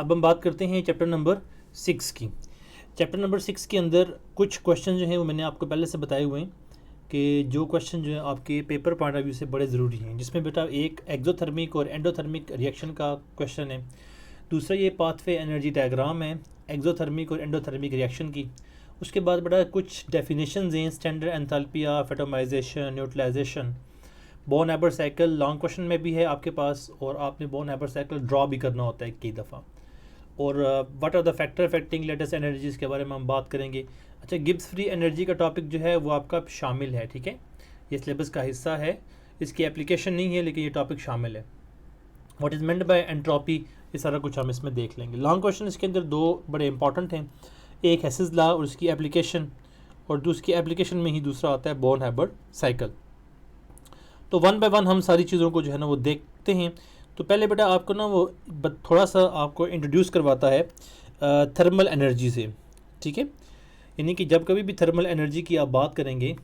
अब हम बात करते हैं चैप्टर नंबर 6 की। चैप्टर नंबर 6 के अंदर कुछ क्वेश्चन जो हैं वो मैंने आपको पहले से बताए हुए हैं कि जो क्वेश्चन जो है आपके पेपर पॉइंट ऑफ व्यू से बड़े ज़रूरी हैं, जिसमें बेटा एक एक्सोथर्मिक और एंडोथर्मिक रिएक्शन का क्वेश्चन है। दूसरा ये पाथवे एनर्जी डायग्राम है एक्सोथर्मिक और एंडोथर्मिक रिएक्शन की। उसके बाद बेटा कुछ डेफिनेशंस हैं, standard enthalpy of atomisation, neutralisation, Born Haber cycle long question में भी है आपके पास, और आपने बॉन हैबर साइकिल ड्रॉ भी करना होता है कई दफ़ा। और what are the factor affecting latest energies के बारे में हम बात करेंगे। अच्छा, गिब्स फ्री एनर्जी का टॉपिक जो है वो आपका शामिल है, ठीक है, ये सिलेबस का हिस्सा है, इसकी एप्लीकेशन नहीं है लेकिन ये टॉपिक शामिल है। What is meant by entropy, ये सारा कुछ हम इसमें देख लेंगे। लॉन्ग क्वेश्चन इसके अंदर दो बड़े इंपॉर्टेंट हैं, एक हेसिस लॉ और उसकी एप्लीकेशन, और दूसरी एप्लीकेशन में ही दूसरा आता है बॉन हैबर साइकिल। तो वन बाय वन हम सारी चीज़ों को जो है ना वो देखते हैं। तो पहले बेटा आपको ना वो थोड़ा सा आपको इंट्रोड्यूस करवाता है थर्मल एनर्जी से, ठीक है। यानी कि जब कभी भी थर्मल एनर्जी की आप बात करेंगे,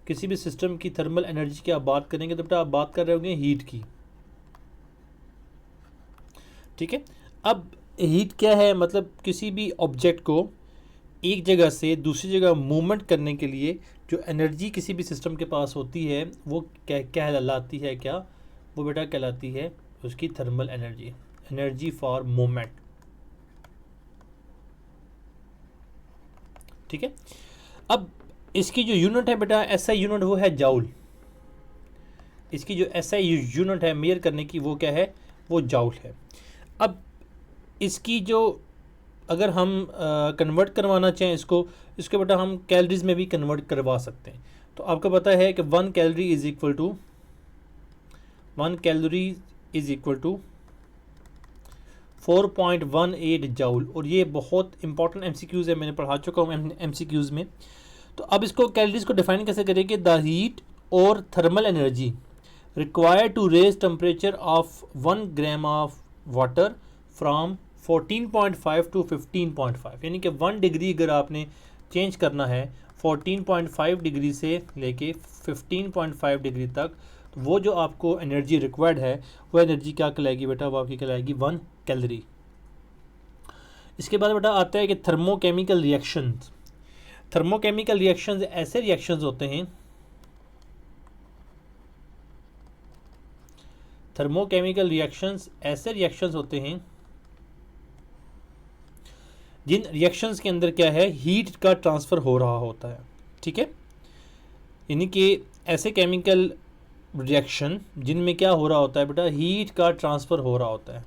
किसी भी सिस्टम की थर्मल एनर्जी की आप बात करेंगे तो बेटा आप बात कर रहे होंगे हीट की, ठीक है। अब हीट क्या है, मतलब किसी भी ऑब्जेक्ट को एक जगह से दूसरी जगह मूवमेंट करने के लिए जो एनर्जी किसी भी सिस्टम के पास होती है वो क्या कहलाती है, क्या वो बेटा कहलाती है उसकी thermal energy, energy for movement, ठीक है। अब इसकी जो यूनिट है बेटा एसआई यूनिट वो है जाउल, इसकी जो एसआई यूनिट है मेजर करने की वो क्या है, वो जाउल है। अब इसकी जो अगर हम कन्वर्ट करवाना चाहें इसको बेटा हम कैलोरीज में भी कन्वर्ट करवा सकते हैं। तो आपको पता है कि 1 calorie is equal to 4.18 joule, और ये बहुत इंपॉर्टेंट एमसीक्यूज़ है, मैंने पढ़ा चुका हूँ एमसीक्यूज़ में। तो अब इसको कैलोरीज को डिफाइन कैसे करेंगे, द हीट और thermal energy required to raise temperature of 1 gram of water from 14.5 to 15.5, यानी कि 1 डिग्री अगर आपने चेंज करना है 14.5 डिग्री से लेके 15.5 डिग्री तक, तो वो जो आपको एनर्जी रिक्वायर्ड है वो एनर्जी क्या कहलाएगी बेटा, वो आपकी कहलाएगी 1 कैलोरी। इसके बाद बेटा आता है कि थर्मोकेमिकल रिएक्शंस। थर्मोकेमिकल रिएक्शंस ऐसे रिएक्शंस होते हैं, थर्मोकेमिकल रिएक्शंस ऐसे रिएक्शंस होते हैं जिन रिएक्शंस के अंदर क्या है, हीट का ट्रांसफ़र हो रहा होता है, ठीक है। यानी कि ऐसे केमिकल रिएक्शन जिनमें क्या हो रहा होता है बेटा, हीट का ट्रांसफ़र हो रहा होता है,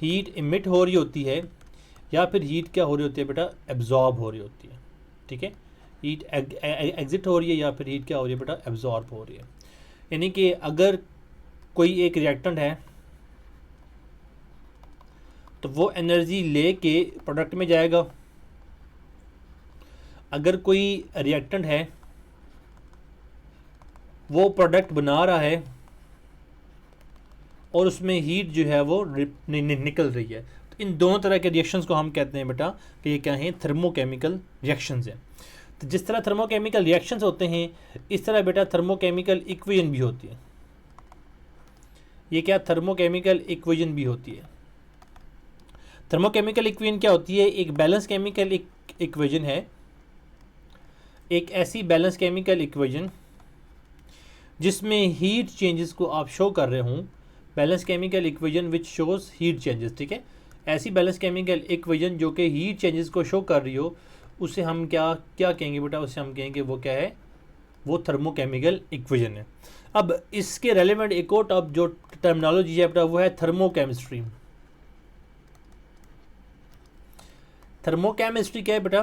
हीट इमिट हो रही होती है या फिर हीट क्या हो रही होती है बेटा, एब्जॉर्ब हो रही होती है, ठीक है। हीट एग्जिट हो रही है या फिर हीट क्या हो रही है बेटा, एब्जॉर्ब हो रही है। यानी कि अगर कोई एक रिएक्टेंट है तो वो एनर्जी लेके प्रोडक्ट में जाएगा, अगर कोई रिएक्टेंट है वो प्रोडक्ट बना रहा है और उसमें हीट जो है वो निकल रही है, तो इन दोनों तरह के रिएक्शंस को हम कहते हैं बेटा कि ये क्या है, थर्मोकेमिकल रिएक्शंस हैं। तो जिस तरह थर्मोकेमिकल रिएक्शंस होते हैं इस तरह बेटा थर्मोकेमिकल इक्वेशन भी होती है। ये क्या, थर्मोकेमिकल इक्वेशन भी होती है। थर्मोकेमिकल इक्वेशन क्या होती है, एक बैलेंस केमिकल इक्वेशन है, एक ऐसी बैलेंस केमिकल इक्वेशन जिसमें हीट चेंजेस को आप शो कर रहे हों, balance chemical equation which shows heat changes, ठीक है। ऐसी बैलेंस केमिकल इक्वेशन जो कि हीट चेंजेस को शो कर रही हो उसे हम क्या कहेंगे बेटा, उसे हम कहेंगे वो क्या है, वो थर्मोकेमिकल इक्वेशन है। अब इसके रेलेवेंट एक और अब जो टर्मिनोलॉजी है बेटा वो है थर्मोकेमिस्ट्री। थर्मोकेमिस्ट्री क्या है बेटा,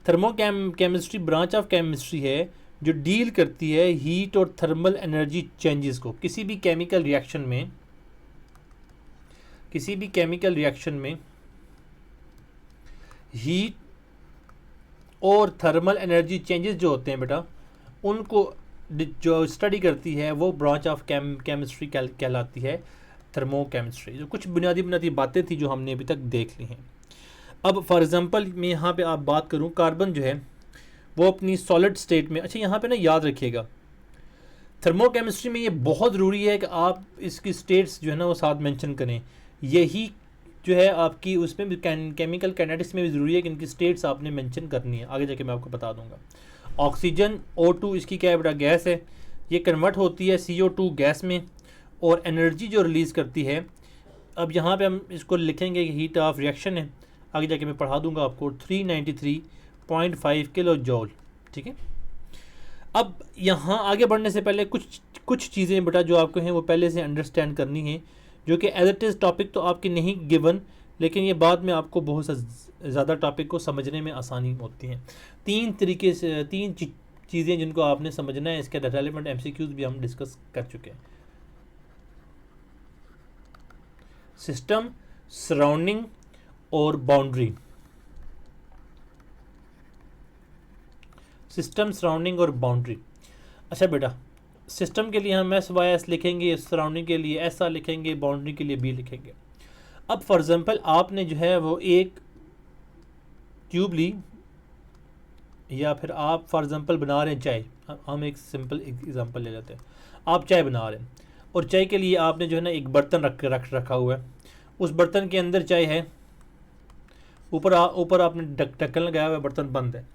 थर्मोकेमिस्ट्री ब्रांच ऑफ केमिस्ट्री है जो डील करती है हीट और थर्मल एनर्जी चेंजेस को किसी भी केमिकल रिएक्शन में, किसी भी केमिकल रिएक्शन में हीट और थर्मल एनर्जी चेंजेस जो होते हैं बेटा उनको जो स्टडी करती है वो ब्रांच ऑफ केमिस्ट्री कहलाती है थर्मोकेमिस्ट्री। जो कुछ बुनियादी बातें थी जो हमने अभी तक देख ली हैं। अब फॉर एग्जांपल मैं यहाँ पे आप बात करूँ, कार्बन जो है वो अपनी सॉलिड स्टेट में, अच्छा यहाँ पे ना याद रखिएगा थर्मोकेमिस्ट्री में ये बहुत ज़रूरी है कि आप इसकी स्टेट्स जो है ना वो साथ मेंशन करें यही जो है आपकी उसमें भी केमिकल काइनेटिक्स में भी ज़रूरी है कि इनकी स्टेट्स आपने मेंशन करनी है, आगे जाके मैं आपको बता दूंगा। ऑक्सीजन O2 इसकी क्या है बेटा, गैस है, ये कन्वर्ट होती है CO2 गैस में और एनर्जी जो रिलीज़ करती है, अब यहाँ पे हम इसको लिखेंगे कि हीट ऑफ रिएक्शन है, आगे जाके मैं पढ़ा दूंगा आपको, 393.5 किलो जॉल। ठीक है, अब यहाँ आगे बढ़ने से पहले कुछ चीज़ें बेटा जो आपको हैं वो पहले से अंडरस्टैंड करनी है, जो कि एज इट इज़ टॉपिक तो आपके नहीं गिवन, लेकिन ये बाद में आपको बहुत ज़्यादा टॉपिक को समझने में आसानी होती है। तीन तरीके से चीज़ें जिनको आपने समझना है, इसके रेलेवेंट MCQs भी हम डिस्कस कर चुके हैं। सिस्टम, सराउंडिंग और बाउंड्री। सिस्टम, सराउंडिंग और बाउंड्री। अच्छा बेटा, सिस्टम के लिए हम SYS लिखेंगे, सराउंडिंग के लिए SR लिखेंगे, बाउंड्री के लिए B लिखेंगे। अब फॉर एग्जांपल आपने जो है वो एक ट्यूब ली, या फिर आप फॉर एग्जांपल बना रहे हैं चाय, हम एक सिंपल एग्जांपल ले लेते हैं, आप चाय बना रहे हैं और चाय के लिए आपने जो है ना एक बर्तन रखा हुआ है, उस बर्तन के अंदर चाय है, ऊपर आपने ढक्कन लगाया हुआ है, बर्तन बंद है।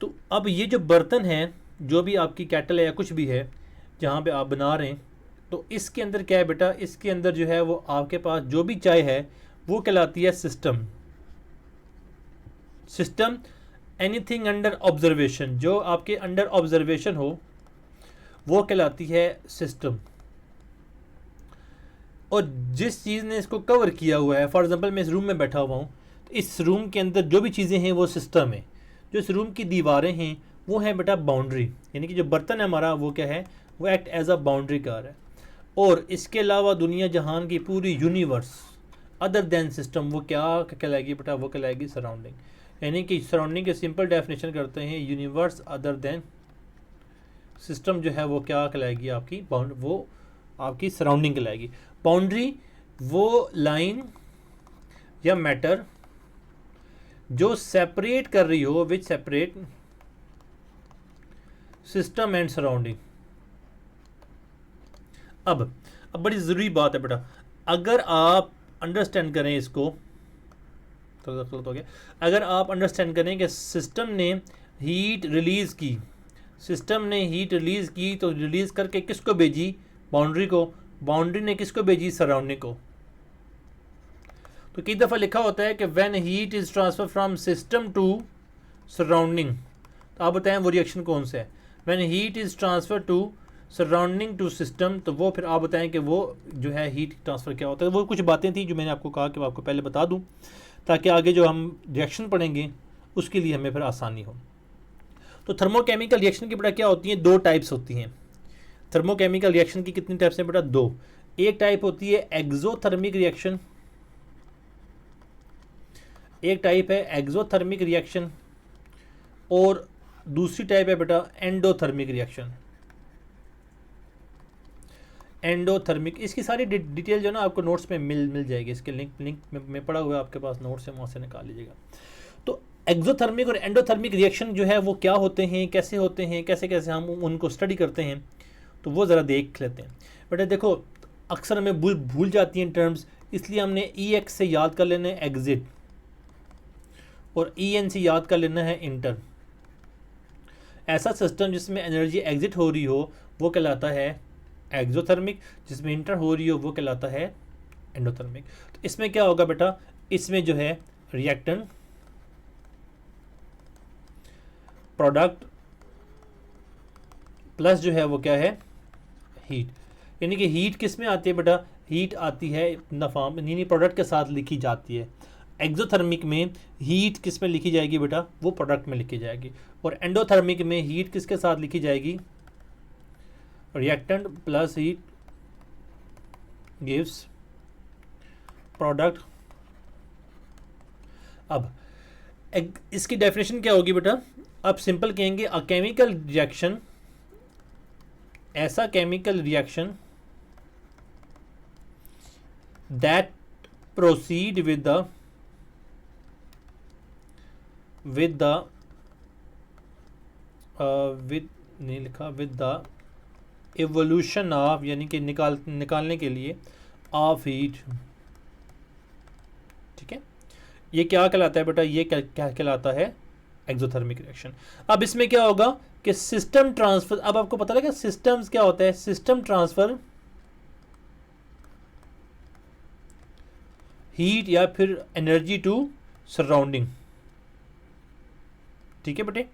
तो अब ये जो बर्तन है, जो भी आपकी केटल है या कुछ भी है जहाँ पे आप बना रहे हैं, तो इसके अंदर क्या है बेटा, इसके अंदर जो है वो आपके पास जो भी चाय है वो कहलाती है system. System, anything under observation, जो आपके अंडर ऑब्जर्वेशन हो वो कहलाती है सिस्टम। और जिस चीज़ ने इसको कवर किया हुआ है, फॉर एग्जांपल मैं इस रूम में बैठा हुआ हूँ, तो इस रूम के अंदर जो भी चीज़ें हैं वो सिस्टम है। जो इस रूम की दीवारें हैं वो है बेटा बाउंड्री, यानी कि जो बर्तन है हमारा वो क्या है, वो एक्ट एज अ बाउंड्री कार है। और इसके अलावा दुनिया जहान की पूरी यूनिवर्स अदर देन सिस्टम वो क्या कहलाएगी बेटा, वो कहलाएगी सराउंडिंग। यानी कि सराउंडिंग के सिंपल डेफिनेशन करते हैं, यूनिवर्स अदर देन सिस्टम जो है वो क्या कहलाएगी आपकी, वो आपकी सराउंडिंग कहलाएगी। बाउंड्री वो लाइन या मैटर जो सेपरेट कर रही हो, विच सेपरेट सिस्टम एंड सराउंडिंग। अब बड़ी ज़रूरी बात है बेटा, अगर आप अंडरस्टैंड करें इसको, तो गलत हो गया, अगर आप अंडरस्टैंड करें कि सिस्टम ने हीट रिलीज़ की, सिस्टम ने हीट रिलीज़ की, तो रिलीज़ करके किसको भेजी, बाउंड्री को, बाउंड्री ने किसको भेजी, सराउंडिंग को। तो कई दफ़ा लिखा होता है कि when heat is transfer from system to surrounding, तो आप बताएं वो रिएक्शन कौन सा है। When heat is transfer to surrounding to system, तो वो फिर आप बताएं कि वो जो है हीट ट्रांसफ़र क्या होता है। वो कुछ बातें थी जो मैंने आपको कहा कि मैं आपको पहले बता दूं, ताकि आगे जो हम रिएक्शन पढ़ेंगे उसके लिए हमें फिर आसानी हो। तो थर्मोकेमिकल रिएक्शन की बेटा क्या होती हैं, दो टाइप्स होती हैं। थर्मोकेमिकल रिएक्शन की कितनी टाइप्स हैं बेटा, दो। एक टाइप होती है एक्सोथर्मिक रिएक्शन, एक टाइप है एक्सोथर्मिक रिएक्शन, और दूसरी टाइप है बेटा एंडोथर्मिक रिएक्शन। एंडोथर्मिक, इसकी सारी डिटेल जो है ना आपको नोट्स में मिल जाएगी, इसके लिंक में पड़ा हुआ है आपके पास, नोट्स है वहाँ से निकाल लीजिएगा। तो एक्सोथर्मिक और एंडोथर्मिक रिएक्शन जो है वो क्या होते हैं, कैसे होते हैं, कैसे कैसे हम उनको स्टडी करते हैं, तो वो ज़रा देख लेते हैं। बेटा देखो, अक्सर हमें भूल जाती हैं टर्म्स, इसलिए हमने EX से याद कर लेना है एग्जिट, और EN से याद कर लेना है इंटर। ऐसा सिस्टम जिसमें एनर्जी एग्जिट हो रही हो वो कहलाता है एक्सोथर्मिक, जिसमें इंटर हो रही हो वो कहलाता है एंडोथर्मिक। तो इसमें क्या होगा बेटा, इसमें जो है रिएक्टेंट, प्रोडक्ट प्लस जो है वो क्या है, हीट। यानी कि हीट किस में आती है बेटा, हीट आती है फॉर्म यानी प्रोडक्ट के साथ लिखी जाती है। एक्सोथर्मिक में हीट किस में लिखी जाएगी बेटा, वो प्रोडक्ट में लिखी जाएगी। और एंडोथर्मिक में हीट किसके साथ लिखी जाएगी, reactant plus heat gives product. अब इसकी डेफिनेशन क्या होगी बेटा, अब सिंपल कहेंगे अ केमिकल रिएक्शन, ऐसा chemical reaction that proceed with नहीं लिखा, विद द एवोल्यूशन ऑफ, यानी कि निकालने के लिए ऑफ हीट, ठीक है, ये क्या कहलाता है बेटा, ये क्या क्या कहलाता है, एक्सोथर्मिक रिएक्शन। अब इसमें क्या होगा कि सिस्टम ट्रांसफर, अब आपको पता लगा सिस्टम्स क्या होता है, सिस्टम ट्रांसफर हीट या फिर एनर्जी टू सराउंडिंग, ठीक है बेटे।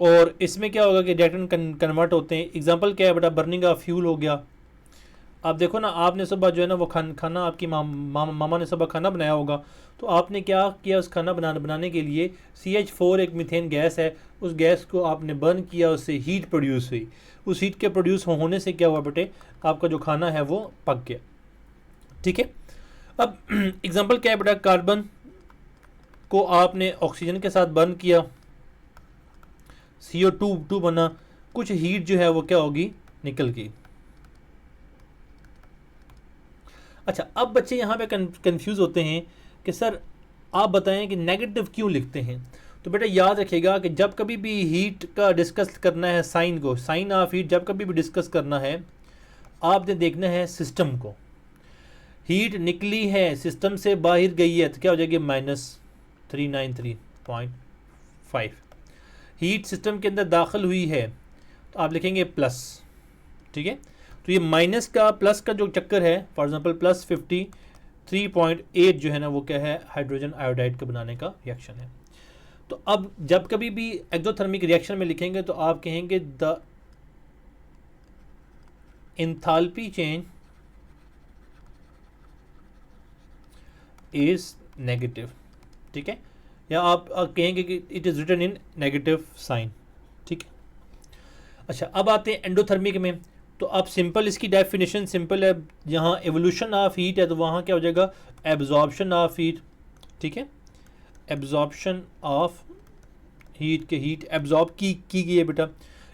और इसमें क्या होगा कि रिएक्टेंट कन्वर्ट होते हैं। एग्जांपल क्या है बेटा, बर्निंग ऑफ फ्यूल हो गया। आप देखो ना, आपने सुबह जो है ना वो खाना आपकी मामा ने सुबह खाना बनाया होगा, तो आपने क्या किया, उस खाना बनाने के लिए CH4 एक मीथेन गैस है, उस गैस को आपने बर्न किया, उससे हीट प्रोड्यूस हुई। उस हीट के प्रोड्यूस होने से क्या हुआ बेटे, आपका जो खाना है वो पक गया, ठीक है। अब एग्जांपल क्या है बेटा, कार्बन को आपने ऑक्सीजन के साथ बर्न किया, CO2 बना, कुछ हीट जो है वो क्या होगी, निकल गई। अच्छा, अब बच्चे यहाँ पे कंफ्यूज होते हैं कि सर आप बताएं कि नेगेटिव क्यों लिखते हैं। तो बेटा याद रखिएगा कि जब कभी भी हीट का डिस्कस करना है, साइन को, साइन ऑफ हीट जब कभी भी डिस्कस करना है, आपने देखना है सिस्टम को। हीट निकली है, सिस्टम से बाहर गई है, तो क्या हो जाएगी, -393.5। हीट सिस्टम के अंदर दाखिल हुई है, तो आप लिखेंगे प्लस, ठीक है। तो ये माइनस का प्लस का जो चक्कर है, फॉर एग्जांपल +53.8 जो है ना वो क्या है, हाइड्रोजन आयोडाइड के बनाने का रिएक्शन है। तो अब जब कभी भी एक्सोथर्मिक रिएक्शन में लिखेंगे तो आप कहेंगे the enthalpy change is negative, ठीक है, या आप कहेंगे कि it is written in negative sign, ठीक है। अच्छा, अब आते हैं एंडोथर्मिक में। तो अब सिंपल इसकी डेफिनेशन सिंपल है, जहाँ एवोल्यूशन ऑफ हीट है तो वहाँ क्या हो जाएगा, एब्जॉर्प्शन ऑफ हीट, ठीक है। एब्जॉर्प्शन ऑफ हीट के हीट एब्जॉर्ब की गई है बेटा।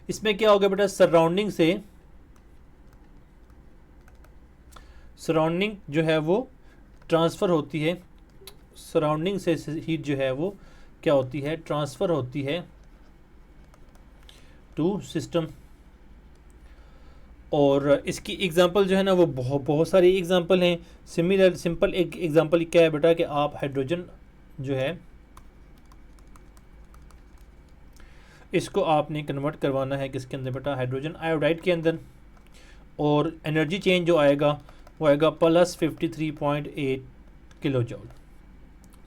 इसमें क्या हो गया बेटा, सराउंडिंग जो है वो ट्रांसफ़र होती है, सराउंडिंग से हीट जो है वो क्या होती है, ट्रांसफ़र होती है टू सिस्टम। और इसकी एग्जांपल जो है ना वो बहुत सारी एग्जांपल हैं। सिंपल एक एग्जांपल क्या है बेटा कि आप हाइड्रोजन जो है इसको आपने कन्वर्ट करवाना है किसके अंदर बेटा, हाइड्रोजन आयोडाइड के अंदर, और एनर्जी चेंज जो आएगा वो आएगा +53.8 किलो जूल,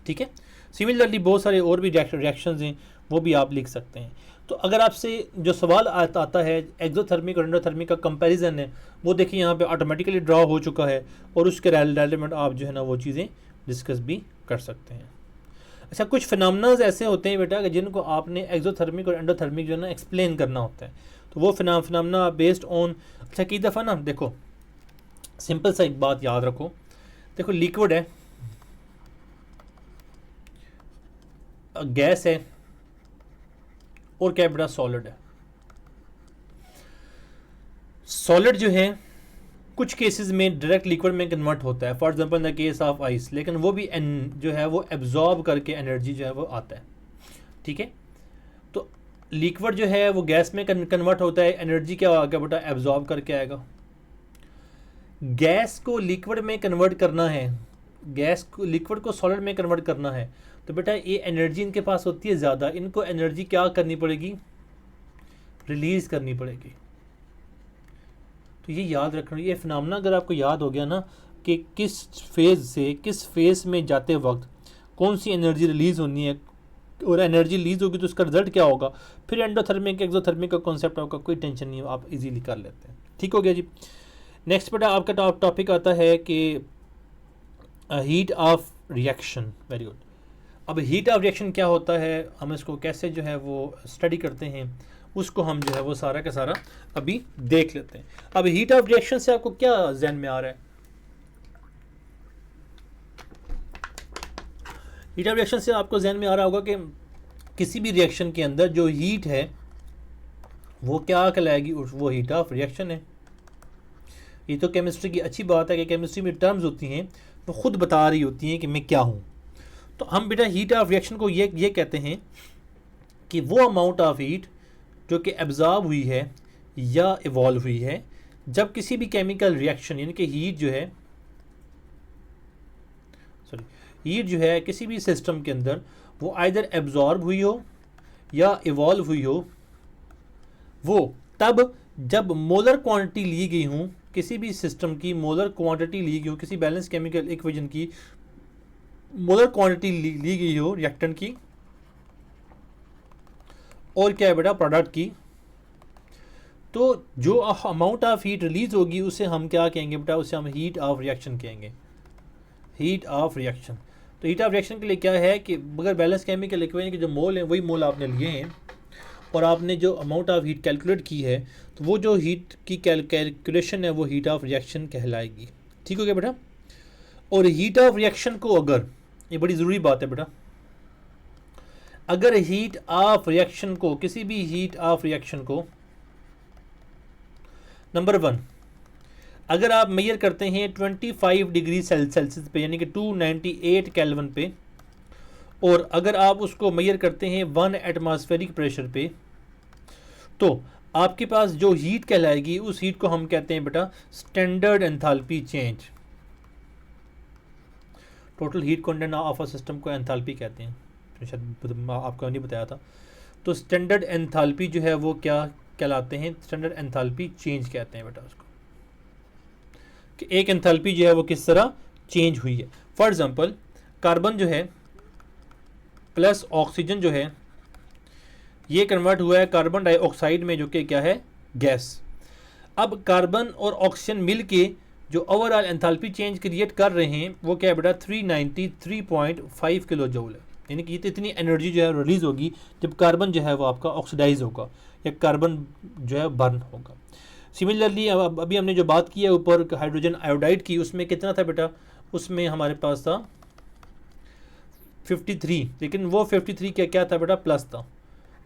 ठीक है। सिमिलरली बहुत सारे और भी रिएक्शंस हैं, वो भी आप लिख सकते हैं। तो अगर आपसे जो सवाल आता है एक्सोथर्मिक और एंडोथर्मिक का कंपैरिजन है, वो देखिए यहाँ पे ऑटोमेटिकली ड्रॉ हो चुका है, और उसके रेलेवेंट आप जो है ना वो चीज़ें डिस्कस भी कर सकते हैं। अच्छा, कुछ फिनोमेनाज ऐसे होते हैं बेटा कि जिनको आपने एक्सोथर्मिक और एंडोथर्मिक जो है ना एक्सप्लेन करना होता है, तो वो फिनोमेना बेस्ड ऑन, अच्छा कई दफ़ा ना देखो सिंपल सा एक बात याद रखो, देखो लिक्विड है, गैस है, और क्या बेटा, सॉलिड है। सॉलिड जो है कुछ केसेस में डायरेक्ट लिक्विड में कन्वर्ट होता है, for example in the case of ice, लेकिन वो भी जो है वो एब्जॉर्ब करके एनर्जी जो है वो आता है, ठीक है। तो लिक्विड जो है वो गैस में कन्वर्ट होता है, एनर्जी क्या आएगा बेटा, एब्जॉर्ब करके आएगा। गैस को लिक्विड में कन्वर्ट करना है, गैस को लिक्विड को सॉलिड में कन्वर्ट करना है, तो बेटा ये एनर्जी इनके पास होती है ज़्यादा, इनको एनर्जी क्या करनी पड़ेगी, रिलीज़ करनी पड़ेगी। तो ये याद रखना, ये फिनोमेना अगर आपको याद हो गया ना कि किस फेज़ से किस फेज़ में जाते वक्त कौन सी एनर्जी रिलीज़ होनी है, और एनर्जी रिलीज़ होगी तो उसका रिजल्ट क्या होगा, फिर एंडोथर्मिक एक्सोथर्मिक का कॉन्सेप्ट आपका कोई टेंशन नहीं, आप इजीली कर लेते हैं। ठीक हो गया जी। नेक्स्ट बेटा आपका टॉपिक आता है कि heat of reaction. Very good. अब हीट ऑफ रिएक्शन क्या होता है, हम इसको कैसे जो है वो स्टडी करते हैं, उसको हम जो है वो सारा का सारा अभी देख लेते हैं। अब हीट ऑफ रिएक्शन से आपको क्या ज़हन में आ रहा है, हीट ऑफ रिएक्शन से आपको ज़हन में आ रहा होगा कि किसी भी रिएक्शन के अंदर जो हीट है वो क्या कहलाएगी, वो हीट ऑफ रिएक्शन है। ये तो केमिस्ट्री की अच्छी बात है कि केमिस्ट्री में टर्म्स होती हैं वो खुद बता रही होती हैं कि मैं क्या हूँ। तो हम बेटा हीट ऑफ रिएक्शन को ये कहते हैं कि वो अमाउंट ऑफ हीट जो कि एब्जॉर्ब हुई है या इवॉल्व हुई है जब किसी भी केमिकल रिएक्शन यानी कि हीट जो है, हीट जो है किसी भी सिस्टम के अंदर वो आइदर एब्जॉर्ब हुई हो या इवॉल्व हुई हो, वो तब जब मोलर क्वांटिटी ली गई हूँ, किसी भी सिस्टम की मोलर क्वांटिटी ली गई हो, किसी बैलेंस केमिकल इक्वेशन की मोलर क्वांटिटी ली गई हो रिएक्टेंट की, और क्या है बेटा प्रोडक्ट की, तो जो अमाउंट ऑफ हीट रिलीज होगी उसे हम क्या कहेंगे बेटा, उसे हम हीट ऑफ रिएक्शन कहेंगे, हीट ऑफ रिएक्शन। तो हीट ऑफ रिएक्शन के लिए क्या है कि अगर बैलेंस केमिकल इक्वेशन के जो मोल हैं वही मोल आपने लिए हैं और आपने जो अमाउंट ऑफ हीट कैलकुलेट की है, तो वो जो हीट की कैलकुलेशन है वो हीट ऑफ रिएक्शन कहलाएगी। ठीक हो गया बेटा। और हीट ऑफ रिएक्शन को अगर, ये बड़ी ज़रूरी बात है बेटा, अगर हीट ऑफ रिएक्शन को, किसी भी हीट ऑफ रिएक्शन को, नंबर 1 अगर आप मेजर करते हैं 25 डिग्री सेल्सियस पे यानी कि 298 केल्विन पे, और अगर आप उसको मेजर करते हैं 1 एटमॉस्फेरिक प्रेशर पे, तो आपके पास जो हीट कहलाएगी उस हीट को हम कहते हैं बेटा standard enthalpy change. Total heat content of a system को एंथैल्पी कहते हैं, शायद आपको नहीं बताया था। तो स्टैंडर्ड एंथैल्पी जो है वो क्या कहलाते हैं, स्टैंडर्ड एंथैल्पी चेंज कहते हैं बेटा उसको, कि एक एंथैल्पी जो है वो किस तरह चेंज हुई है। फॉर एग्जांपल कार्बन जो है प्लस ऑक्सीजन जो है ये कन्वर्ट हुआ है कार्बन डाइऑक्साइड में, जो कि क्या है गैस। अब कार्बन और ऑक्सीजन मिल के जो ओवरऑल एंथैल्पी चेंज क्रिएट कर रहे हैं वो क्या है बेटा 393.5 किलो जूल है। यानी कि इतनी एनर्जी जो है रिलीज होगी जब कार्बन जो है वो आपका ऑक्सीडाइज होगा या कार्बन जो है बर्न होगा। सिमिलरली अभी हमने जो बात की है ऊपर हाइड्रोजन आयोडाइड की, उसमें कितना था बेटा, उसमें हमारे पास था 53, लेकिन वो 53 क्या था बेटा प्लस था।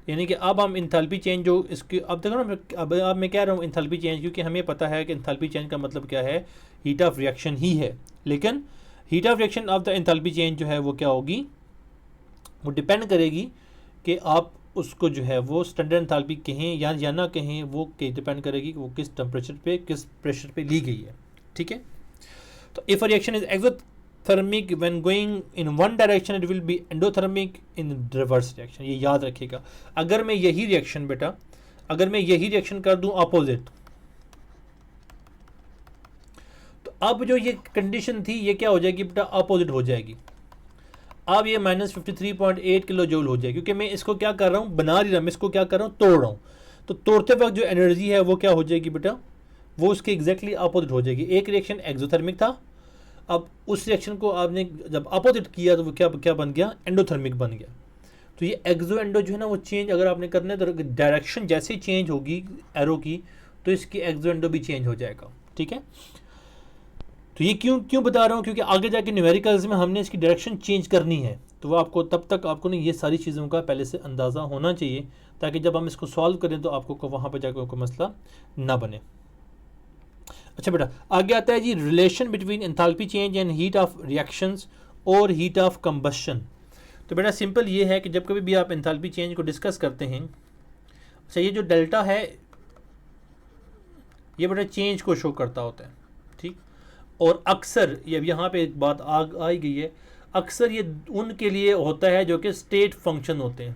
यानी कि अब हम इंथैल्पी चेंज जो इसकी, अब देखो ना, अब मैं कह रहा हूँ इंथैल्पी चेंज क्योंकि हमें पता है कि इंथैल्पी चेंज का मतलब क्या है, हीट ऑफ रिएक्शन ही है। लेकिन heat of reaction of the enthalpy change जो है वो क्या होगी, वो डिपेंड करेगी कि आप उसको जो है वो स्टैंडर्ड एंथैल्पी कहें या ना कहें, वो डिपेंड करेगी कि वो किस टेम्परेचर पे किस प्रेशर पे ली गई है। ठीक है। तो if a reaction is exothermic when going in one direction it will be endothermic in reverse reaction. ये याद रखिएगा। अगर मैं यही रिएक्शन बेटा, अगर मैं यही रिएक्शन कर दूं अपोजिट, तो अब जो ये कंडीशन थी ये क्या हो जाएगी बेटा, अपोजिट हो जाएगी। अब ये -53.8 किलो जूल हो जाए, क्योंकि मैं इसको क्या कर रहा हूँ, बना नहीं रहा, मैं इसको क्या कर रहा हूँ, तोड़ रहा हूँ। तो तोड़ते वक्त जो एनर्जी है वो क्या हो जाएगी बेटा, वो उसके एग्जैक्टली अपोजिट हो जाएगी। एक रिएक्शन एक्सोथर्मिक था, अब उस रिएक्शन को आपने जब अपोजिट किया तो वो क्या बन गया, एंडोथर्मिक बन गया। तो ये एक्सो एंडो जो है ना वो चेंज अगर आपने करना है तो डायरेक्शन जैसे ही चेंज होगी एरो की, तो इसकी एक्सो एंडो भी चेंज हो जाएगा। ठीक है। तो ये क्यों बता रहा हूँ, क्योंकि आगे जाके न्यूमेरिकल्स में हमने इसकी डायरेक्शन चेंज करनी है, तो वो आपको तब तक आपको ना ये सारी चीज़ों का पहले से अंदाज़ा होना चाहिए, ताकि जब हम इसको सॉल्व करें तो आपको वहाँ पर जाकर कोई मसला ना बने। अच्छा बेटा, आगे आता है जी relation between enthalpy change and heat of reactions और हीट ऑफ कंबशन। तो बेटा सिंपल ये है कि जब कभी भी आप एंथैल्पी चेंज को डिस्कस करते हैं, अच्छा ये जो डेल्टा है ये बेटा चेंज को शो करता होता है। ठीक। और अक्सर ये यहाँ पे एक बात आई गई है, अक्सर ये उनके लिए होता है जो कि स्टेट फंक्शन होते हैं।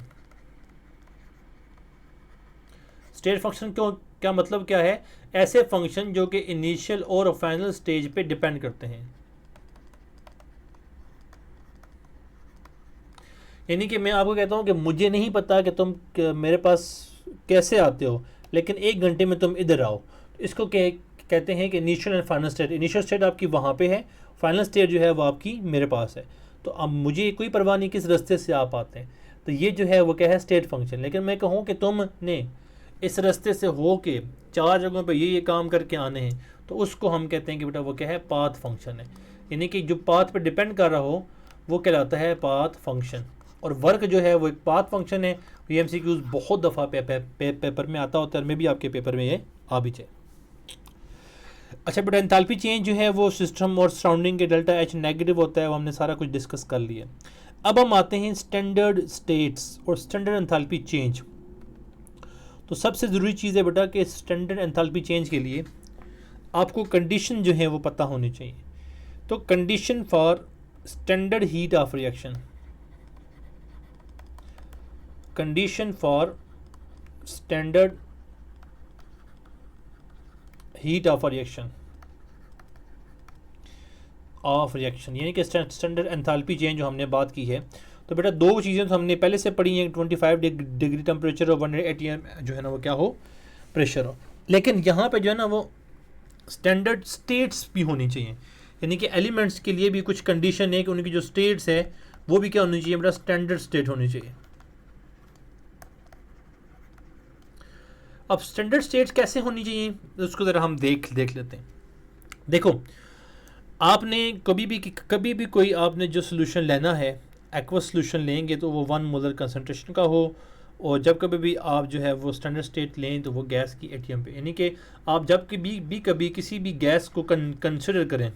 स्टेट फंक्शन क्या मतलब क्या है, ऐसे फंक्शन जो कि इनिशियल और फाइनल स्टेज पे डिपेंड करते हैं। यानी कि मैं आपको कहता हूं कि मुझे नहीं पता कि तुम मेरे पास कैसे आते हो, लेकिन 1 घंटे में तुम इधर आओ, तो इसको कहते हैं कि initial and final state. Initial state आपकी वहाँ पे है, फाइनल स्टेट जो है वो आपकी मेरे पास है। तो अब मुझे कोई परवाह नहीं किस रास्ते से आप आते हैं, तो ये जो है वो क्या है, स्टेट फंक्शन। लेकिन मैं कहूँ कि तुमने इस रास्ते से हो के 4 जगहों पे ये काम करके आने हैं, तो उसको हम कहते हैं कि बेटा वो क्या है, पाथ फंक्शन है। यानी कि जो पाथ पे डिपेंड कर रहा हो वो कहलाता है पाथ फंक्शन, और वर्क जो है वो एक पाथ फंक्शन है। ये MCQs बहुत दफ़ा पेपर में आता होता है, मे भी आपके पेपर में ये आ भी जाए। अच्छा बेटा, एंथैल्पी चेंज जो है वो सिस्टम और सराउंडिंग के डेल्टा H नेगेटिव होता है, वो हमने सारा कुछ डिस्कस कर लिया। अब हम आते हैं स्टैंडर्ड स्टेट्स और स्टैंडर्ड एंथैल्पी चेंज। तो सबसे ज़रूरी चीज़ है बेटा कि स्टैंडर्ड एंथैल्पी चेंज के लिए आपको कंडीशन जो है वो पता होनी चाहिए। तो condition for standard heat of reaction, condition for standard heat of reaction यानी कि स्टैंडर्ड एंथैल्पी चेंज जो हमने बात की है। तो बेटा दो चीज़ें तो हमने पहले से पढ़ी हैं, 25 डिग्री टेम्परेचर और 180 जो है ना वो क्या हो, प्रेशर हो। लेकिन यहाँ पे जो है ना वो स्टैंडर्ड स्टेट्स भी होनी चाहिए, यानी कि एलिमेंट्स के लिए भी कुछ कंडीशन है कि उनकी जो स्टेट्स है वो भी क्या होनी चाहिए बेटा, स्टैंडर्ड स्टेट होनी चाहिए। अब स्टैंडर्ड स्टेट्स कैसे होनी चाहिए उसको ज़रा हम देख लेते हैं। देखो आपने कभी भी कोई आपने जो सोल्यूशन लेना है, एक्वस सोल्यूशन लेंगे तो वो 1 मोलर कंसनट्रेशन का हो, और जब कभी भी आप जो है वो स्टैंडर्ड स्टेट लें तो वो गैस की एटीएम पे, यानी कि आप जब कभी किसी भी गैस को कंसिडर करें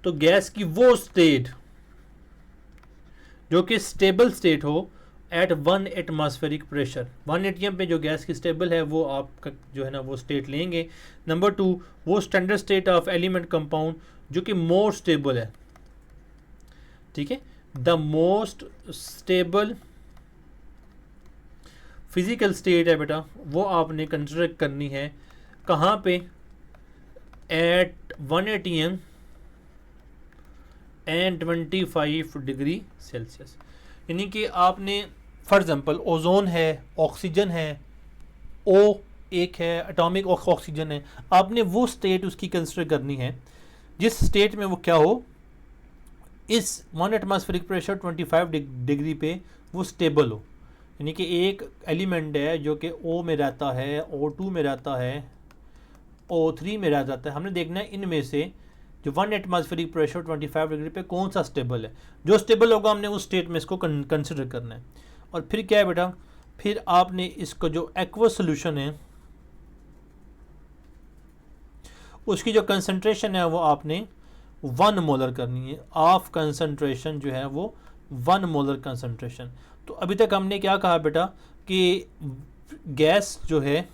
तो गैस की वो स्टेट जो कि स्टेबल स्टेट हो एट 1 एटमॉस्फेरिक प्रेशर, 1 एटीएम पे जो गैस की स्टेबल है वो आप जो है ना वो स्टेट लेंगे। नंबर 2 वो standard state of element compound जो कि मोर स्टेबल है, ठीक है, the most stable physical state है बेटा वो आपने कंसिडर करनी है कहाँ पे, at 1 ATM and 25 degree Celsius. यानी कि आपने फॉर एग्जांपल ओजोन है, ऑक्सीजन है, ओ एक है एटॉमिक ऑक्सीजन है, आपने वो स्टेट उसकी कंसिडर करनी है जिस स्टेट में वो क्या हो, इस 1 एटमॉस्फेरिक प्रेशर 25 डिग्री पे वो स्टेबल हो। यानी कि एक एलिमेंट है जो कि ओ में रहता है, O2 में रहता है, O3 में रह जाता है, हमने देखना है इनमें से जो 1 एटमॉस्फेरिक प्रेशर 25 डिग्री पे कौन सा स्टेबल है, जो स्टेबल होगा हमने उस स्टेट में इसको कंसिडर करना है। और फिर क्या है बेटा, फिर आपने इसको जो एक्वस सोल्यूशन है उसकी जो कंसंट्रेशन है वो आपने 1 मोलर करनी है, ऑफ कंसंट्रेशन जो है वो 1 मोलर कंसंट्रेशन। तो अभी तक हमने क्या कहा बेटा कि गैस जो है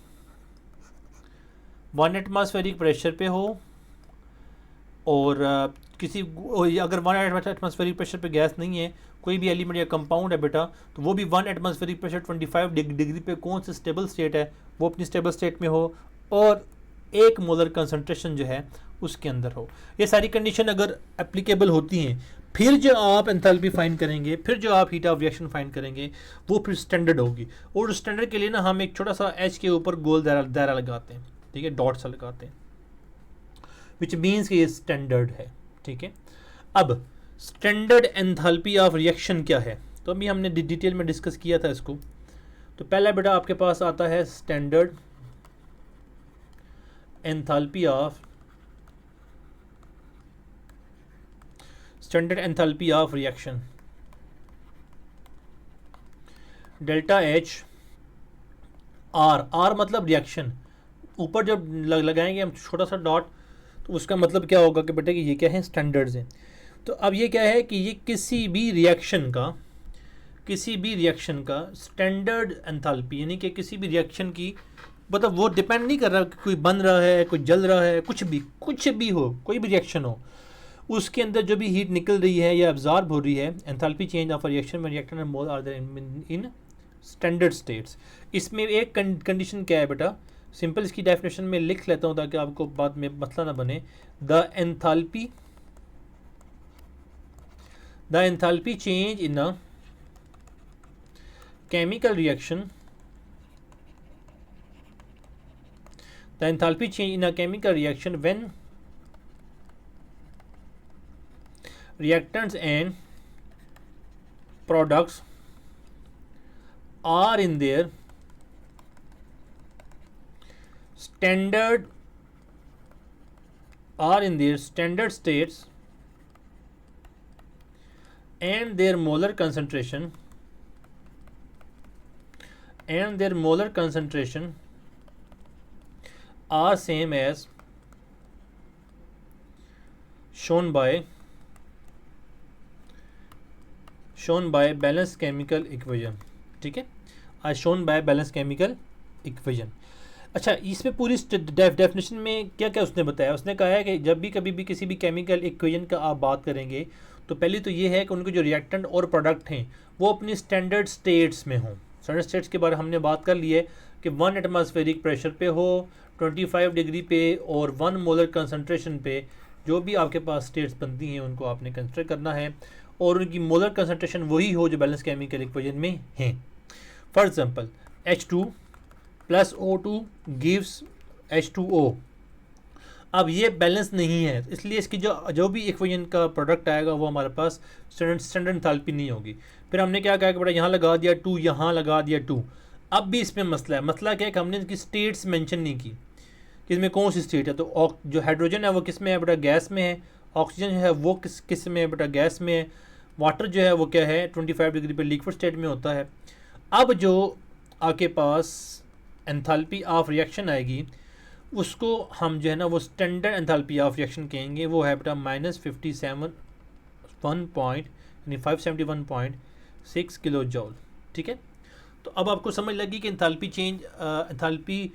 1 एटमॉस्फेरिक प्रेशर पे हो, और अगर 1 एटमॉस्फेरिक प्रेशर पे गैस नहीं है, कोई भी एलिमेंट या कंपाउंड है बेटा, तो वो भी 1 एटमॉस्फेरिक प्रेशर 25 डिग्री पे कौन सा स्टेबल स्टेट है वो अपनी स्टेबल स्टेट में हो, और 1 मोलर कंसंट्रेशन जो है उसके अंदर हो। ये सारी कंडीशन अगर एप्लीकेबल होती हैं, फिर जो आप एंथैल्पी फाइंड करेंगे, फिर जो आप हीट ऑफ रिएक्शन फाइंड करेंगे वो फिर स्टैंडर्ड होगी। और स्टैंडर्ड के लिए ना हम एक छोटा सा एच के ऊपर गोल दायरा लगाते हैं, ठीक है, डॉट सा लगाते हैं, विच मीन्स कि ये स्टैंडर्ड है, ठीक है। अब स्टैंडर्ड एंथैल्पी ऑफ रिएक्शन क्या है, तो अभी हमने डिटेल में डिस्कस किया था इसको। तो पहला बेटा आपके पास आता है standard enthalpy of reaction, delta H R मतलब रिएक्शन, ऊपर जब लगाएंगे हम छोटा सा डॉट तो उसका मतलब क्या होगा कि बेटा कि ये क्या है, स्टैंडर्ड्स हैं। तो अब ये क्या है कि ये किसी भी रिएक्शन का स्टैंडर्ड एंथैल्पी, यानी कि किसी भी रिएक्शन की, मतलब वो डिपेंड नहीं कर रहा कि कोई बन रहा है, कोई जल रहा है, कुछ भी हो, कोई भी रिएक्शन हो, उसके अंदर जो भी हीट निकल रही है या एब्जॉर्ब हो रही है, एंथैल्पी चेंज ऑफ रिएक्शन में reactant and mole are there in standard states. इसमें एक कंडीशन क्या है बेटा, सिंपल इसकी डेफिनेशन में लिख लेता हूँ ताकि आपको बाद में मसला ना बने। The enthalpy change in a chemical reaction, the enthalpy change in a chemical reaction when reactants and products are in their standard states and their molar concentration are same as shown by balanced chemical equation, ठीक है, as shown by balanced chemical equation। अच्छा, इसमें पूरी definition में क्या क्या उसने बताया, उसने कहा है कि जब भी कभी भी किसी भी केमिकल इक्वेशन का आप बात करेंगे तो पहली तो ये है कि उनके जो रिएक्टेंट और प्रोडक्ट हैं वो अपनी स्टैंडर्ड स्टेट्स में हों। स्टैंडर्ड स्टेट्स के बारे में हमने बात कर ली है कि 1 एटमॉस्फेरिक प्रेशर पे हो, 25 डिग्री पे और 1 मोलर कंसनट्रेशन पे जो भी आपके पास स्टेट्स बनती हैं उनको आपने कंसिडर करना है, और उनकी मोलर कंसनट्रेशन वही हो जो बैलेंस केमिकल इक्वेशन में है। For example H2 plus O2 gives H2O। अब ये बैलेंस नहीं है, इसलिए इसकी जो भी इक्वेशन का प्रोडक्ट आएगा वो हमारे पास स्टैंडर्ड एंथैल्पी नहीं होगी। फिर हमने क्या कहा कि बेटा यहाँ लगा दिया 2, यहाँ लगा दिया 2। अब भी इसमें मसला है। मसला क्या है कि हमने इसकी स्टेट्स मेंशन नहीं की कि इसमें कौन सी स्टेट है। तो जो हाइड्रोजन है वो किस में है बेटा, गैस में है। ऑक्सीजन जो है वो किस में है बेटा, गैस में है। वाटर जो है वो क्या है, 25 डिग्री पर लिक्विड स्टेट में होता है। अब जो आपके पास एंथैल्पी ऑफ रिएक्शन आएगी उसको हम जो है ना वो स्टैंडर्ड एंथैल्पी ऑफ रिएक्शन कहेंगे। वो है बेटा -571.6 किलो जॉल। ठीक है, तो अब आपको समझ लगी कि enthalpy change, enthalpy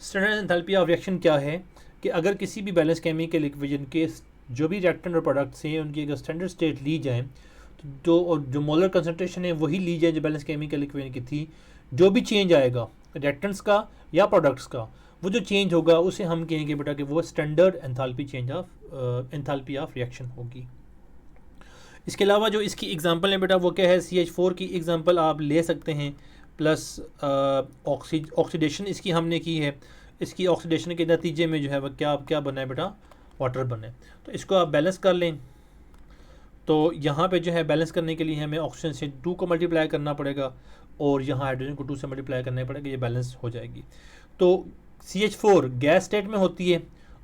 standard enthalpy of reaction क्या है। कि अगर किसी भी बैलेंस केमिकल इक्वेशन के जो भी रिएक्टेंट और प्रोडक्ट्स हैं उनकी अगर स्टैंडर्ड स्टेट ली जाए तो जो मोलर कंसनट्रेशन है वही ली जाए जो बैलेंस केमिकल इक्वेशन की थी। जो भी चेंज आएगा रिएक्टेंट्स का या प्रोडक्ट्स का, वो जो चेंज होगा उसे हम कहेंगे बेटा कि वो standard enthalpy change of enthalpy of reaction होगी। इसके अलावा जो इसकी एग्जांपल है बेटा वो क्या है, CH4 की एग्जांपल आप ले सकते हैं। प्लस ऑक्सीडेशन इसकी हमने की है। इसकी ऑक्सीडेशन के नतीजे में जो है वह क्या बना है बेटा, वाटर बना है। तो इसको आप बैलेंस कर लें। तो यहाँ पे जो है बैलेंस करने के लिए हमें ऑक्सीजन से 2 को मल्टीप्लाई करना पड़ेगा और यहाँ हाइड्रोजन को 2 से मल्टीप्लाई करना पड़ेगा, ये बैलेंस हो जाएगी। तो CH4 गैस स्टेट में होती है,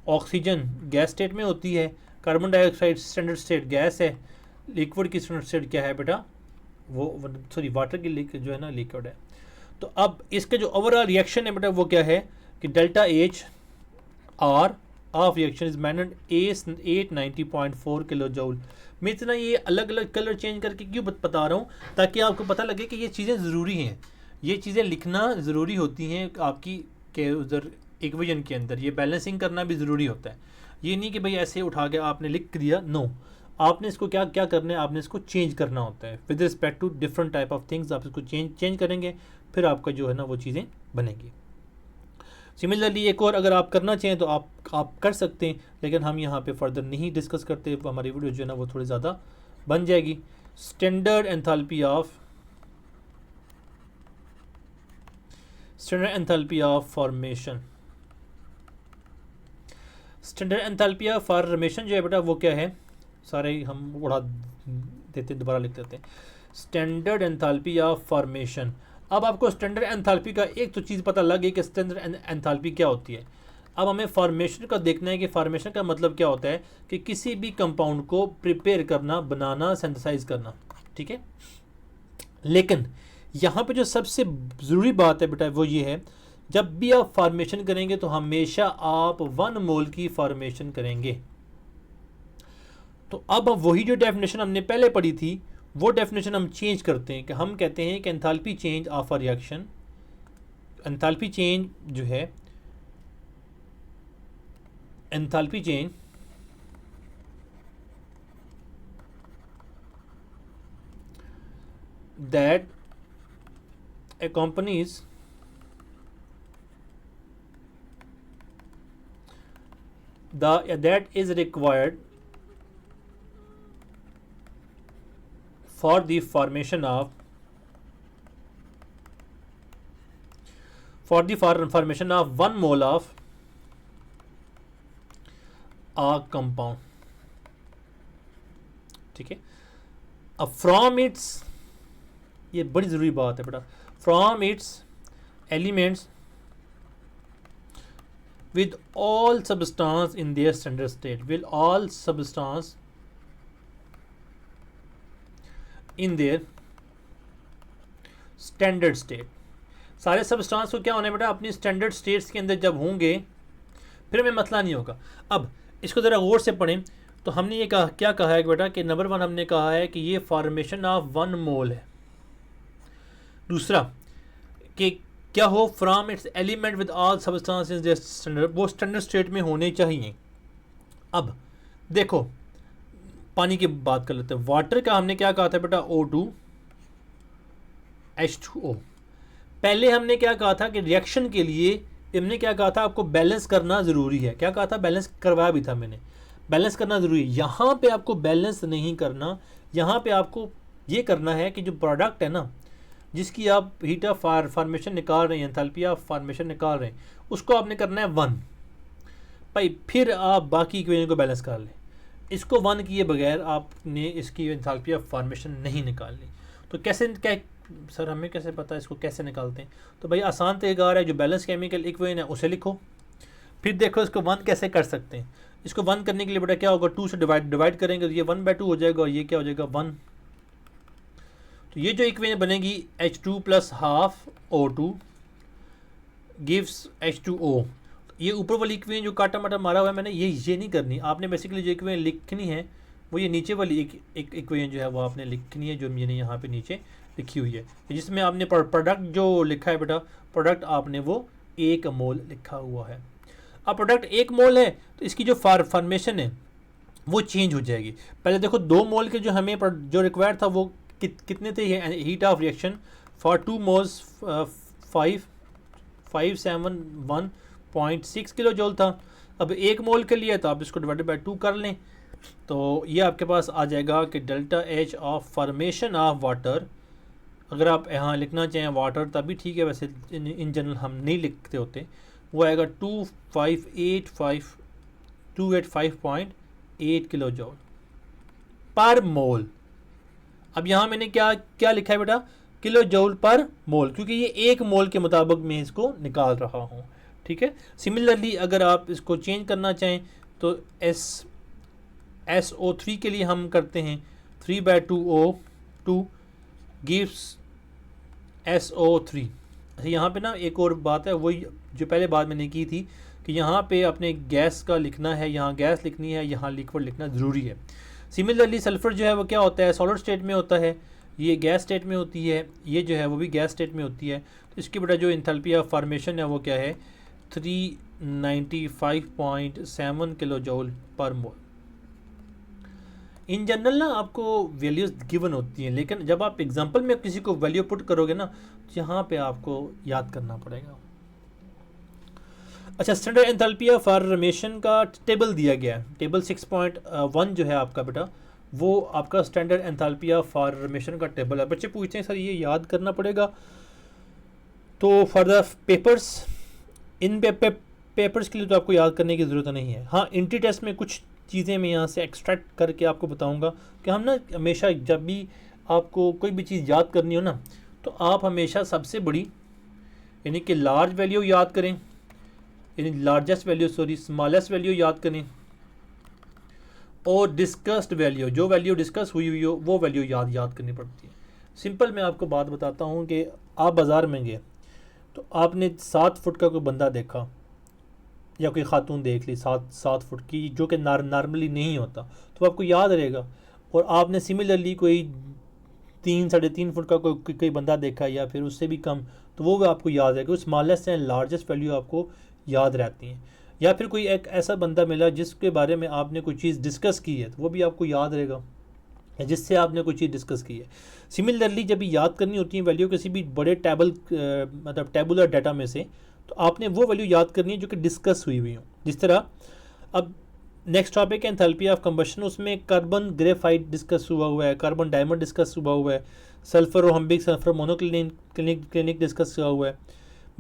ऑक्सीजन गैस स्टेट में होती है, carbon dioxide standard state gas है, लिक्विड की स्टैंडर्ड स्टेट क्या है बेटा, वो सॉरी वाटर की जो है ना लिक्विड है। तो अब इसका जो ओवरऑल रिएक्शन है बेटा वो क्या है कि delta H R of reaction is -890.4 kilo joule. मैं इतना ये अलग अलग कलर चेंज करके क्यों बता रहा हूँ, ताकि आपको पता लगे कि ये चीज़ें ज़रूरी हैं। ये चीज़ें लिखना ज़रूरी होती हैं आपकी के उधर इक्वेशन के अंदर। ये बैलेंसिंग करना भी ज़रूरी होता है। ये नहीं कि भाई ऐसे उठा के आपने लिख दिया, नो, आपने इसको क्या करना है, आपने इसको चेंज करना होता है with respect to different type of things. आप इसको चेंज करेंगे फिर आपका जो है ना वो चीज़ें बनेंगी। सिमिलरली एक और अगर आप करना चाहें तो आप कर सकते हैं, लेकिन हम यहाँ पे फर्दर नहीं डिस्कस करते, हमारी वीडियो जो है ना वो थोड़ी ज़्यादा बन जाएगी। Standard enthalpy of formation. Standard enthalpy of formation जो है बेटा वो क्या है, सारे हम उड़ा देते, दोबारा लिख देते हैं। Standard enthalpy of formation. अब आपको स्टैंडर्ड एंथैल्पी का एक तो चीज़ पता लग गई कि स्टैंडर्ड एंथैल्पी क्या होती है। अब हमें फॉर्मेशन का देखना है कि फॉर्मेशन का मतलब क्या होता है कि किसी भी कंपाउंड को प्रिपेयर करना, बनाना, सिंथेसाइज करना। ठीक है, लेकिन यहाँ पे जो सबसे ज़रूरी बात है बेटा वो ये है, जब भी आप फॉर्मेशन करेंगे तो हमेशा आप 1 मोल की फॉर्मेशन करेंगे। तो अब वही जो डेफिनेशन हमने पहले पढ़ी थी वो डेफिनेशन हम चेंज करते हैं कि हम कहते हैं कि enthalpy change of a reaction, enthalpy change जो है, enthalpy change that accompanies that is required for the formation of formation of 1 mole of a compound. ठीक है, अब फ्रॉम इट्स, ये बड़ी ज़रूरी बात है बेटा, from its elements with all substance in their standard state, will all substance in their standard state, सारे सब्सटेंस को क्या होना है बेटा, अपनी स्टैंडर्ड स्टेट्स के अंदर जब होंगे फिर हमें मसला नहीं होगा। अब इसको ज़रा गौर से पढ़ें तो हमने ये कहा, क्या कहा है बेटा कि नंबर 1 हमने कहा है कि ये फॉर्मेशन ऑफ 1 मोल है। दूसरा कि क्या हो, from its element with all substances standard, वो स्टैंडर्ड स्टेट में होने चाहिए। अब देखो पानी की बात कर लेते हैं। वाटर का हमने क्या कहा था बेटा, O2 H2O। पहले हमने क्या कहा था कि रिएक्शन के लिए हमने क्या कहा था, आपको बैलेंस करना ज़रूरी है। क्या कहा था, बैलेंस करवाया भी था मैंने, बैलेंस करना ज़रूरी है। यहाँ पे आपको बैलेंस नहीं करना, यहाँ पे आपको ये करना है कि जो प्रोडक्ट है ना, जिसकी आप हीट ऑफ फॉर्मेशन निकाल रहे हैं, एंथैल्पी ऑफ फॉर्मेशन निकाल रहे हैं, उसको आपने करना है 1 भाई, फिर आप बाकी इक्वेशन को बैलेंस कर लें। इसको 1 किए बगैर आपने इसकी एंथैल्पी ऑफ फॉर्मेशन नहीं निकालनी। तो कैसे सर हमें कैसे पता इसको कैसे निकालते हैं? तो भाई आसान तरीका है, जो बैलेंस केमिकल इक्वेशन है उसे लिखो, फिर देखो इसको 1 कैसे कर सकते हैं। इसको 1 करने के लिए बेटा क्या होगा, 2 से डिवाइड करेंगे तो ये 1/2 हो जाएगा, और ये क्या हो जाएगा 1। तो ये जो इक्वेशन बनेगी H2 + half O2 gives H2O। ये ऊपर वाली इक्वेशन जो काटा माटा मारा हुआ है मैंने, ये नहीं करनी आपने। बेसिकली जो इक्वेशन लिखनी है वो ये नीचे वाली एक इक्वेशन जो है वो आपने लिखनी है, जो मैंने यहाँ पे नीचे लिखी हुई है, जिसमें आपने प्रोडक्ट जो लिखा है बेटा, प्रोडक्ट आपने वो 1 मोल लिखा हुआ है। अब प्रोडक्ट 1 मोल है तो इसकी जो फॉर्मेशन है वो चेंज हो जाएगी। पहले देखो 2 मोल के जो हमें जो रिक्वायर्ड था वो कितने थे, heat of reaction for 2 moles 571.6 kilo joule था। अब 1 मोल के लिए तो आप इसको डिवाइडेड बाय 2 कर लें, तो ये आपके पास आ जाएगा कि delta H of formation of water, अगर आप यहाँ लिखना चाहें वाटर तभी ठीक है, वैसे इन जनरल हम नहीं लिखते होते, वो आएगा 285.8 किलो जूल पर मोल। अब यहाँ मैंने क्या क्या लिखा है बेटा, किलो जूल पर मोल, क्योंकि ये 1 मोल के मुताबिक मैं इसको निकाल रहा हूँ, ठीक है। सिमिलरली अगर आप इसको चेंज करना चाहें तो SO3 के लिए हम करते हैं 3/2O2 गिव्स SO3। अच्छा यहाँ पे ना एक और बात है, वही जो पहले बात मैंने की थी कि यहाँ पे अपने गैस का लिखना है, यहाँ गैस लिखनी है, यहाँ लिक्विड लिखना ज़रूरी है। सिमिलरली सल्फ़र जो है वो क्या होता है, सॉलिड स्टेट में होता है, ये गैस स्टेट में होती है, ये जो है वो भी गैस स्टेट में होती है। तो इसकी बेटा जो एंथैल्पी ऑफ फॉर्मेशन है वो क्या है, 395.7 किलो जूल पर मोल। इन जनरल ना आपको वैल्यूज़ गिवन होती हैं, लेकिन जब आप एग्जांपल में किसी को वैल्यू पुट करोगे ना, तो यहाँ पे आपको याद करना पड़ेगा। अच्छा, स्टैंडर्ड एंथैल्पी ऑफ फॉर्मेशन का टेबल दिया गया है, टेबल 6.1 जो है आपका बेटा, वो आपका स्टैंडर्ड एंथैल्पी ऑफ फॉर्मेशन का टेबल है। बच्चे पूछते हैं सर ये याद करना पड़ेगा, तो for the papers, in papers के लिए तो आपको याद करने की ज़रूरत नहीं है। हाँ, इंट्री टेस्ट में कुछ चीज़ें मैं यहाँ से एक्सट्रैक्ट करके आपको बताऊँगा कि हम ना हमेशा जब भी आपको कोई भी चीज़ याद करनी हो ना, तो आप हमेशा सबसे बड़ी यानी कि लार्ज वैल्यू याद करें, यानी लार्जेस्ट वैल्यू स्मॉलेस्ट वैल्यू याद करें, और डिस्कस्ड वैल्यू, जो वैल्यू डिस्कस हुई हो वो वैल्यू याद करनी पड़ती है। सिंपल मैं आपको बात बताता हूँ कि आप बाज़ार में गए तो आपने 7 फुट का कोई बंदा देखा या कोई खातून देख ली 7 फुट की, जो कि नॉर्मली नहीं होता, तो आपको याद रहेगा। और आपने सिमिलरली कोई 3-3.5 फुट का कोई बंदा देखा या फिर उससे भी कम, तो वो आपको याद रहेगा। स्मॉलेस्ट एंड लार्जेस्ट वैल्यू आपको याद रहती हैं। या फिर कोई एक ऐसा बंदा मिला जिसके बारे में आपने कोई चीज़ डिस्कस की है, तो वो भी आपको याद रहेगा, जिससे आपने कोई चीज़ डिस्कस की है। सिमिलरली जब याद करनी होती है वैल्यू किसी भी बड़े मतलब टेबुलर डाटा में से, तो आपने वो वैल्यू याद करनी है जो कि डिस्कस हुई हो। जिस तरह अब नेक्स्ट टॉपिक है एंथैल्पी ऑफ कंबशन, उसमें कार्बन ग्रेफाइट डिस्कस हुआ है, कार्बन डायमंड डिस्कस हुआ है, सल्फर रोहम्बिक सल्फर मोनोक्लिनिक डिस्कस हुआ है,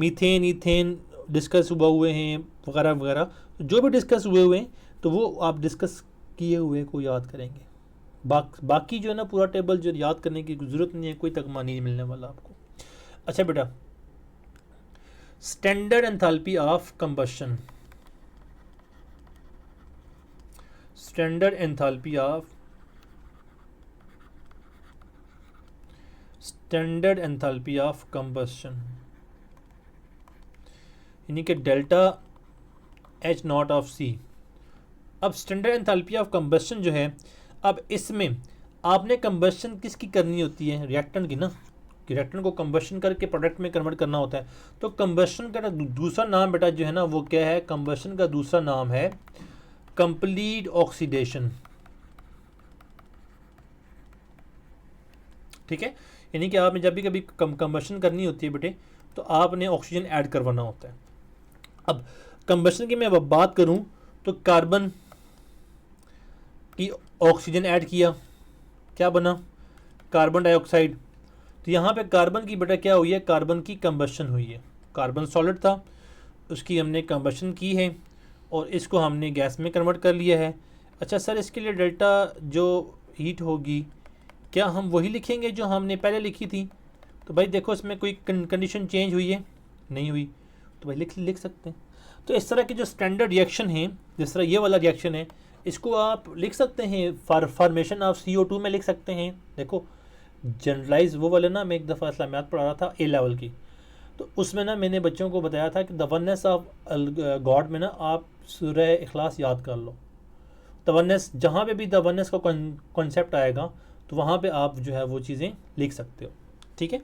मीथेन ईथेन डिस्कस हुए हैं, वगैरह वगैरह। जो भी डिस्कस हुए हैं तो वो आप डिस्कस किए हुए को याद करेंगे। बाकी जो है ना पूरा टेबल जो याद करने की ज़रूरत नहीं है, कोई तगमा नहीं मिलने वाला आपको। अच्छा बेटा, standard enthalpy of combustion, standard enthalpy of combustion यानी कि डेल्टा H0 ऑफ C। अब स्टैंडर्ड एंथैल्पी ऑफ कंबशन जो है, अब इसमें आपने कंबशन किसकी करनी होती है, रिएक्टेंट की ना, कि रिएक्टेंट को कंबशन करके प्रोडक्ट में कन्वर्ट करना होता है। तो कंबशन का दूसरा नाम बेटा जो है ना वो क्या है, कंबशन का दूसरा नाम है कंप्लीट ऑक्सीडेशन। ठीक है। यानी कि आपने जब भी कभी कंबशन करनी होती है बेटे, तो आपने ऑक्सीजन ऐड करवाना होता है। अब कंबशन की मैं अब बात करूं तो कार्बन की ऑक्सीजन ऐड किया, क्या बना, कार्बन डाइऑक्साइड। तो यहाँ पे कार्बन की बेटा क्या हुई है, कार्बन की कंबशन हुई है। कार्बन सॉलिड था, उसकी हमने कंबशन की है और इसको हमने गैस में कन्वर्ट कर लिया है। अच्छा सर, इसके लिए डेल्टा जो हीट होगी, क्या हम वही लिखेंगे जो हमने पहले लिखी थी? तो भाई देखो, इसमें कोई कंडीशन चेंज हुई है? नहीं हुई, तो भाई लिख सकते हैं। तो इस तरह के जो स्टैंडर्ड रिएक्शन हैं, जिस तरह ये वाला रिएक्शन है, इसको आप लिख सकते हैं फॉर्मेशन ऑफ CO2 में लिख सकते हैं। देखो जनरलाइज वो वाले ना, मैं एक दफ़ा इस्लामियात पढ़ा रहा था A लेवल की, तो उसमें ना मैंने बच्चों को बताया था कि द वननेस ऑफ गॉड में ना आप सूरह इखलास याद कर लो। द वननेस, जहाँ पे भी द वननेस का कॉन्सेप्ट आएगा तो वहाँ पे आप जो है वो चीज़ें लिख सकते हो। ठीक है।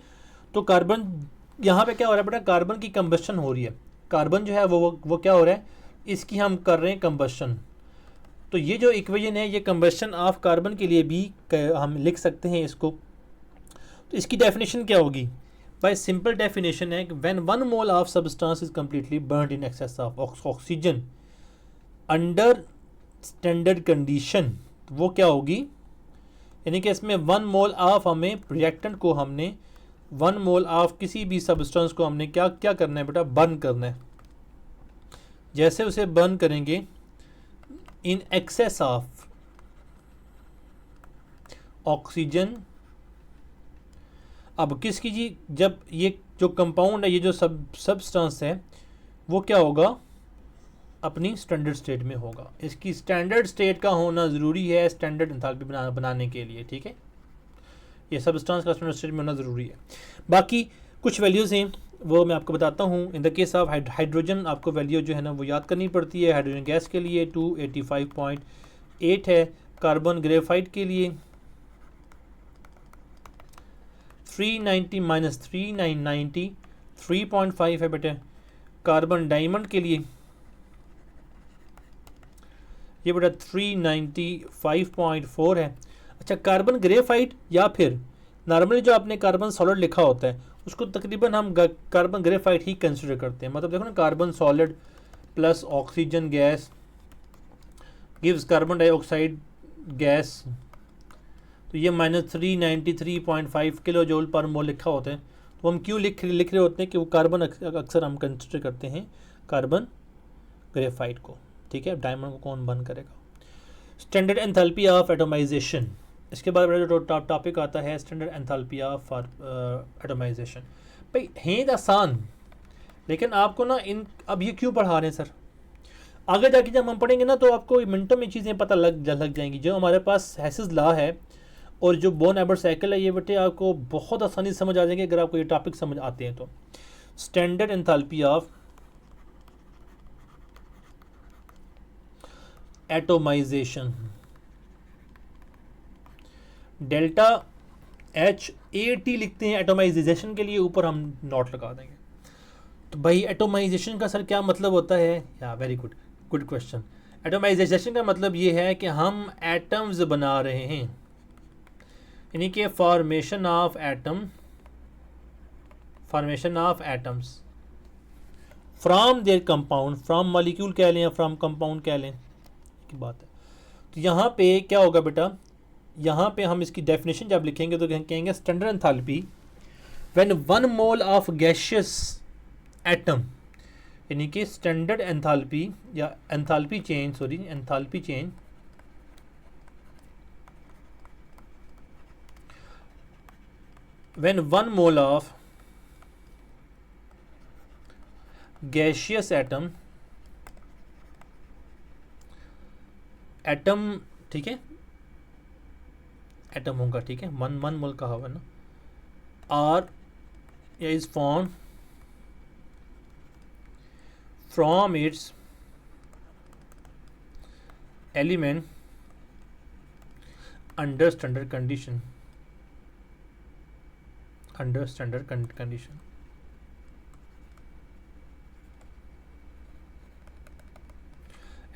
तो कार्बन, यहाँ पे क्या हो रहा है बेटा, कार्बन की कंबशन हो रही है। कार्बन जो है वो क्या हो रहा है, इसकी हम कर रहे हैं कंबशन। तो ये जो इक्वेशन है, ये कंबशन ऑफ कार्बन के लिए भी हम लिख सकते हैं इसको। तो इसकी डेफिनेशन क्या होगी? बाय सिंपल डेफिनेशन है कि when 1 mole of substance is completely burned in excess of oxygen under standard condition, वो क्या होगी, यानी कि इसमें 1 मोल ऑफ हमें रिएक्टेंट को, हमने 1 मोल ऑफ किसी भी सब्सटेंस को हमने क्या क्या करना है बेटा, बर्न करना है। जैसे उसे बर्न करेंगे इन एक्सेस ऑफ ऑक्सीजन। अब किसकी जी, जब ये जो कंपाउंड है, ये जो सब्सटेंस है, वो क्या होगा, अपनी स्टैंडर्ड स्टेट में होगा। इसकी स्टैंडर्ड स्टेट का होना ज़रूरी है स्टैंडर्ड एंथैल्पी बनाने के लिए। ठीक है, ये सब्सटेंस का स्टैंडर्ड स्टेट में होना ज़रूरी है। बाकी कुछ वैल्यूज़ हैं वो मैं आपको बताता हूँ। इन द केस ऑफ हाइड्रोजन, आपको वैल्यू जो है ना वो याद करनी पड़ती है। हाइड्रोजन गैस के लिए 285.8 है। कार्बन ग्रेफाइट के लिए 390 माइनस 390 3.5 है बेटे। कार्बन डायमंड के लिए ये बेटा 395.4 है। अच्छा, कार्बन ग्रेफाइट या फिर नॉर्मली जो आपने कार्बन सॉलिड लिखा होता है उसको तकरीबन हम कार्बन ग्रेफाइट ही कंसिडर करते हैं। मतलब देखो ना, carbon solid plus oxygen gas gives carbon dioxide gas. तो ये -393.5 किलो जूल पर मोल लिखा होता है। तो हम क्यों लिख रहे होते हैं कि वो कार्बन अक्सर हम कंसिडर करते हैं कार्बन ग्रेफाइट को। ठीक है, डायमंड को कौन बर्न करेगा। स्टैंडर्ड एंथैल्पी ऑफ एटोमाइजेशन, इसके बाद जो टॉपिक आता है स्टैंडर्ड एंथैल्पी ऑफ एटोमाइजेशन। भाई हैं आसान, लेकिन आपको ना इन अब ये क्यों पढ़ा रहे हैं सर, आगे जाके जब हम पढ़ेंगे ना तो आपको मिनटों में चीज़ें पता लग जाएंगी। जो हमारे पास हेसिस लॉ है और जो बोन एबर्ट साइकिल है, ये बेटे आपको बहुत आसानी से समझ आ जाएंगे अगर आपको ये टॉपिक समझ आते हैं तो। Standard enthalpy of atomisation, delta HAT लिखते हैं एटोमाइजेशन के लिए, ऊपर हम नोट लगा देंगे। तो भाई एटोमाइजेशन का सर क्या मतलब होता है? या वेरी गुड क्वेश्चन। एटोमाइजेशन का मतलब ये है कि हम एटम्स बना रहे हैं, यानी कि formation of atoms from there compound, from molecule कह लें या फ्रॉम कंपाउंड कह लें, की बात है। तो यहाँ पे क्या होगा बेटा, यहाँ पे हम इसकी डेफिनेशन जब लिखेंगे तो कहेंगे standard enthalpy when 1 mole of gaseous atom, यानी कि स्टैंडर्ड एंथैल्पी या enthalpy change when 1 mole of gaseous atom, ठीक है, एटम होगा, ठीक है, वन मोल का होगा ना, are is form from its element under standard condition,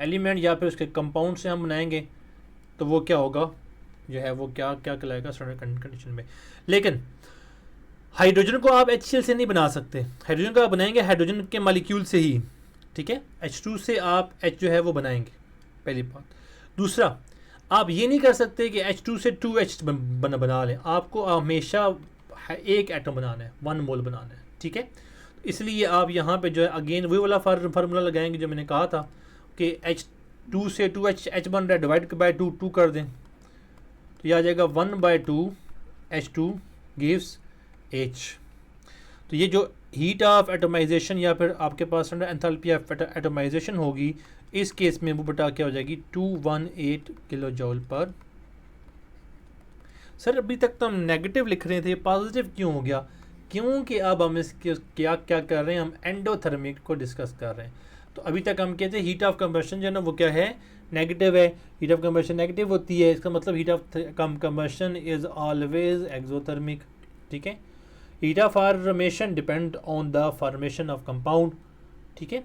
element या फिर उसके कंपाउंड से हम बनाएंगे तो वो क्या होगा, जो है वो क्या क्या कहलाएगा स्टैंडर्ड कंडीशन में। लेकिन हाइड्रोजन को आप HCl से नहीं बना सकते, हाइड्रोजन को आप बनाएंगे हाइड्रोजन के मालिक्यूल से ही, ठीक है। H2 से आप H जो है वो बनाएंगे, पहली बात। दूसरा, आप ये नहीं कर सकते कि H2 से 2H बना लें, आपको हमेशा एक एटम बनाना है, 1 मोल बनाना है, ठीक है। इसलिए आप यहाँ पे जो है अगेन वही वाला फार्मूला लगाएंगे जो मैंने कहा था कि H2 से 2H H बन रहा है, डिवाइड बाय 2 कर दें तो यह आ जाएगा 1/2 H2 गिव्स H। तो ये जो हीट ऑफ एटमाइजेशन या फिर आपके पास एंथैल्पी ऑफ एटमाइजेशन होगी, इस केस में वो बटा क्या हो जाएगी 218 किलो जूल पर। सर अभी तक तो हम नेगेटिव लिख रहे थे, पॉजिटिव क्यों हो गया? क्योंकि अब हम इसके क्या क्या कर रहे हैं, हम एंडोथर्मिक को डिस्कस कर रहे हैं। तो अभी तक हम कहते हैं हीट ऑफ कंबशन जो है ना वो क्या है, नेगेटिव है। हीट ऑफ कंबशन नेगेटिव होती है, इसका मतलब heat of combustion is always exothermic, ठीक है। Heat of formation depend on the formation of compound, ठीक है।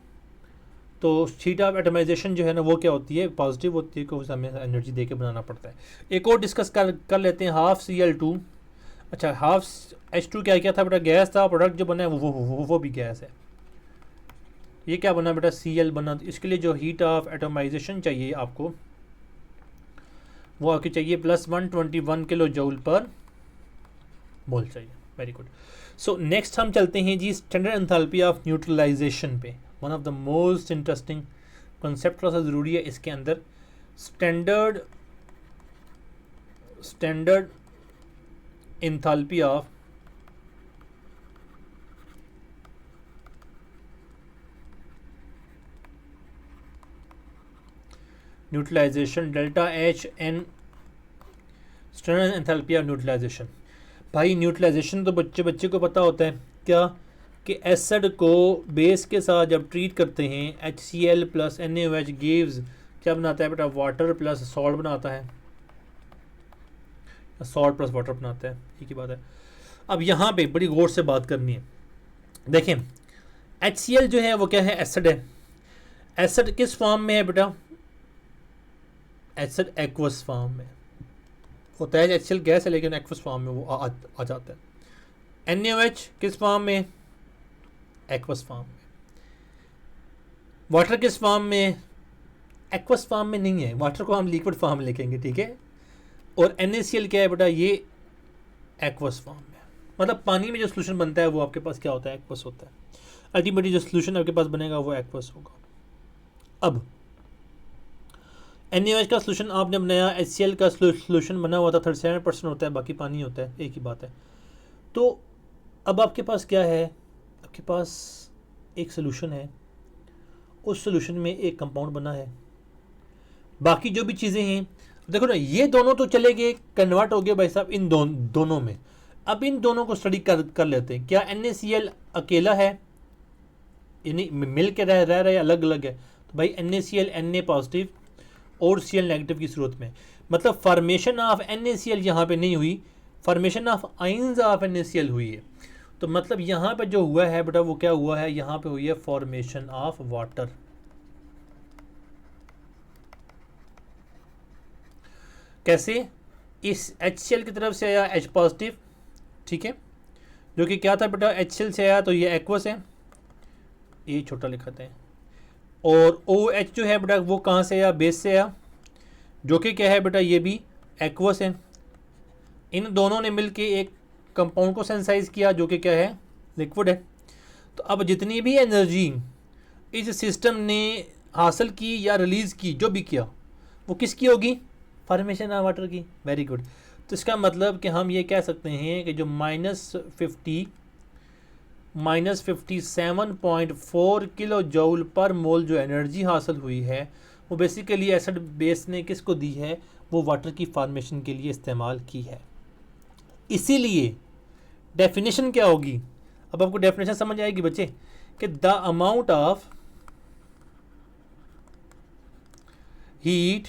तो हीट ऑफ एटमाइजेशन जो है ना वो क्या होती है, पॉजिटिव होती है, क्योंकि हमें एनर्जी दे के बनाना पड़ता है। एक और डिस्कस कर लेते हैं, हाफ Cl2। अच्छा, हाफ H2 क्या था बेटा, गैस था, प्रोडक्ट जो बना है वो भी गैस है। ये क्या बना बेटा, Cl बना। इसके लिए जो हीट ऑफ एटमाइजेशन चाहिए आपको, वो आपकी चाहिए +121 किलो जूल पर मोल चाहिए। Very good. सो नेक्स्ट हम चलते हैं जी स्टैंडर्ड एंथैल्पी ऑफ न्यूट्रलाइजेशन पे। One of the most interesting concept, थोड़ा सा ज़रूरी है इसके अंदर। Standard enthalpy of neutralisation, delta HN, standard enthalpy of neutralisation. भाई न्यूट्रलाइजेशन तो बच्चे को पता होता है क्या, कि एसिड को बेस के साथ जब ट्रीट करते हैं HCl + NaOH गिव्स क्या बनाता है बेटा, वाटर प्लस सॉल्ट बनाता है, सॉल्ट प्लस वाटर बनाता है, एक ही बात है। अब यहाँ पे बड़ी गौर से बात करनी है। देखें HCl जो है वो क्या है, एसिड है। एसिड किस फॉर्म में है बेटा, एसिड एक्वस फॉर्म में होता है। HCl गैस है लेकिन एक्वस फॉर्म में वो आ जाता है। NaOH किस फॉर्म में, एक्वस फॉर्म में। वाटर किस फॉर्म में, एक्वस फॉर्म में नहीं है, वाटर को हम लिक्विड फॉर्म में लिखेंगे, ठीक है। और NaCl क्या है बेटा, ये एक्वस फॉर्म में। मतलब पानी में जो सोल्यूशन बनता है वो आपके पास क्या होता है, एक्वस होता है। अल्टीमेटली जो सोल्यूशन आपके पास बनेगा वो एक्वस होगा। अब NaOH का सोल्यूशन आपने बनाया, HCl का सोल्यूशन बना हुआ था, 37% होता है, बाकी पानी होता है, एक ही बात है। तो अब आपके पास क्या है, आपके पास एक सोल्यूशन है, उस सोल्यूशन में एक कंपाउंड बना है, बाकी जो भी चीज़ें हैं देखो ना, ये दोनों तो चले गए, कन्वर्ट हो गए भाई साहब इन दोनों में। अब इन दोनों को स्टडी कर लेते हैं। क्या NaCl अकेला है, यानी मिल के रह रहे अलग अलग है? तो भाई NaCl Na पॉजिटिव और Cl नेगेटिव की सूरत में, मतलब फॉर्मेशन ऑफ NaCl यहाँ पे नहीं हुई, formation of ions of NaCl हुई है। तो मतलब यहाँ पे जो हुआ है बेटा वो क्या हुआ है, यहाँ पे हुई है फॉर्मेशन ऑफ वाटर। कैसे, इस HCl की तरफ से आया H पॉजिटिव, ठीक है, जो कि क्या था बेटा, HCl से आया तो ये एक्वस है, ये छोटा लिखाते हैं। और OH जो है बेटा वो कहाँ से आया, बेस से आया, जो कि क्या है बेटा, ये भी एक्वस है। इन दोनों ने मिलके एक कंपाउंड को सेंसाइज किया जो कि क्या है, लिक्विड है। तो अब जितनी भी एनर्जी इस सिस्टम ने हासिल की या रिलीज़ की, जो भी किया, वो किसकी होगी, फॉर्मेशन ऑफ वाटर की। Very good. तो इसका मतलब कि हम ये कह सकते हैं कि जो -57.4 किलो जूल पर मोल जो एनर्जी हासिल हुई है वो बेसिकली एसिड बेस ने किसको दी है, वो वाटर की फॉर्मेशन के लिए इस्तेमाल की है। इसीलिए डेफिनेशन क्या होगी, अब आपको डेफिनेशन समझ आएगी बच्चे, कि the amount of heat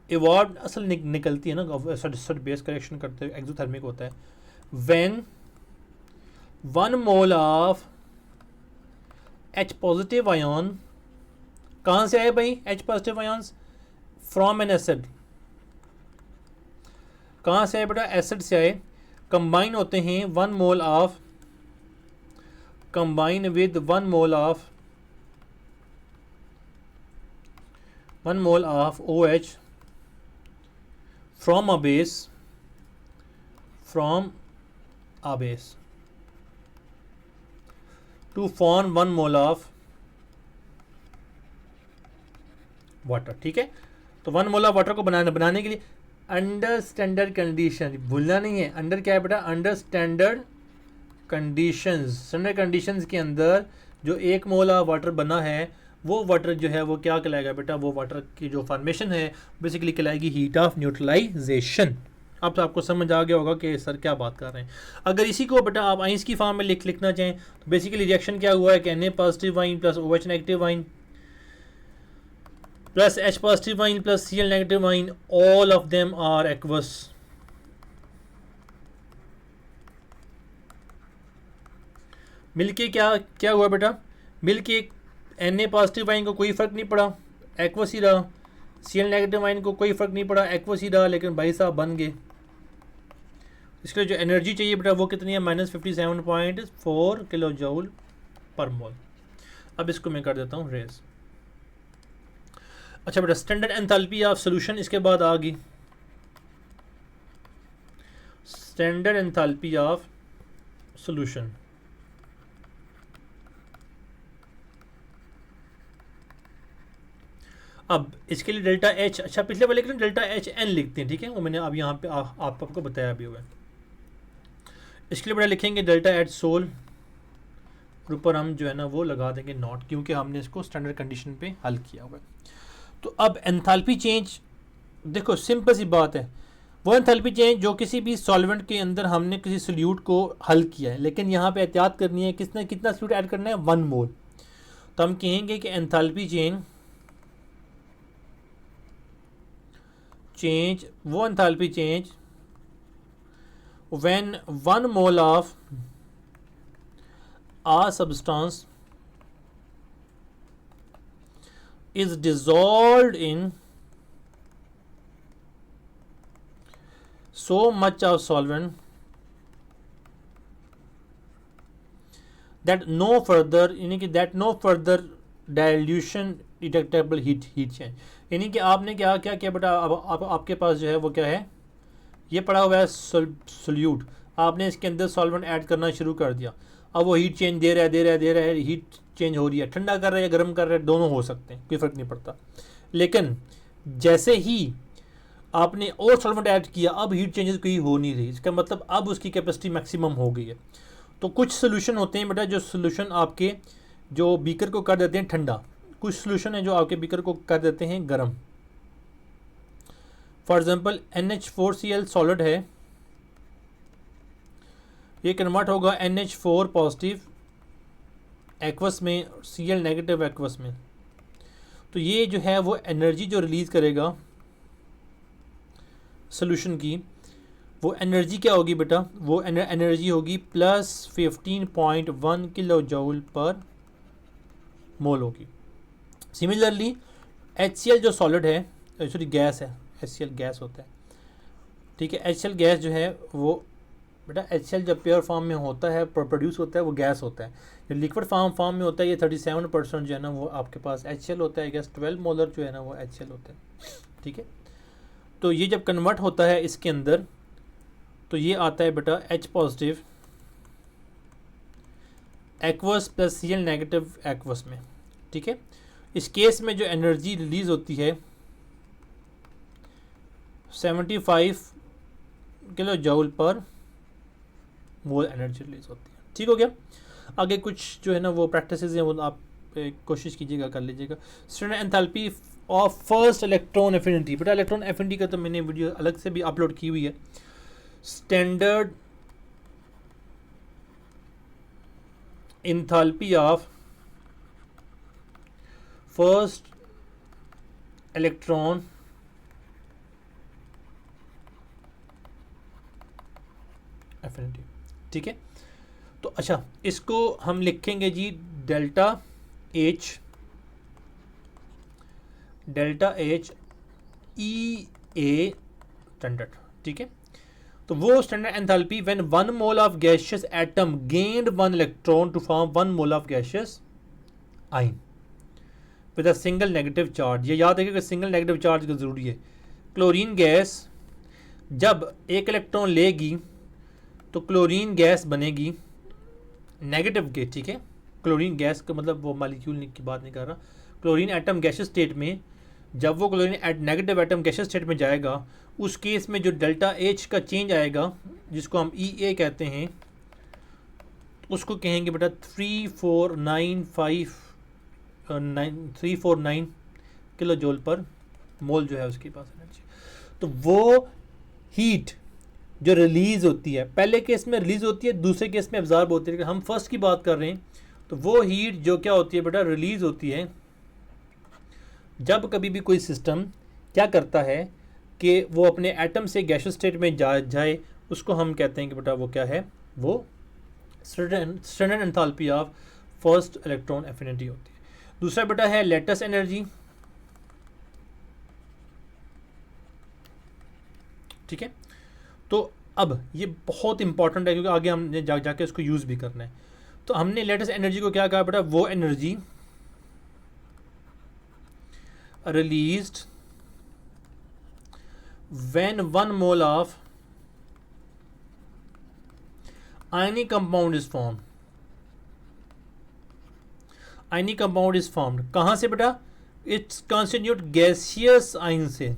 evolved असल निकलती है ना, एसिड बेस करेक्शन करते हुए एक्सोथर्मिक होता है, when 1 mole of H positive ion कहाँ से आए भाई H positive ions? From N acid. कहाँ से आए बेटा? एसिड से आए। कंबाइन होते हैं 1 mole of, combine with 1 mole of OH from a base, to form 1 mole of water. ठीक है, तो 1 मोल ऑफ वाटर को बनाने के लिए अंडर स्टैंडर्ड कंडीशन, भूलना नहीं है, अंडर क्या है बेटा? Under standard conditions. Standard conditions के अंदर जो 1 मोल ऑफ वाटर बना है वो वाटर जो है वो क्या कहलाएगा बेटा? वो वाटर की जो फॉर्मेशन है बेसिकली कहलाएगी हीट ऑफ न्यूट्रलाइजेशन। अब तो आपको समझ आ गया होगा कि सर क्या बात कर रहे हैं। अगर इसी को बेटा आप आइंस की फॉर्म में लिखना चाहें तो बेसिकली रिएक्शन क्या हुआ है कि Na positive ion plus OH negative ion plus H positive ion plus Cl negative ion, all of them are aqueous. मिलके क्या हुआ बेटा? मिलके Na पॉजिटिव आइन को कोई फर्क नहीं पड़ा, एक्वस ही रहा। Cl नेगेटिव आइन को कोई फर्क नहीं पड़ा, एक्वस ही रहा। लेकिन भाई साहब बन गए। इसके लिए जो एनर्जी चाहिए बेटा वो कितनी है? -57.4 किलो जूल पर मोल। अब इसको मैं कर देता हूँ रेज। अच्छा बेटा, स्टैंडर्ड एंथैल्पी ऑफ सॉल्यूशन इसके बाद आ गई। स्टैंडर्ड एंथैल्पी ऑफ सॉल्यूशन, अब इसके लिए डेल्टा H, अच्छा पिछले वाले के डेल्टा HN लिखते हैं, ठीक है, वो मैंने अब यहाँ पे आपको बताया भी हुआ है। इसके लिए बेटा लिखेंगे डेल्टा H सोल, और ऊपर हम जो है ना वो लगा देंगे नॉट, क्योंकि हमने इसको स्टैंडर्ड कंडीशन पे हल किया हुआ है। तो अब एंथैल्पी चेंज देखो सिंपल सी बात है, वो एंथैल्पी चेंज जो किसी भी सॉल्वेंट के अंदर हमने किसी सोल्यूट को हल किया है, लेकिन यहाँ पे एहतियात करनी है किसने कितना सोल्यूट ऐड करना है? 1 मोल। तो हम कहेंगे कि एंथैल्पी चेंज वो enthalpy change when 1 mole of a substance is dissolved in so much of solvent that no further dilution detectable heat change. यानी कि आपने क्या किया बेटा? अब आपके पास जो है वो क्या है? ये पड़ा हुआ है सोल्यूट, आपने इसके अंदर सॉल्वेंट ऐड करना शुरू कर दिया। अब वो हीट चेंज दे रहा है, हीट चेंज हो रही है, ठंडा कर रहा है या गर्म कर रहा है, दोनों हो सकते हैं, कोई फ़र्क नहीं पड़ता। लेकिन जैसे ही आपने और सॉल्वेंट ऐड किया अब हीट चेंजेस कोई हो नहीं रही, इसका मतलब अब उसकी कैपेसिटी मैक्सिमम हो गई है। तो कुछ सोल्यूशन होते हैं बेटा जो सोल्यूशन आपके जो बीकर को कर देते हैं ठंडा, कुछ सोल्यूशन है जो आपके बीकर को कर देते हैं गर्म। फॉर एग्जाम्पल NH4Cl सॉलिड है, ये कन्वर्ट होगा NH4 पॉजिटिव एक्वस में, Cl नेगेटिव एक्वस में। तो ये जो है वो एनर्जी जो रिलीज़ करेगा सोल्यूशन की, वो एनर्जी क्या होगी बेटा? वो एनर्जी होगी +15.1 किलो जूल पर मोल होगी। सिमिलरली HCl जो सॉलिड है, सॉरी गैस है, HCl गैस होता है, ठीक है। HCl गैस जो है वो बेटा HCl जब प्योर फॉर्म में होता है, प्रोड्यूस होता है, वो गैस होता है। जो लिक्विड फॉर्म में होता है ये 37% जो है ना वो आपके पास HCl होता है, गैस 12 मोलर जो है ना वो HCl होता है, ठीक है। तो ये जब कन्वर्ट होता है इसके अंदर तो ये आता है बेटा H positive aqueous plus Cl negative aqueous में, ठीक है। इस केस में जो एनर्जी रिलीज़ होती है 75 किलो जूल पर मोल एनर्जी रिलीज होती है, ठीक हो गया। आगे कुछ जो है ना वो प्रैक्टिसेस हैं वो आप कोशिश कीजिएगा, कर लीजिएगा। Standard enthalpy of first electron affinity, बेटा इलेक्ट्रॉन एफिनिटी का तो मैंने वीडियो अलग से भी अपलोड की हुई है। Standard enthalpy of first electron affinity, ठीक है। तो अच्छा इसको हम लिखेंगे जी delta H delta H E A standard, ठीक है। तो वो standard enthalpy when 1 mole of gaseous atom gained 1 electron to form 1 mole of gaseous ion with a single negative charge. ये याद रखिए कि सिंगल नेगेटिव चार्ज का ज़रूरी है। क्लोरीन गैस जब एक इलेक्ट्रॉन लेगी तो क्लोरीन गैस बनेगी नेगेटिव के, ठीक है। क्लोरीन गैस का मतलब वो मालिक्यूल की बात नहीं कर रहा। क्लोरीन एटम गैसियस स्टेट में जब वो chlorine negative atom gaseous state में जाएगा, उस केस में जो डेल्टा एच का चेंज आएगा जिसको हम ई ए कहते हैं, उसको कहेंगे बेटा 349 किलो जूल पर मोल जो है उसके पास एनर्जी। तो वो हीट जो रिलीज होती है, पहले केस में रिलीज होती है, दूसरे केस में एब्जॉर्ब होती है। हम फर्स्ट की बात कर रहे हैं तो वो हीट जो क्या होती है बेटा, रिलीज होती है जब कभी भी कोई सिस्टम क्या करता है कि वो अपने एटम से गैसियस स्टेट में जाए, उसको हम कहते हैं कि बेटा वो क्या है, वो standard enthalpy of first electron affinity होती है। दूसरा बेटा है लेटिस एनर्जी, ठीक है। तो अब ये बहुत इंपॉर्टेंट है क्योंकि आगे हमने जाके इसको यूज़ भी करना है। तो हमने लेटेस्ट एनर्जी को क्या कहा बेटा, वो energy released when 1 mole of ionic compound is form. Ionic compound is formed कहां से बेटा, इट्स कॉन्स्टिट्यूट गैसियस आयन से।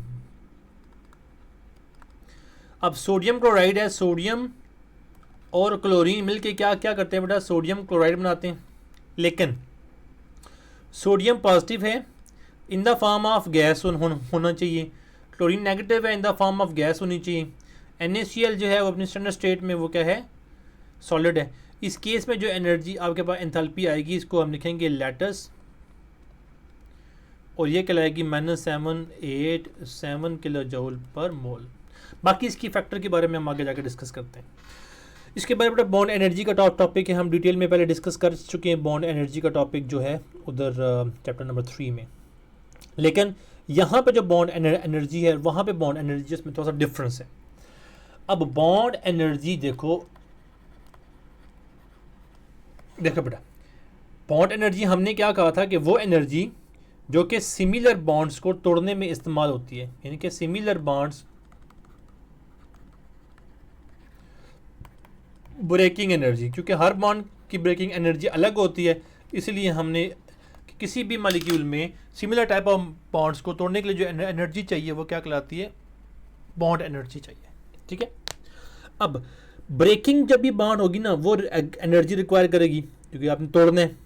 अब सोडियम क्लोराइड है, सोडियम और क्लोरीन मिलके क्या क्या करते हैं बेटा, सोडियम क्लोराइड बनाते हैं। लेकिन सोडियम पॉजिटिव है इन द फॉर्म ऑफ गैस होना चाहिए, क्लोरीन नेगेटिव है इन द फॉर्म ऑफ गैस होनी चाहिए। NaCl जो है वो अपनी स्टैंडर्ड स्टेट में वो क्या है, सॉलिड है। इस केस में जो एनर्जी आपके पास एंथैल्पी आएगी, इसको हम लिखेंगे लेटिस, और ये कहलाएगी -787 किलो जूल पर मोल। बाकी इसकी फैक्टर के बारे में हम आगे जाकर डिस्कस करते हैं। इसके बाद बेटा बॉन्ड एनर्जी का टॉपिक है, हम डिटेल में पहले डिस्कस कर चुके हैं बॉन्ड एनर्जी का टॉपिक जो है उधर चैप्टर नंबर 3 में। लेकिन यहाँ पे जो बॉन्ड एनर्जी है, वहाँ पे बॉन्ड एनर्जी में थोड़ा सा डिफरेंस है। अब बॉन्ड एनर्जी देखो बेटा, बॉन्ड एनर्जी हमने क्या कहा था कि वो एनर्जी जो कि सिमिलर बॉन्ड्स को तोड़ने में इस्तेमाल होती है, यानी कि सिमिलर बॉन्ड्स ब्रेकिंग एनर्जी, क्योंकि हर बॉन्ड की ब्रेकिंग एनर्जी अलग होती है, इसलिए हमने किसी भी मॉलिक्यूल में सिमिलर टाइप ऑफ बॉन्ड्स को तोड़ने के लिए जो एनर्जी चाहिए वो क्या कहलाती है, बॉन्ड एनर्जी चाहिए, ठीक है। अब ब्रेकिंग जब भी बॉन्ड होगी ना, वो एनर्जी रिक्वायर करेगी क्योंकि आपने तोड़ना है।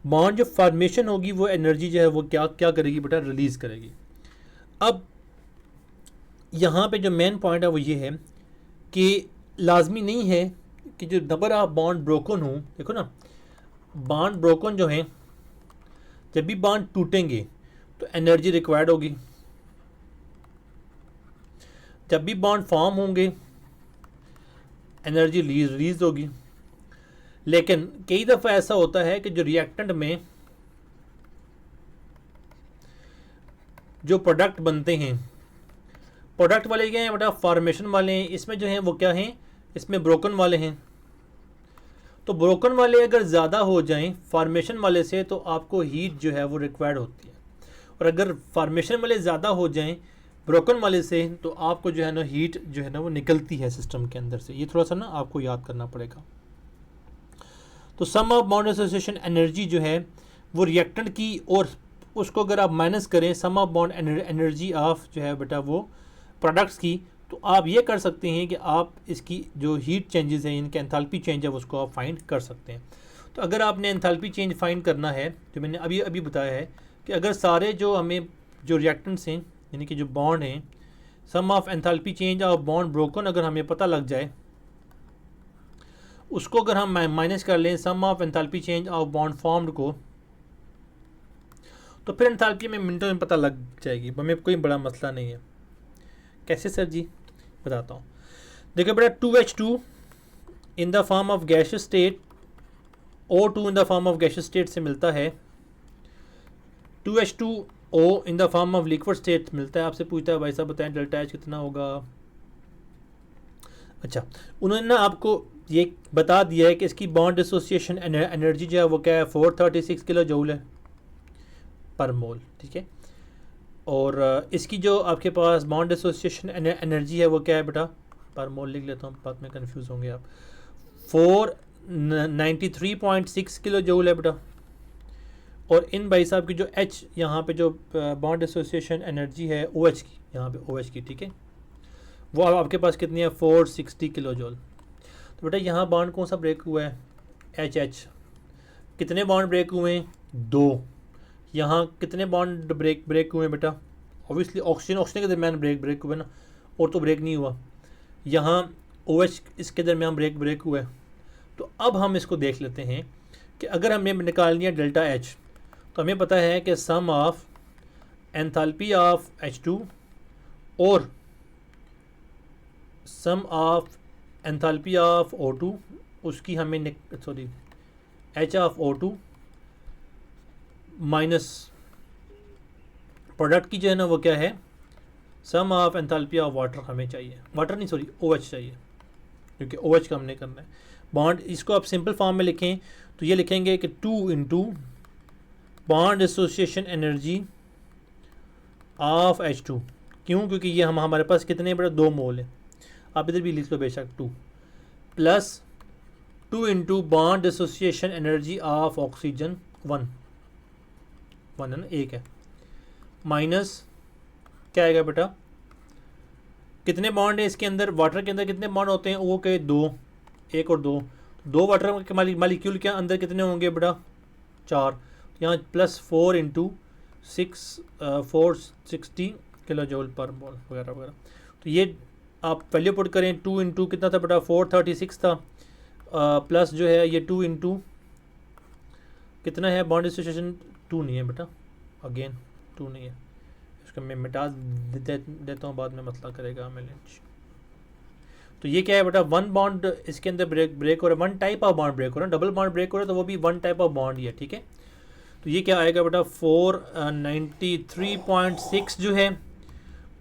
बॉन्ड जो फॉर्मेशन होगी वो एनर्जी जो है वो क्या क्या करेगी बेटा, रिलीज करेगी। अब यहाँ पे जो मेन पॉइंट है वो ये है कि लाजमी नहीं है कि जो नंबर ऑफ बॉन्ड ब्रोकन हो, देखो ना बॉन्ड ब्रोकन जो है, जब भी बॉन्ड टूटेंगे तो एनर्जी रिक्वायर्ड होगी, जब भी बॉन्ड फॉर्म होंगे एनर्जी रिलीज होगी। लेकिन कई दफ़ा ऐसा होता है कि जो रिएक्टेंट में जो प्रोडक्ट बनते हैं, प्रोडक्ट वाले क्या हैं बेटा, फॉर्मेशन वाले हैं, इसमें जो हैं वो क्या हैं, इसमें ब्रोकन वाले हैं। तो ब्रोकन वाले अगर ज़्यादा हो जाएं फॉर्मेशन वाले से तो आपको हीट जो है वो रिक्वायर्ड होती है, और अगर फॉर्मेशन वाले ज़्यादा हो जाएं ब्रोकन वाले से तो आपको जो है ना हीट जो है ना वो निकलती है सिस्टम के अंदर से। ये थोड़ा सा ना आपको याद करना पड़ेगा। तो सम ऑफ बॉन्ड एसोसिएशन एनर्जी जो है वो रिएक्टेंट की, और उसको अगर आप माइनस करें सम ऑफ बॉन्ड एनर्जी ऑफ जो है बेटा वो प्रोडक्ट्स की, तो आप ये कर सकते हैं कि आप इसकी जो हीट चेंजेस हैं, इनके एंथैल्पी चेंज है उसको आप फाइंड कर सकते हैं। तो अगर आपने एंथैल्पी चेंज फाइंड करना है, जो मैंने अभी बताया है कि अगर सारे जो हमें जो रिएक्टेंट्स हैं यानी कि जो बॉन्ड हैं, sum of enthalpy change of bond broken अगर हमें पता लग जाए, उसको अगर हम माइनस कर लें sum of enthalpy change of bond formed को, तो फिर एंथैल्पी में मिनटों में पता लग जाएगी, हमें कोई बड़ा मसला नहीं है। कैसे सर जी, बताता हूँ। देखिए बेटा 2H2 in the form of gaseous state, O2 in the form of gaseous state से मिलता है 2H2 O in the form of liquid state मिलता है। आपसे पूछता है भाई साहब बताएं डेल्टा एच कितना होगा। अच्छा, उन्होंने ना आपको ये बता दिया है कि इसकी बॉन्ड एसोसिएशन एनर्जी जो है वो क्या है 436 किलो जूल है पर मोल, ठीक है। और इसकी जो आपके पास बॉन्ड एसोसिएशन एनर्जी है वो क्या है बेटा, पर मोल लिख लेता हूँ, बाद में कंफ्यूज होंगे आप। 493.6 किलो जूल है बेटा। और इन भाई साहब की जो एच यहाँ पे जो बॉन्ड एसोसिएशन एनर्जी है ओ एच की, यहाँ पे ओ एच की, ठीक है, वो आपके पास कितनी है 460 किलो जूल। तो बेटा यहाँ बॉन्ड कौन सा ब्रेक हुआ है, एच एच। कितने बॉन्ड ब्रेक हुए हैं, 2। यहाँ कितने बॉन्ड ब्रेक हुए हैं बेटा, ऑब्वियसली ऑक्सीजन के दरमियान ब्रेक हुए ना, और तो ब्रेक नहीं हुआ। यहाँ ओ एच इसके दरमियान ब्रेक हुआ है। तो अब हम इसको देख लेते हैं कि अगर हमें निकालनी है डेल्टा एच, तो हमें पता है कि सम ऑफ एंथैल्पी ऑफ H2 और सम ऑफ एंथैल्पी ऑफ O2 उसकी हमें H of O2 minus product की जो है ना वो क्या है, सम ऑफ एंथैल्पी ऑफ वाटर हमें चाहिए, वाटर नहीं सॉरी OH चाहिए, क्योंकि OH का हमने करना है बॉन्ड। इसको आप सिंपल फॉर्म में लिखें तो ये लिखेंगे कि 2 into bond association energy of H2। क्यों, क्योंकि ये हमारे पास कितने बड़ा 2 मोल है, आप इधर भी लिख लो बेशक 2, plus 2 into bond association energy of oxygen 1 है ना, 1 है, माइनस क्या आएगा बेटा, कितने बॉन्ड है इसके अंदर, वाटर के अंदर कितने बॉन्ड होते हैं, वो के 2, 1 और 2 वाटर के मालिक्यूल के अंदर कितने होंगे बेटा 4। यहाँ प्लस 4 इंटू 460 किलो जूल पर मोल वगैरह वगैरह। तो ये आप वैल्यू पुट करें, 2 इंटू कितना था बेटा 436 था, प्लस जो है ये 2 इंटू कितना है बॉन्ड एसोसिएशन 2 नहीं है बेटा, अगेन 2 नहीं है, इसको मैं मिटा देता हूँ, बाद में मसला करेगा हमें लंच। तो ये क्या है बेटा 1 बॉन्ड इसके अंदर ब्रेक हो रहा है, 1 टाइप ऑफ बॉन्ड ब्रेक हो रहा है, डबल बॉन्ड ब्रेक हो रहा है तो वो भी 1 टाइप ऑफ बॉन्ड ही है, ठीक है। तो ये क्या आएगा बेटा 493.6 जो है,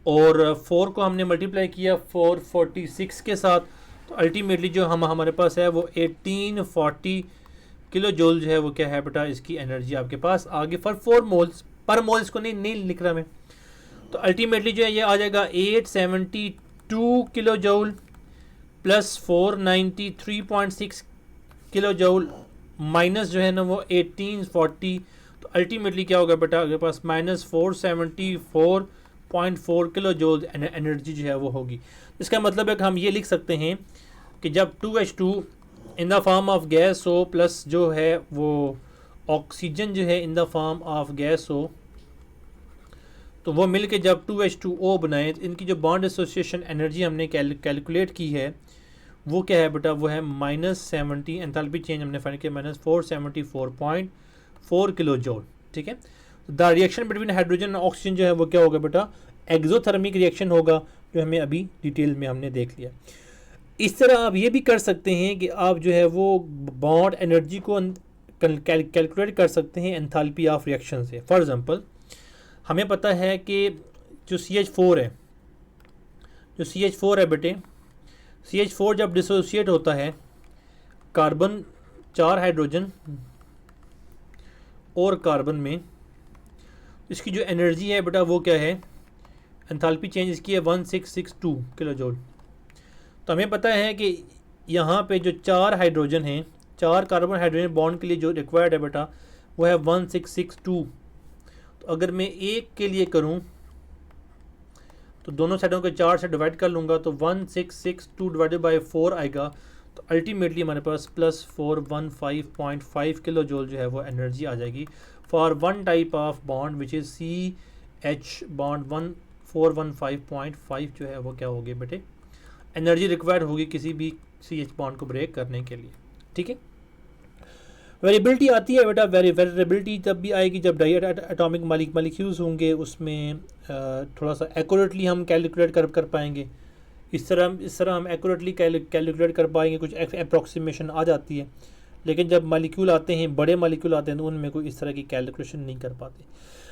और 4 को हमने मल्टीप्लाई किया 446 के साथ, तो अल्टीमेटली जो हमारे पास है वो 1840 किलो जूल जो है वो क्या है बेटा इसकी एनर्जी आपके पास आगे फॉर 4 मोल्स पर मोल, इसको नहीं लिख रहा मैं। तो अल्टीमेटली जो है ये आ जाएगा 872 kilo joule plus 493.6 kilo joule minus जो है ना वो 1840, तो अल्टीमेटली क्या होगा बेटा आपके पास माइनस 474.4 किलो जूल एनर्जी जो है वो होगी। इसका मतलब है कि हम ये लिख सकते हैं कि जब 2H2 in the form of gas हो प्लस जो है वो ऑक्सीजन जो है इन द फॉर्म ऑफ गैस हो, तो वो मिल के जब 2H2O बनाए, तो इनकी जो बॉन्ड एसोसिएशन एनर्जी हमने कैलकुलेट की है वो क्या है बेटा, वो है -70, एंथैल्पी चेंज हमने फाइंड किया -474.4 किलो जूल, ठीक है। द रिएक्शन बिटवीन हाइड्रोजन और ऑक्सीजन जो है वो क्या होगा बेटा, एक्सोथर्मिक रिएक्शन होगा, जो हमें अभी डिटेल में हमने देख लिया। इस तरह आप ये भी कर सकते हैं कि आप जो है वो बॉन्ड एनर्जी को कैलकुलेट कर सकते हैं एंथैल्पी ऑफ रिएक्शन से। फॉर एग्जांपल हमें पता है कि जो CH4 है बेटे, CH4 जब डिसोसिएट होता है कार्बन 4 हाइड्रोजन और कार्बन में, इसकी जो एनर्जी है बेटा वो क्या है, एंथैल्पी चेंज इसकी है 1662 किलो जूल। तो हमें पता है कि यहाँ पे जो 4 हाइड्रोजन हैं, 4 कार्बन हाइड्रोजन बॉन्ड के लिए जो रिक्वायर्ड है बेटा वो है 1662। तो अगर मैं एक के लिए करूँ तो दोनों साइडों के 4 से डिवाइड कर लूँगा तो 1662 डिवाइडेड बाई 4 आएगा, तो अल्टीमेटली हमारे पास प्लस 415.5 किलो जूल जो है वो एनर्जी आ जाएगी for 1 type of bond which is CH bond 415.5 जो है वो क्या होगी बेटे एनर्जी रिक्वायर्ड होगी किसी भी CH बॉन्ड को ब्रेक करने के लिए, ठीक है। वेरिएबिलिटी आती है बेटा, वेरिएबिलिटी तब भी आएगी जब एटॉमिक मालिक्यूल्स होंगे, उसमें थोड़ा सा एक्यूरेटली हम कैलकुलेट कर पाएंगे। इस तरह हम एक्यूरेटली कैलकुलेट कर पाएंगे, कुछ अप्रॉक्सीमेशन आ जाती है, लेकिन जब मालिक्यूल आते हैं, बड़े मालिक्यूल आते हैं तो उनमें कोई इस तरह की कैलकुलेशन नहीं कर पाते।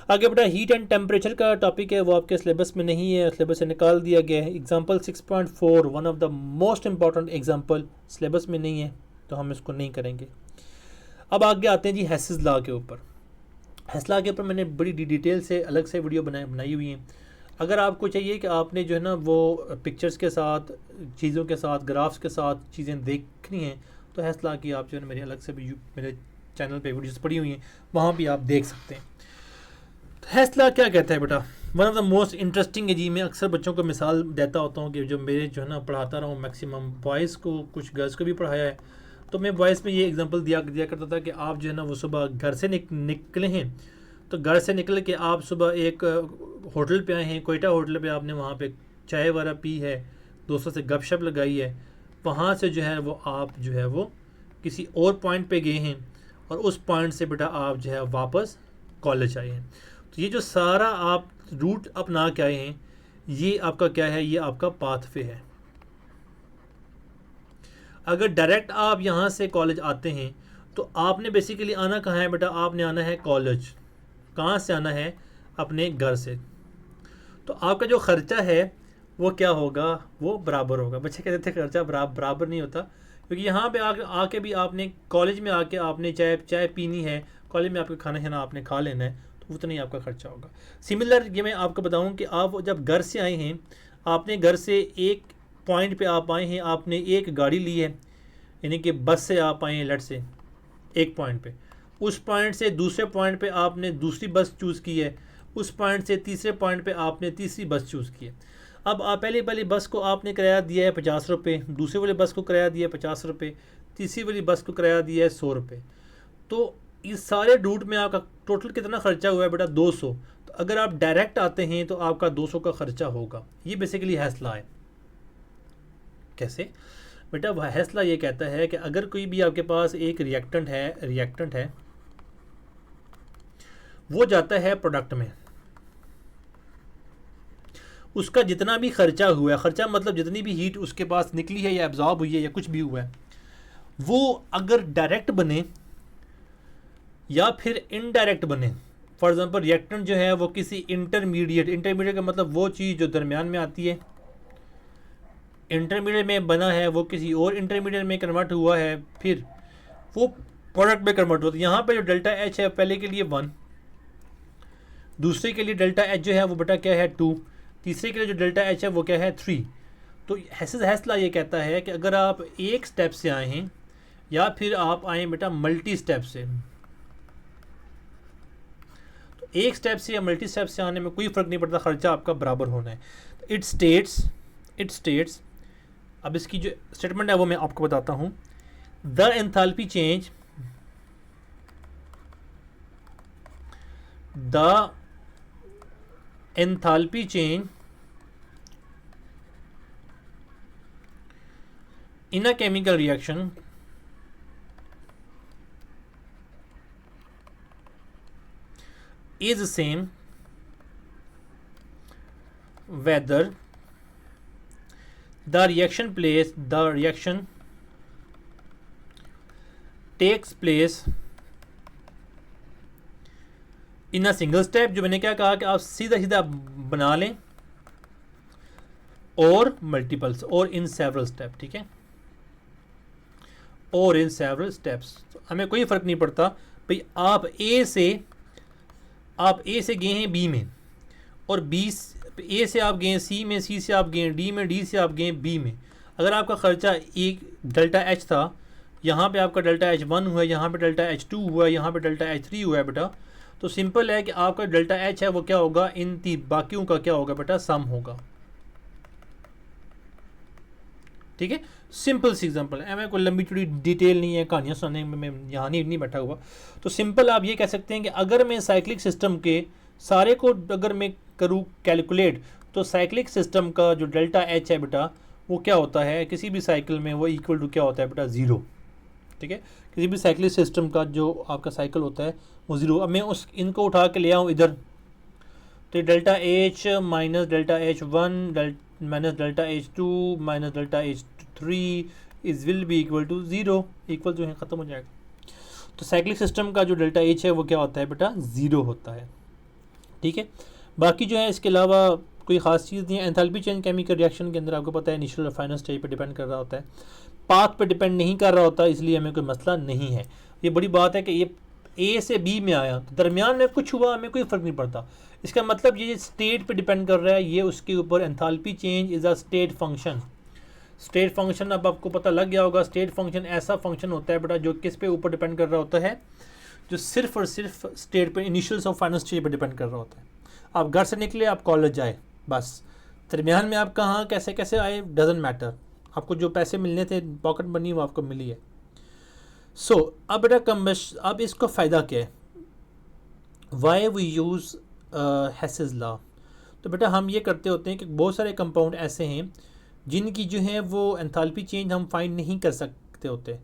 आगे बेटा हीट एंड टेम्परेचर का टॉपिक है, वो आपके सिलेबस में नहीं है, सिलेबस से निकाल दिया गया है। Example 6.4 one of the most important example syllabus में नहीं है, तो हम इसको नहीं करेंगे। अब आगे आते हैं जी हेसिस लॉ के ऊपर। हेसिस लॉ के ऊपर मैंने बड़ी डिटेल से अलग से वीडियो बनाई हुई है। अगर आपको चाहिए कि आपने जो है ना वो पिक्चर्स के साथ, चीज़ों के साथ, ग्राफ्स के साथ चीज़ें देखनी हैं, तो हेसिस लॉ की आप जो है ना मेरे अलग से भी मेरे चैनल पे वीडियोस पड़ी हुई हैं, वहाँ भी आप देख सकते हैं। हेसिस लॉ क्या कहता है बेटा? One of the most interesting है जी। मैं अक्सर बच्चों को मिसाल देता होता हूँ कि जो मेरे जो है ना पढ़ाता रहा हूँ, मैक्सिमम बॉयज़ को, कुछ गर्ल्स को भी पढ़ाया है, तो मैं बॉयज़ में ये एग्जांपल दिया करता था कि आप जो है ना वो सुबह घर से निकले हैं, तो घर से निकल के आप सुबह एक होटल पे आए हैं, कोयटा होटल पे आपने वहाँ पे चाय वगैरह पी है, दोस्तों से गपशप लगाई है, वहाँ से जो है वो आप जो है वो किसी और पॉइंट पे गए हैं, और उस पॉइंट से बेटा आप जो है वापस कॉलेज आए हैं। तो ये जो सारा आप रूट अपना के आए हैं, ये आपका क्या है? ये आपका पाथवे है। अगर डायरेक्ट आप यहाँ से कॉलेज आते हैं, तो आपने बेसिकली आना कहाँ है बेटा? आपने आना है कॉलेज। कहाँ से आना है? अपने घर से। तो आपका जो ख़र्चा है वो क्या होगा? वो बराबर होगा। बच्चे कहते थे खर्चा बराबर नहीं होता, क्योंकि यहाँ पे आके भी आपने कॉलेज में आके आपने चाय पीनी है, कॉलेज में आपका खाना खाना आपने खा लेना है, तो उतना ही आपका खर्चा होगा। सिमिलर ये मैं आपको बताऊँ कि आप जब घर से आए हैं, आपने घर से एक पॉइंट पे आप आए हैं, आपने एक गाड़ी ली है, यानी कि बस से आप आए हैं लेट से एक पॉइंट पे, उस पॉइंट से दूसरे पॉइंट पे आपने दूसरी बस चूज़ की है, उस पॉइंट से तीसरे पॉइंट पे आपने तीसरी बस चूज़ की है। अब आप पहली बस को आपने किराया दिया है 50 रुपये, दूसरी वाली बस को किराया दिया है 50 रुपये, तीसरी वाली बस को किराया दिया है 100 रुपये। तो इस सारे रूट में आपका टोटल कितना खर्चा हुआ है बेटा? 200। तो अगर आप डायरेक्ट आते हैं तो आपका 200 का खर्चा होगा। ये बेसिकली हेसिस लॉ है। कैसे बेटा? वह हेसिस लॉ ये कहता है कि अगर कोई भी आपके पास एक रिएक्टेंट है वो जाता है प्रोडक्ट में, उसका जितना भी खर्चा हुआ है, खर्चा मतलब जितनी भी हीट उसके पास निकली है या एब्जॉर्ब हुई है या कुछ भी हुआ है, वो अगर डायरेक्ट बने या फिर इनडायरेक्ट बने, फॉर एग्जांपल रिएक्टेंट जो है वो किसी इंटरमीडिएट का मतलब वो चीज़ जो दरमियान में आती है, इंटरमीडिएट में बना है, वो किसी और इंटरमीडिएट में कन्वर्ट हुआ है, फिर वो प्रोडक्ट में कन्वर्ट होता है। यहाँ पे जो डेल्टा एच है पहले के लिए 1, दूसरे के लिए डेल्टा एच जो है वो बेटा क्या है 2, तीसरे के लिए जो डेल्टा एच है वो क्या है 3। तो हेसिस लॉ ये कहता है कि अगर आप एक स्टेप से आए हैं या फिर आप आए बेटा मल्टी स्टेप से, तो एक स्टेप से या मल्टी स्टेप से आने में कोई फ़र्क नहीं पड़ता, खर्चा आपका बराबर होना है। इट स्टेट्स अब इसकी जो स्टेटमेंट है वो मैं आपको बताता हूँ। The enthalpy change in a chemical reaction is the same whether the reaction takes place in a single step, जो मैंने क्या कहा कि आप सीधा बना लें, और मल्टीपल्स, और इन सेवरल स्टेप। ठीक है, और इन सेवरल स्टेप्स। तो हमें कोई फ़र्क नहीं पड़ता भाई आप ए से गए हैं बी में, और ए से आप गए सी में, सी से आप गए डी में, डी से आप गए बी में। अगर आपका खर्चा एक डेल्टा एच था, यहाँ पे आपका डेल्टा एच 1 हुआ है, यहाँ पे डेल्टा एच 2 हुआ है, यहाँ पे डेल्टा एच 3 हुआ है बेटा, तो सिंपल है कि आपका डेल्टा एच है वो क्या होगा? इन बाकियों का क्या होगा बेटा? सम होगा। ठीक है, सिंपल सी एग्जांपल है, मैं कोई लंबी चौड़ी डिटेल नहीं है, कहानियाँ सुनने में मैं यहाँ नहीं बैठा हुआ। तो सिंपल आप ये कह सकते हैं कि अगर मैं साइक्लिक सिस्टम के सारे को अगर मैं करूँ कैलकुलेट, तो साइक्लिक सिस्टम का जो डेल्टा एच है बेटा वो क्या होता है? किसी भी साइकिल में वो इक्वल टू क्या होता है बेटा? 0। ठीक है, किसी भी साइक्लिक सिस्टम का जो आपका साइकिल होता है वो 0। अब मैं इनको उठा के ले आऊँ इधर, तो delta H minus delta H 1 minus delta H 2 minus delta H 3 will be equal to 0। Equal जो है ख़त्म हो जाएगा। तो साइक्लिक सिस्टम का जो डेल्टा एच है वो क्या होता है बेटा? 0 होता है। ठीक है। बाकी जो है इसके अलावा कोई ख़ास चीज़ नहीं है। एंथैल्पी चेंज केमिकल रिएक्शन के अंदर आपको पता है इनिशियल और फाइनल स्टेज पे डिपेंड कर रहा होता है, पाथ पे डिपेंड नहीं कर रहा होता, इसलिए हमें कोई मसला नहीं है। ये बड़ी बात है कि ये ए से बी में आया तो दरमियान में कुछ हुआ, हमें कोई फ़र्क नहीं पड़ता। इसका मतलब ये स्टेट पे डिपेंड कर रहा है, ये उसके ऊपर enthalpy change is a state function. State function अब आपको पता लग गया होगा, स्टेट फंक्शन ऐसा फंक्शन होता है बेटा जो किस पे ऊपर डिपेंड कर रहा होता है, जो सिर्फ और सिर्फ स्टेट पे इनिशियल और फाइनल स्टेज पे डिपेंड कर रहा होता है। आप घर से निकले, आप कॉलेज आए, बस दरमियान में आप कहाँ कैसे कैसे आए डजेंट मैटर, आपको जो पैसे मिलने थे पॉकेट मनी वो आपको मिली है। सो अब बेटा अब इसका फ़ायदा क्या है, why we use Hess's law. तो बेटा हम ये करते होते हैं कि बहुत सारे कंपाउंड ऐसे हैं जिनकी जो है वो एंथैल्पी चेंज हम फाइंड नहीं कर सकते होते,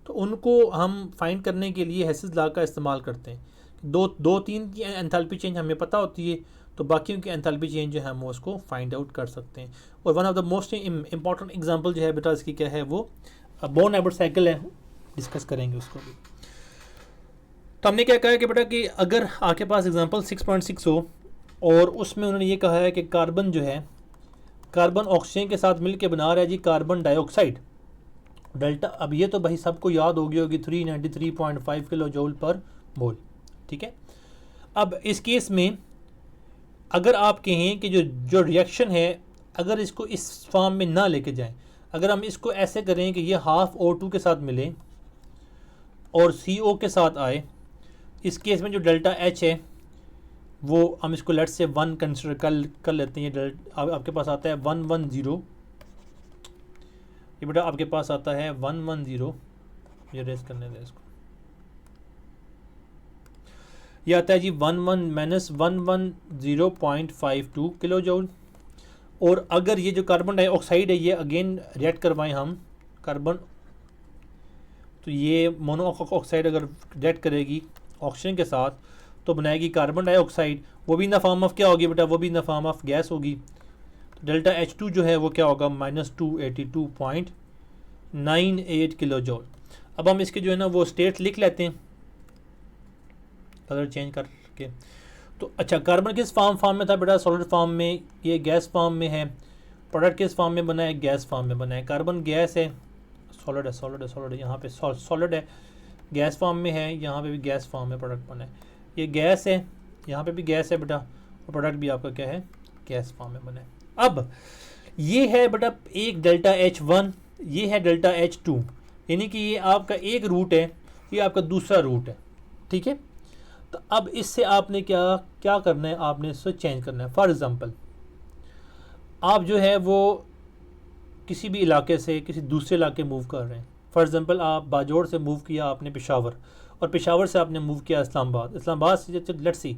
तो उनको हम फाइंड करने के लिए हेसेस लॉ का इस्तेमाल करते हैं। दो तीन की एंथैल्पी चेंज हमें पता होती है, तो बाकियों की एंथैल्पी चेंज जो है हम उसको फाइंड आउट कर सकते हैं। और one of the most important example जो है बेटा इसकी क्या है, वो बोर्न-एबर्ट साइकिल है, डिस्कस करेंगे उसको भी। तो हमने क्या कहा है कि बेटा कि अगर आपके पास एग्जांपल 6.6 हो और उसमें उन्होंने ये कहा है कि कार्बन जो है, कार्बन ऑक्सीजन के साथ मिलकर बना रहा है जी कार्बन डाइऑक्साइड डेल्टा। अब ये तो भाई सबको याद होगी 393.5 किलो जूल पर मोल, ठीक है। अब इस केस में अगर आप कहें कि जो रिएक्शन है, अगर इसको इस फॉर्म में ना लेके जाएं, अगर हम इसको ऐसे करें कि ये हाफ O2 के साथ मिले और CO के साथ आए, इस केस में जो डेल्टा H है वो हम इसको लेट से 1 कंसिडर कर लेते हैं। ये आपके पास आता है 110, ये बेटा आपके पास आता है 110, ये रेस करने दें इसको, ये आता है जी 110-110.52 किलो जूल। और अगर ये जो कार्बन डाइऑक्साइड है ये अगेन रिएक्ट करवाएं हम कार्बन, तो ये मोनोऑक्साइड अगर रिएक्ट करेगी ऑक्सीजन के साथ तो बनाएगी कार्बन डाइऑक्साइड, वो भी इन द फॉर्म ऑफ क्या होगी बेटा, वो भी इन द फॉर्म ऑफ गैस होगी। तो डेल्टा H2 जो है वो क्या होगा, -282.98 किलो जूल। अब हम इसके जो है ना वो स्टेट लिख लेते हैं कलर चेंज करके। तो अच्छा, कार्बन किस फॉर्म में था बेटा, सॉलिड फॉर्म में, ये गैस फॉर्म में है। प्रोडक्ट किस फॉर्म में बना है, गैस फॉर्म में बना है। कार्बन गैस है, सॉलिड है, यहाँ पे सॉलिड है, गैस फॉर्म में है, यहाँ पे भी गैस फॉर्म में प्रोडक्ट बना है। ये गैस है, यहाँ पे भी गैस है बेटा, और प्रोडक्ट भी आपका क्या है, गैस फॉर्म में बना है। अब ये है बेटा एक डेल्टा H1, ये है डेल्टा H2, यानी कि ये आपका एक रूट है, ये आपका दूसरा रूट है, ठीक है। तो अब इससे आपने क्या करना है, आपने इससे चेंज करना है। फॉर एग्ज़ाम्पल आप जो है वो किसी भी इलाके से किसी दूसरे इलाके मूव कर रहे हैं। फॉर एग्ज़ाम्पल आप बाजोड़ से मूव किया आपने पेशावर, और पेशावर से आपने मूव किया इस्लामाबाद से लेट्स सी,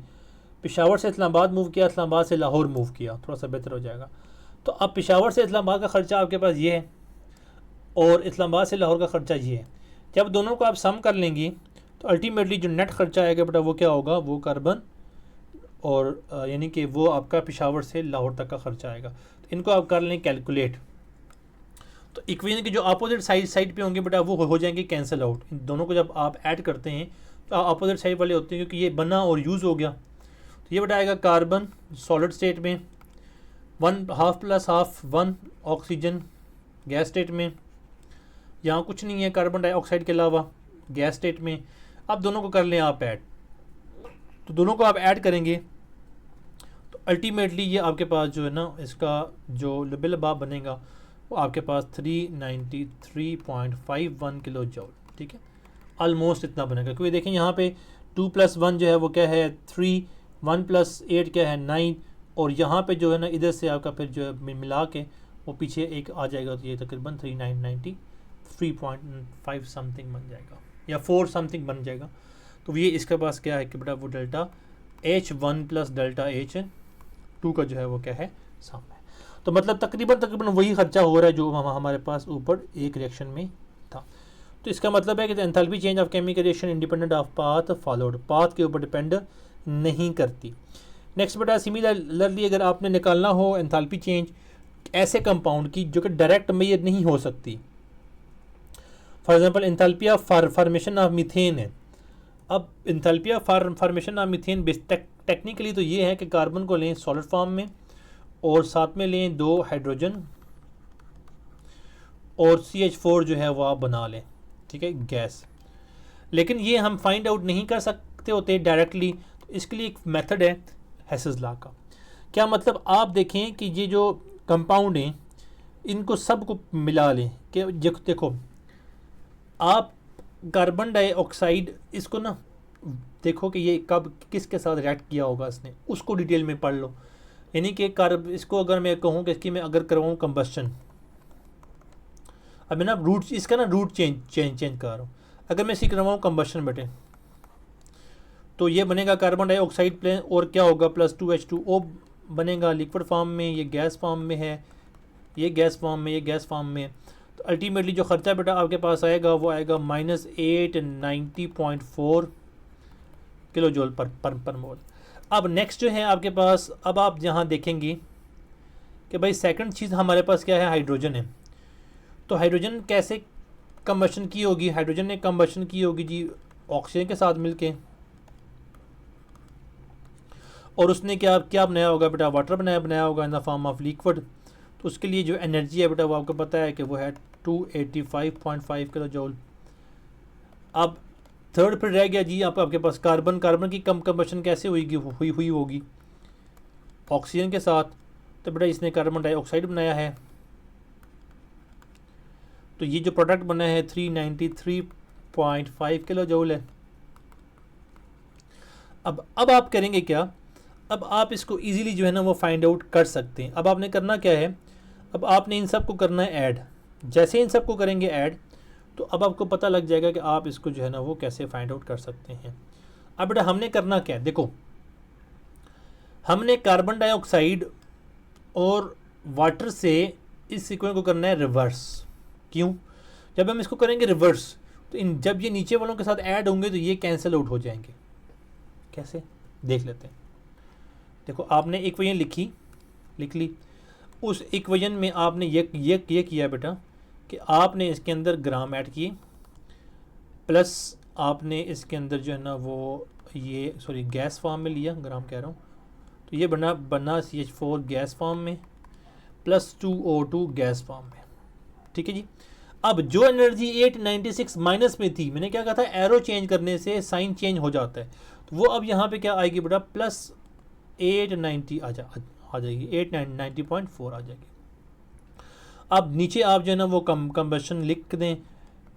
पेशावर से इस्लामाबाद मूव किया, इस्लामाबाद से लाहौर मूव किया, थोड़ा सा बेहतर हो जाएगा। तो अब पेशावर से इस्लामाबाद का ख़र्चा आपके पास ये है और इस्लामाबाद से लाहौर का ख़र्चा ये है। जब दोनों को आप सम कर लेंगी तो अल्टीमेटली जो नेट खर्चा आएगा बेटा वो क्या होगा, वो कार्बन और यानी कि वो आपका पेशावर से लाहौर तक का खर्चा आएगा। तो इनको आप कर लें कैलकुलेट, तो इक्वेशन के जो अपोजिट साइड पे होंगे बेटा वो हो जाएंगे कैंसिल आउट। इन दोनों को जब आप ऐड करते हैं तो अपोजिट साइड वाले होते हैं, क्योंकि ये बना और यूज़ हो गया। तो ये बेटा आएगा कार्बन सॉलिड स्टेट में, 1/2 + 1/2 1 ऑक्सीजन गैस स्टेट में, यहाँ कुछ नहीं है कार्बन डाइऑक्साइड के अलावा गैस स्टेट में। अब दोनों को कर लें आप ऐड, तो दोनों को आप ऐड करेंगे तो अल्टीमेटली ये आपके पास जो है ना इसका जो लबाब बनेगा वो आपके पास 393.51 किलो जूल, ठीक है। ऑलमोस्ट इतना बनेगा, क्योंकि देखें यहाँ पे 2 + 1 जो है वो क्या है 3, 1 + 8 क्या है 9, और यहाँ पे जो है ना इधर से आपका फिर जो है मिला के वो पीछे एक आ जाएगा, तो ये तकरीबन 3,993.5 समथिंग बन जाएगा या 4 समथिंग बन जाएगा। तो ये इसके पास क्या है कि बेटा वो डेल्टा H1 + डेल्टा H2 का जो है वो क्या है सम है। तो मतलब तकरीबन वही खर्चा हो रहा है जो हमारे पास ऊपर एक रिएक्शन में था। तो इसका मतलब है कि enthalpy change of chemical reaction independent of path followed, path के ऊपर डिपेंड नहीं करती। नेक्स्ट बेटा सिमिलरली अगर आपने निकालना हो एंथैल्पी चेंज ऐसे कंपाउंड की जो कि डायरेक्ट मेजर नहीं हो सकती, for example enthalpy of formation of methane है। अब enthalpy of formation of methane technically तो ये है कि कार्बन को लें सॉलिड फॉर्म में और साथ में लें 2 हाइड्रोजन और CH4 जो है वो आप बना लें, ठीक है, गैस। लेकिन ये हम फाइंड आउट नहीं कर सकते होते डायरेक्टली, तो इसके लिए एक मेथड है हेसेस लॉ का। क्या मतलब, आप देखें कि ये जो कंपाउंड हैं इनको सबको मिला लें कि देखो आप कार्बन डाइऑक्साइड इसको ना देखो कि ये कब किसके साथ रिएक्ट किया होगा इसने, उसको डिटेल में पढ़ लो। यानी कि इसको अगर मैं कहूँ कि इसकी मैं अगर करवाऊँ कंबस्शन, अब मैं ना रूट इसका ना रूट चेंज कर रहा हूँ। अगर मैं इसकी करवाऊँ कंबस्शन बेटे तो ये बनेगा कार्बन डाइऑक्साइड प्लेन और क्या होगा प्लस 2H2O बनेगा लिक्विड फॉर्म में, ये गैस फॉर्म में है, ये गैस फॉर्म में, ये गैस फॉर्म में। तो अल्टीमेटली जो खर्चा बेटा आपके पास आएगा वो आएगा -890.4 किलो जूल पर मोल। अब नेक्स्ट जो है आपके पास, अब आप यहाँ देखेंगे कि भाई सेकंड चीज़ हमारे पास क्या है, हाइड्रोजन है। तो हाइड्रोजन कैसे कंबशन की होगी, हाइड्रोजन ने कंबशन की होगी जी ऑक्सीजन के साथ मिलके, और उसने क्या क्या बनाया होगा बेटा, वाटर बनाया होगा इन द फॉर्म ऑफ लिक्विड। तो उसके लिए जो एनर्जी है बेटा वो आपको पता है कि वो है 285.5 किलो जूल। अब थर्ड फिर रह गया जी आपके पास कार्बन की कंबशन कैसे हुई होगी ऑक्सीजन के साथ। तो बेटा इसने कार्बन डाइऑक्साइड बनाया है, तो ये जो प्रोडक्ट बना है 393.5 किलो जूल है। अब आप करेंगे क्या, अब आप इसको इजीली जो है ना वो फाइंड आउट कर सकते हैं। अब आपने करना क्या है, अब आपने इन सब को करना है ऐड। जैसे इन सब को करेंगे ऐड तो अब आपको पता लग जाएगा कि आप इसको जो है ना वो कैसे फाइंड आउट कर सकते हैं। अब बेटा हमने करना क्या है, देखो हमने कार्बन डाइऑक्साइड और वाटर से इस सीक्वेंस को करना है रिवर्स। क्यों, जब हम इसको करेंगे रिवर्स तो जब ये नीचे वालों के साथ ऐड होंगे तो ये कैंसिल आउट हो जाएंगे। कैसे देख लेते हैं। देखो आपने इक्वेशन लिख ली, उस इक्वेशन में आपने ये किया बेटा कि आपने इसके अंदर ग्राम ऐड किए, प्लस आपने इसके अंदर जो है ना वो ये गैस फॉर्म में लिया, ग्राम कह रहा हूँ, तो ये बना CH4 गैस फॉर्म में प्लस 2O2 गैस फॉर्म में, ठीक है जी। अब जो एनर्जी 896 माइनस में थी, मैंने क्या कहा था, एरो चेंज करने से साइन चेंज हो जाता है, तो वो अब यहाँ पे क्या आएगी बेटा प्लस 890 आ जाएगी, 890.4 आ जाएगी। अब नीचे आप जो है ना वो कंबशन लिख दें,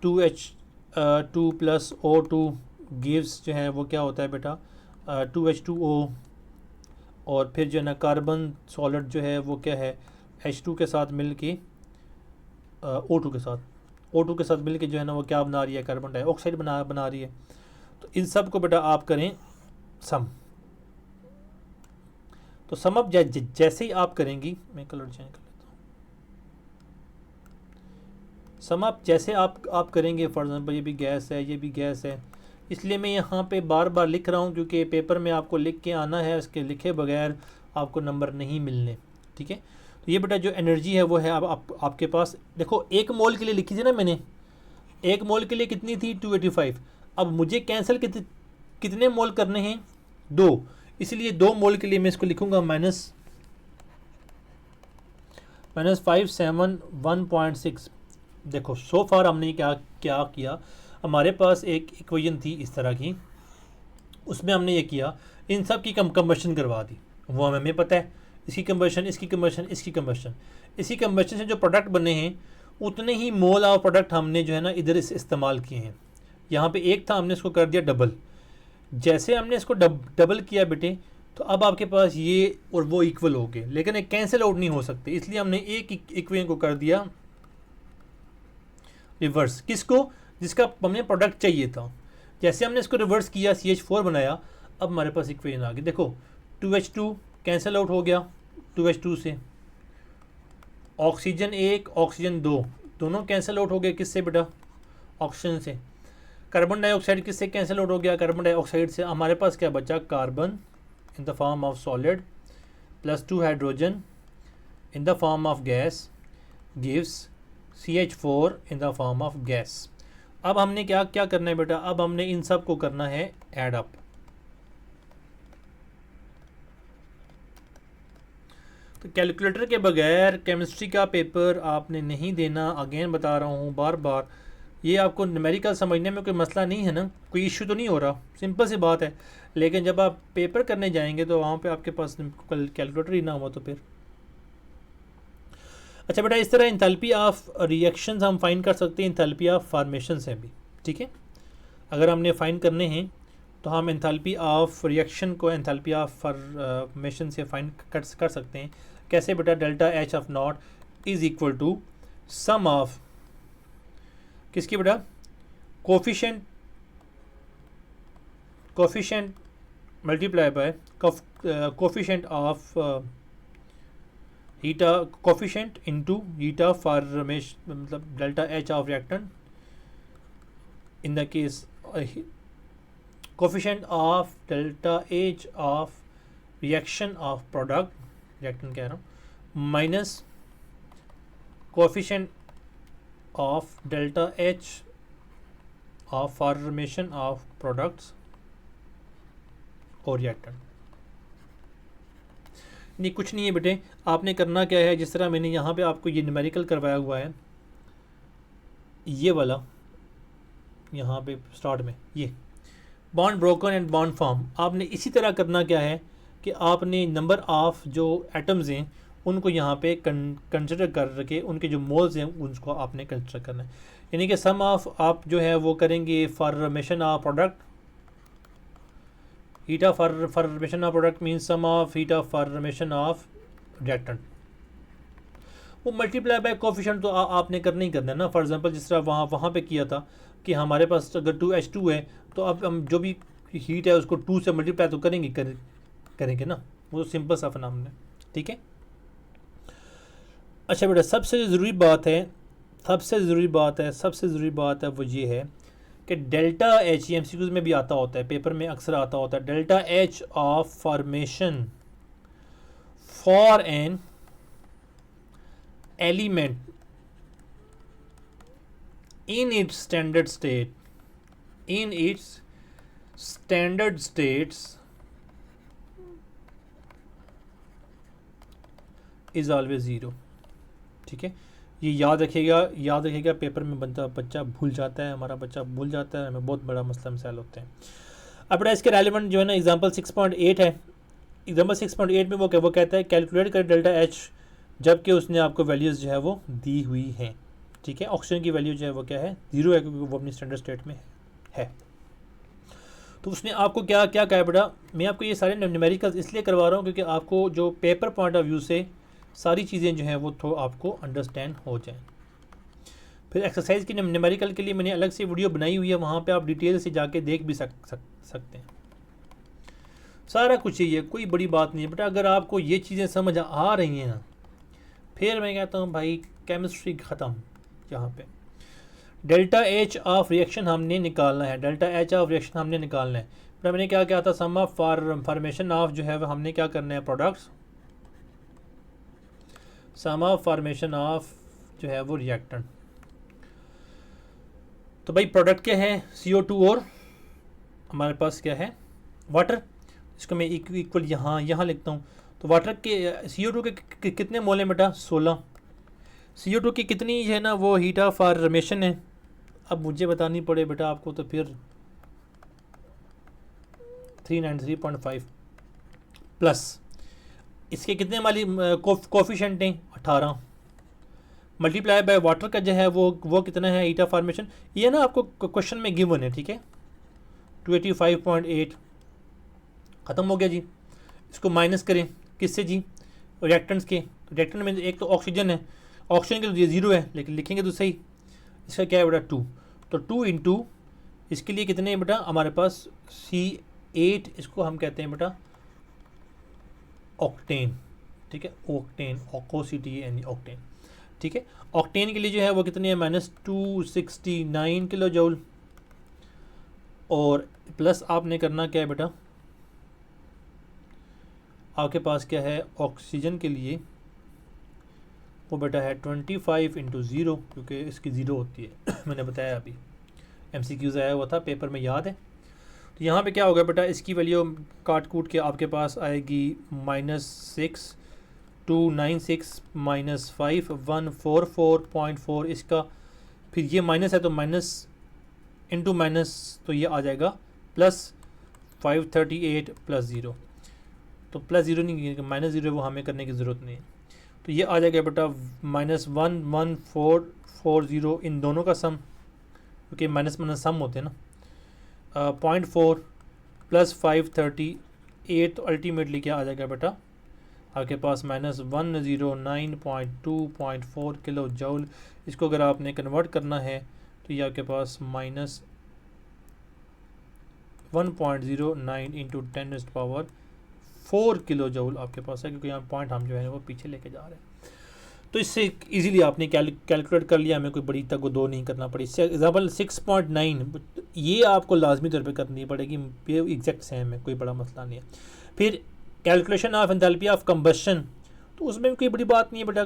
2H2 प्लस O2 गिव्स जो है वो क्या होता है बेटा 2H2O, और फिर जो है ना कार्बन सॉलिड जो है वो क्या है H2 के साथ मिल के O2 के साथ मिल के जो है ना वो क्या बना रही है, कार्बन डाइऑक्साइड बना रही है। तो इन सब को बेटा आप करें सम। तो सम अप जैसे ही आप करेंगी, मैं कलर चेंज कर लेता हूँ, सम अप जैसे आप करेंगे, फॉर एग्जांपल ये भी गैस है, ये भी गैस है, इसलिए मैं यहाँ पे बार बार लिख रहा हूँ क्योंकि पेपर में आपको लिख के आना है, इसके लिखे बगैर आपको नंबर नहीं मिलने, ठीक है। तो ये बेटा जो एनर्जी है वो है अब आपके पास, देखो 1 मोल के लिए लिखी थी ना मैंने, 1 मोल के लिए कितनी थी 285। अब मुझे कैंसिल कितने मोल करने हैं, 2, इसलिए 2 मोल के लिए मैं इसको लिखूंगा -571.6। देखो सो फार हमने क्या किया, हमारे पास एक इक्वेशन थी इस तरह की, उसमें हमने ये किया, इन सब की कंबशन करवा दी, वो हमें पता है, इसकी कंबशन, इसकी कंबशन, इसकी कंबशन, इसी कंबशन से जो प्रोडक्ट बने हैं उतने ही मोल ऑफ प्रोडक्ट हमने जो है ना इधर इस्तेमाल किए हैं। यहाँ पे 1 था, हमने इसको कर दिया डबल। जैसे हमने इसको डबल किया बेटे तो अब आपके पास ये और वो इक्वल हो गए, लेकिन एक कैंसिल आउट नहीं हो सकते, इसलिए हमने एक इक्वेशन को कर दिया रिवर्स। किसको, जिसका हमें प्रोडक्ट चाहिए था। जैसे हमने इसको रिवर्स किया, CH4 बनाया, अब हमारे पास इक्वेशन आ गई। देखो 2H2 कैंसिल आउट हो गया 2H2 से, ऑक्सीजन 1 ऑक्सीजन 2 दोनों कैंसिल आउट हो गए, किससे बेटा, ऑक्सीजन से। कार्बन डाइऑक्साइड किससे कैंसिल आउट हो गया, कार्बन डाइऑक्साइड से। हमारे पास क्या बचा, carbon in the form of solid plus 2 hydrogen in the form of gas gives CH4 in the form of gas. अब हमने क्या करना है बेटा, अब हमने इन सब को करना है ऐड अप। तो कैलकुलेटर के बगैर केमिस्ट्री का पेपर आपने नहीं देना। अगेन बता रहा हूँ बार बार, ये आपको न्यूमेरिकल समझने में कोई मसला नहीं है ना, कोई इशू तो नहीं हो रहा, सिंपल सी बात है। लेकिन जब आप पेपर करने जाएंगे तो वहाँ पे आपके पास कैलकुलेटर ही ना हो तो फिर। अच्छा बेटा, इस तरह इंथैल्पी ऑफ रिएक्शंस हम फाइंड कर सकते हैं इंथैल्पी ऑफ फॉर्मेशन से भी, ठीक है। अगर हमने फाइंड करने हैं तो हम एंथैल्पी ऑफ रिएक्शन को एंथैल्पी ऑफ फॉर्मेशन से फाइंड कर सकते हैं। कैसे बेटा? Delta H of naught is equal to sum of किसकी बेटा? Coefficient multiply by coefficient of heat, coefficient into heat formation, मतलब delta H of reactant in the case coefficient of delta H of reaction of product, reactant कह रहा हूँ, minus coefficient of delta H of formation of products और reactant. नहीं, कुछ नहीं है बेटे, आपने करना क्या है, जिस तरह मैंने यहाँ पे आपको ये न्यूमेरिकल करवाया हुआ है, ये वाला यहाँ पे स्टार्ट में ये bond broken and bond form, आपने इसी तरह करना क्या है कि आपने नंबर ऑफ जो एटम्स हैं उनको यहाँ पे कंसिडर कर के उनके जो मोल्स हैं उनको आपने कंसिडर करना है। यानी कि सम ऑफ आप जो है वो करेंगे formation of product, heat of formation of product means sum of heat of formation of reactant, वो मल्टीप्लाई बाय कोफिशिएंट तो आपने करना ही करना है ना। फॉर एग्जांपल जिस तरह वहाँ पे किया था कि हमारे पास अगर 2H2 है तो अब हम जो भी हीट है उसको 2 से मल्टीप्लाई तो करेंगे ना, वो तो सिंपल सा फिनोमेनन है, ठीक है। अच्छा बेटा, सबसे ज़रूरी बात है वो ये है कि डेल्टा एच, MCQs में भी आता होता है, पेपर में अक्सर आता होता है, delta H of formation for an element in its standard states is always zero, ठीक है। ये याद रखिएगा पेपर में बच्चा भूल जाता है, हमारा बच्चा भूल जाता है, हमें बहुत बड़ा मसला मसाइल होते हैं। अब बेटा इसके रेलिवेंट जो है ना एग्जांपल 6.8 है। एग्जांपल 6.8 में वो कहता है कैलकुलेट कर डेल्टा एच, जबकि उसने आपको वैल्यूज़ जो है वो दी हुई हैं, ठीक है। ऑक्सीजन की वैल्यू जो है वो क्या है? 0 है, क्योंकि वो अपनी स्टैंडर्ड स्टेट में है। तो उसने आपको क्या कहा है बेटा? मैं आपको ये सारे न्यूमेरिकल्स इसलिए करवा रहा हूँ क्योंकि आपको जो पेपर पॉइंट ऑफ व्यू से सारी चीज़ें जो हैं वो तो आपको अंडरस्टैंड हो जाएं। फिर एक्सरसाइज की न्यूमेरिकल के लिए मैंने अलग से वीडियो बनाई हुई है, वहाँ पे आप डिटेल से जाके देख भी सकते हैं। सारा कुछ ही है, कोई बड़ी बात नहीं है बेटा। अगर आपको ये चीज़ें समझ आ रही हैं ना, फिर मैं कहता हूँ भाई केमिस्ट्री ख़त्म। यहाँ पे डेल्टा एच ऑफ रिएक्शन हमने निकालना है, फिर मैंने क्या था, सम ऑफ फॉर्मेशन ऑफ जो है वो हमने क्या करना है, products, sum of formation of जो है वो रिएक्टेंट। तो भाई प्रोडक्ट क्या है? CO2 और हमारे पास क्या है? वाटर। इसको मैं इक्वल यहाँ लिखता हूँ। तो वाटर के CO2 के कितने मोल हैं बेटा? 16। CO2 की कितनी है ना वो हीट ऑफ फॉर्मेशन है? अब मुझे बतानी पड़े बेटा आपको, तो फिर 393.5 प्लस इसके कितने वाली कोफिशिएंट हैं? 18 मल्टीप्लाई बाय वाटर का जो है वो कितना है हीट ऑफ फॉर्मेशन? ये ना आपको क्वेश्चन में गिवन है, ठीक है। 285.8 ख़त्म हो गया जी। इसको माइनस करें किससे जी? रिएक्टेंट्स के। रिएक्टेंट में एक तो ऑक्सीजन है, ऑक्सीजन के लिए 0 है, लेकिन लिखेंगे तो सही। इसका क्या है बेटा? 2। तो 2 इंटू इसके लिए कितने हैं बेटा? हमारे पास C8, इसको हम कहते हैं बेटा ऑक्टेन, ठीक है। ऑक्टेन, OCTAN, ऑक्टेन, ठीक है। ऑक्टेन के लिए जो है वो कितने हैं? -269 किलो जूल। और प्लस आपने करना क्या है बेटा? आपके पास क्या है ऑक्सीजन के लिए? वो बेटा है 25 इंटू 0, क्योंकि इसकी 0 होती है मैंने बताया अभी, MCQs आया हुआ था पेपर में, याद है। तो यहाँ पे क्या होगा बेटा? इसकी वैल्यू काट कूट के आपके पास आएगी -6 296 माइनस 5 144.4 इसका, फिर ये माइनस है तो माइनस इंटू माइनस तो ये आ जाएगा प्लस 538 प्लस ज़ीरो, तो प्लस ज़ीरो नहीं माइनस ज़ीरो वो हमें करने की ज़रूरत नहीं है, तो ये आ जाएगा बेटा -11440 इन दोनों का सम, क्योंकि माइनस माइनस सम होते हैं ना, 0.4 प्लस 538 तो अल्टीमेटली क्या आ जाएगा बेटा आपके पास -109.2.4 किलो जूल। इसको अगर आपने कन्वर्ट करना है तो ये आपके पास माइनस 1.09 इंटू 10⁻⁴ किलो जूल आपके पास है, क्योंकि यहाँ पॉइंट हम जो है वो पीछे लेके जा रहे हैं। तो इससे इजीली आपने कैलकुलेट कर लिया, हमें कोई बड़ी तक दो नहीं करना पड़ी। एग्जाम्पल 6.9 ये आपको लाजमी तौर पे करनी पड़ेगी, ये एग्जैक्ट सेम है, कोई बड़ा मसला नहीं है। फिर calculation of enthalpy of combustion, तो उसमें भी कोई बड़ी बात नहीं है बेटा,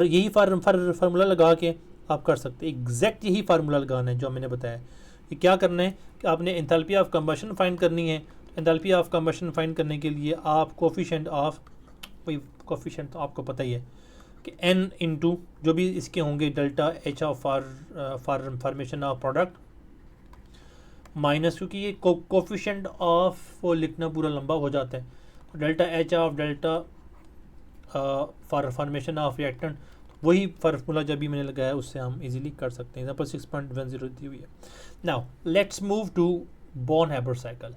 यही फार्मूला लगा के आप कर सकते हैं, एग्जैक्ट यही फार्मूला लगाना है जो मैंने बताया। कि क्या करना है कि आपने एंथैल्पी ऑफ कंबशन फाइंड करनी है। एंथैल्पी ऑफ कंबशन फाइंड करने के लिए आप कोफिशिएंट ऑफ, कोई कोफिशिएंट तो आपको पता ही है कि n इंटू जो भी इसके होंगे delta H of formation of product minus, क्योंकि ये कोफिशिएंट ऑफ वो लिखना पूरा लंबा हो जाता है, तो delta H of delta formation of reactant, वही फार्मूला जब भी मैंने लगाया उससे हम इजीली कर सकते हैं। एग्जाम्पल 6.10 दी हुई है। Now let's move to Born Haber cycle.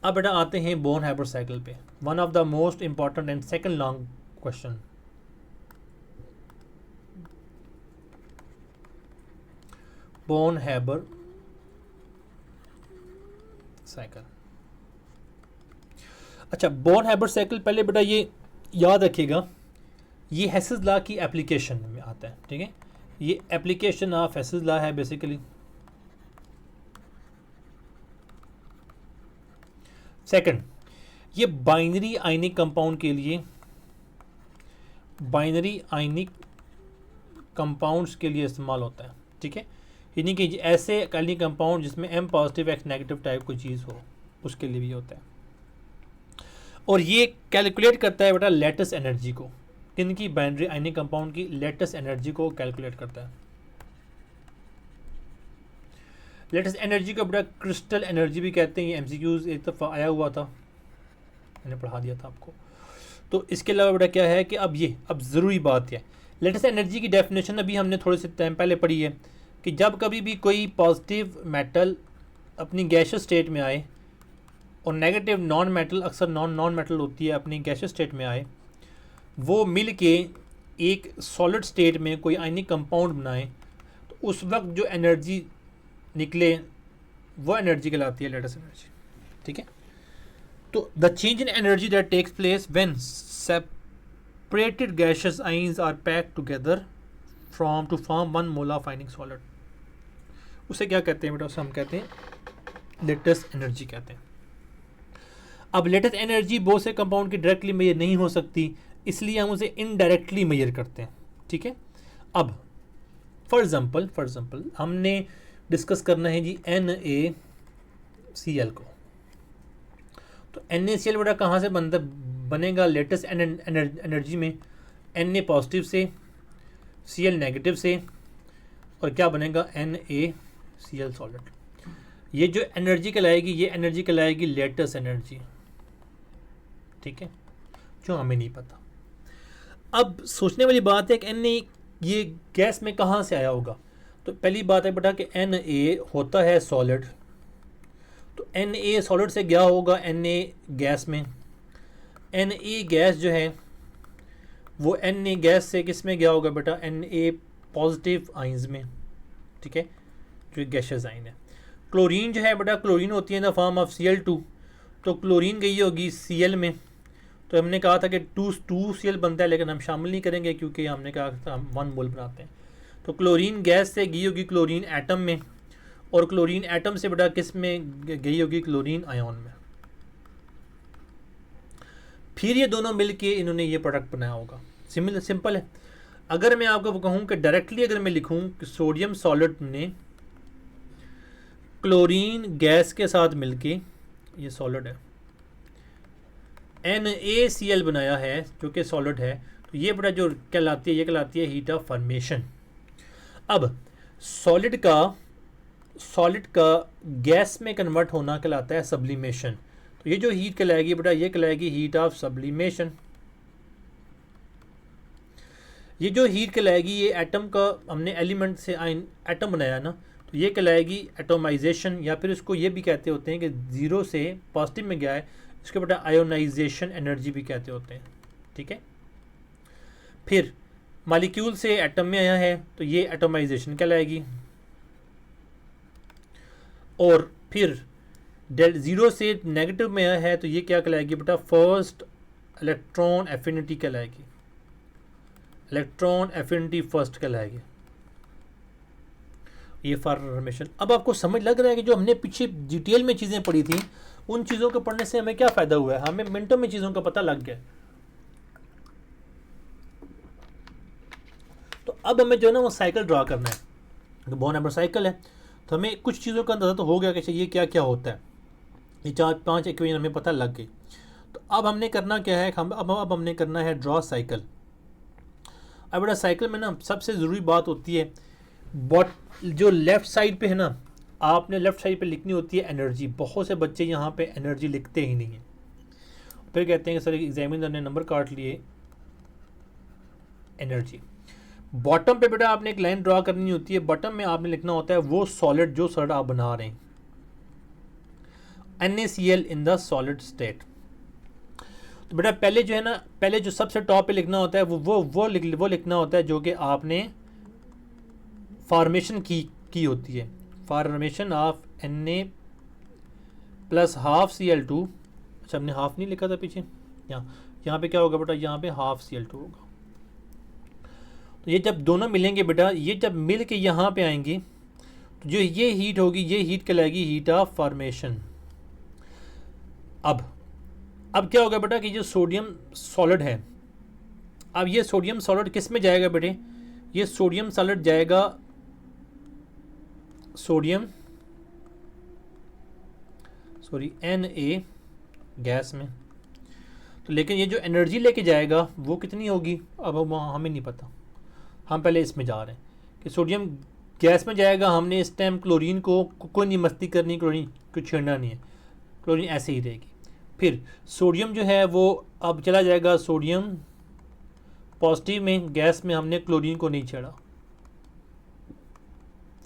अब बेटा आते हैं बॉर्न-हैबर साइकिल पे, one of the most important and second long question. Born Haber cycle. अच्छा, बॉर्न-हैबर साइकिल पहले बेटा ये याद रखिएगा, ये हेसेस लॉ की एप्लीकेशन में आता है, ठीक है, ये एप्लीकेशन ऑफ हेसेस लॉ है बेसिकली। सेकंड, ये बाइनरी आयनिक कंपाउंड के लिए, बाइनरी आयनिक कंपाउंड्स के लिए इस्तेमाल होता है, ठीक है, यानी कि ऐसे आयनिक कंपाउंड जिसमें M positive X negative type कोई चीज़ हो, उसके लिए भी होता है। और ये कैलकुलेट करता है बेटा लेटेस्ट एनर्जी को, किनकी, बाइनरी आयनिक कंपाउंड की लेटेस्ट एनर्जी को कैलकुलेट करता है। लेटेस्ट एनर्जी को बेटा क्रिस्टल एनर्जी भी कहते हैं, ये MCQs एक दफ़ा आया हुआ था, मैंने पढ़ा दिया था आपको। तो इसके अलावा बेटा क्या है कि अब ज़रूरी बात है, लेटेस्ट एनर्जी की डेफिनेशन अभी हमने थोड़े से टाइम पहले पढ़ी है कि जब कभी भी कोई पॉजिटिव मेटल अपनी गैसियस स्टेट में आए और नेगेटिव नॉन मेटल, अक्सर नॉन मेटल होती है, अपनी गैसियस स्टेट में आए, वो मिल के एक सॉलिड स्टेट में कोई आयनिक कंपाउंड बनाए, तो उस वक्त जो एनर्जी निकले वो एनर्जी कहलाती है लेटेस्ट एनर्जी, ठीक है। तो the change in energy that takes place when separated gaseous ions are packed together to form 1 mole of ionic solid, उसे क्या कहते हैं बेटा, उसे हम कहते हैं लेटेस्ट एनर्जी कहते हैं। अब लेटेस्ट एनर्जी बहुत से कंपाउंड की डायरेक्टली मेजर नहीं हो सकती, इसलिए हम उसे इनडायरेक्टली मेजर करते हैं, ठीक है। अब फॉर एग्जांपल हमने डिस्कस करना है जी NaCl को, तो NaCl बेटा कहाँ से बनेगा, लेटेस्ट एनर्जी में Na पॉजिटिव से, Cl नेगेटिव से, और क्या बनेगा NaCl सॉलिड। ये जो एनर्जी कहलाएगी, ये एनर्जी कहलाएगी लेटेस्ट एनर्जी, ठीक है, जो हमें नहीं पता। अब सोचने वाली बात है कि Na ये गैस में कहाँ से आया होगा। तो पहली बात है बेटा कि Na होता है सॉलिड, तो Na सॉलिड से गया होगा Na गैस में, Na गैस जो है वो Na गैस से किस में गया होगा बेटा, Na पॉजिटिव आइंस में, ठीक है, जो गैसियस आइन है। क्लोरीन जो है बेटा, क्लोरीन होती है इन द फॉर्म ऑफ Cl2, तो क्लोरीन गई होगी Cl में, तो हमने कहा था कि 2Cl बनता है, लेकिन हम शामिल नहीं करेंगे क्योंकि हमने कहा था हम 1 मोल बनाते हैं। तो क्लोरीन गैस से गई होगी क्लोरीन एटम में, और क्लोरीन एटम से बेटा किस में गई होगी, क्लोरीन आयन में। फिर ये दोनों मिलके इन्होंने ये प्रोडक्ट बनाया होगा। सिंपल है। अगर मैं आपको कहूँ कि डायरेक्टली अगर मैं लिखूँ कि सोडियम सॉलिड ने क्लोरीन गैस के साथ मिलके, ये सॉलिड है, NaCl बनाया है जो कि सॉलिड है, तो ये बेटा जो कहलाती है, ये कहलाती है हीट ऑफ फॉर्मेशन। अब सॉलिड का गैस में कन्वर्ट होना कहलाता है सब्लिमेशन। तो ये जो हीट कहलाएगी बेटा, ये कहलाएगी हीट ऑफ सब्लिमेशन। ये जो हीट कहलाएगी, ये एटम का हमने एलिमेंट से एटम बनाया ना, तो ये कहलाएगी एटोमाइजेशन, या फिर इसको ये भी कहते होते हैं कि ज़ीरो से पॉजिटिव में गया है, इसके बेटा आयोनाइजेशन एनर्जी भी कहते होते हैं। ठीक है, फिर मॉलिक्यूल से एटम में आया है तो ये एटोमाइजेशन कहलाएगी, और फिर ज़ीरो से नेगेटिव में आया है तो ये क्या कहलाएगी बेटा, फर्स्ट इलेक्ट्रॉन एफिनिटी कहलाएगी, इलेक्ट्रॉन एफिनिटी फर्स्ट कहलाएगी, ये फॉर्मेशन। अब आपको समझ लग रहा है कि जो हमने पीछे डिटेल में चीज़ें पढ़ी थी, उन चीज़ों को पढ़ने से हमें क्या फ़ायदा हुआ है, हमें मिनटों में चीज़ों का पता लग गया। तो अब हमें जो है ना वो साइकिल ड्रा करना है, तो बोर नंबर साइकिल है, तो हमें कुछ चीज़ों का अंदाज़ा तो हो गया कि ये क्या क्या होता है, ये 4-5 इक्वेशन हमें पता लग गई। तो अब हमने करना क्या है, अब हमने करना है ड्रॉ साइकिल। अब बेटा साइकिल में ना सबसे ज़रूरी बात होती है जो लेफ़्ट साइड पे है ना, आपने लेफ़्ट साइड पे लिखनी होती है एनर्जी। बहुत से बच्चे यहाँ पे एनर्जी लिखते ही नहीं हैं, फिर कहते हैं कि सर एग्जामिनर ने नंबर काट लिए एनर्जी। बॉटम पे बेटा आपने एक लाइन ड्रा करनी होती है, बॉटम में आपने लिखना होता है वो सॉलिड जो सॉलिड आप बना रहे हैं, NaCl in the solid state. तो बेटा पहले जो है ना, पहले जो सबसे टॉप पे लिखना होता है वो लिखना होता है जो कि आपने फॉर्मेशन की होती है, formation of Na plus half Cl2। अच्छा हमने हाफ नहीं लिखा था पीछे, यहाँ पे क्या होगा बेटा, यहाँ पे हाफ Cl2 होगा। तो ये जब दोनों मिलेंगे बेटा, ये जब मिल के यहाँ पे आएंगे तो जो ये हीट होगी, ये हीट कहलाएगी हीट ऑफ फॉर्मेशन। अब क्या होगा बेटा कि जो सोडियम सॉलिड है, अब ये सोडियम सॉलिड किस में जाएगा बेटे, ये सोडियम सॉलिड जाएगा Na गैस में। तो लेकिन ये जो एनर्जी लेके जाएगा वो कितनी होगी, अब हमें नहीं पता, हम पहले इसमें जा रहे हैं कि सोडियम गैस में जाएगा। हमने इस टाइम क्लोरीन को कोई नहीं मस्ती करनी, क्लोरीन को छेड़ना नहीं है, क्लोरीन ऐसे ही रहेगी। फिर सोडियम जो है वो अब चला जाएगा सोडियम पॉजिटिव में, गैस में हमने क्लोरीन को नहीं छेड़ा,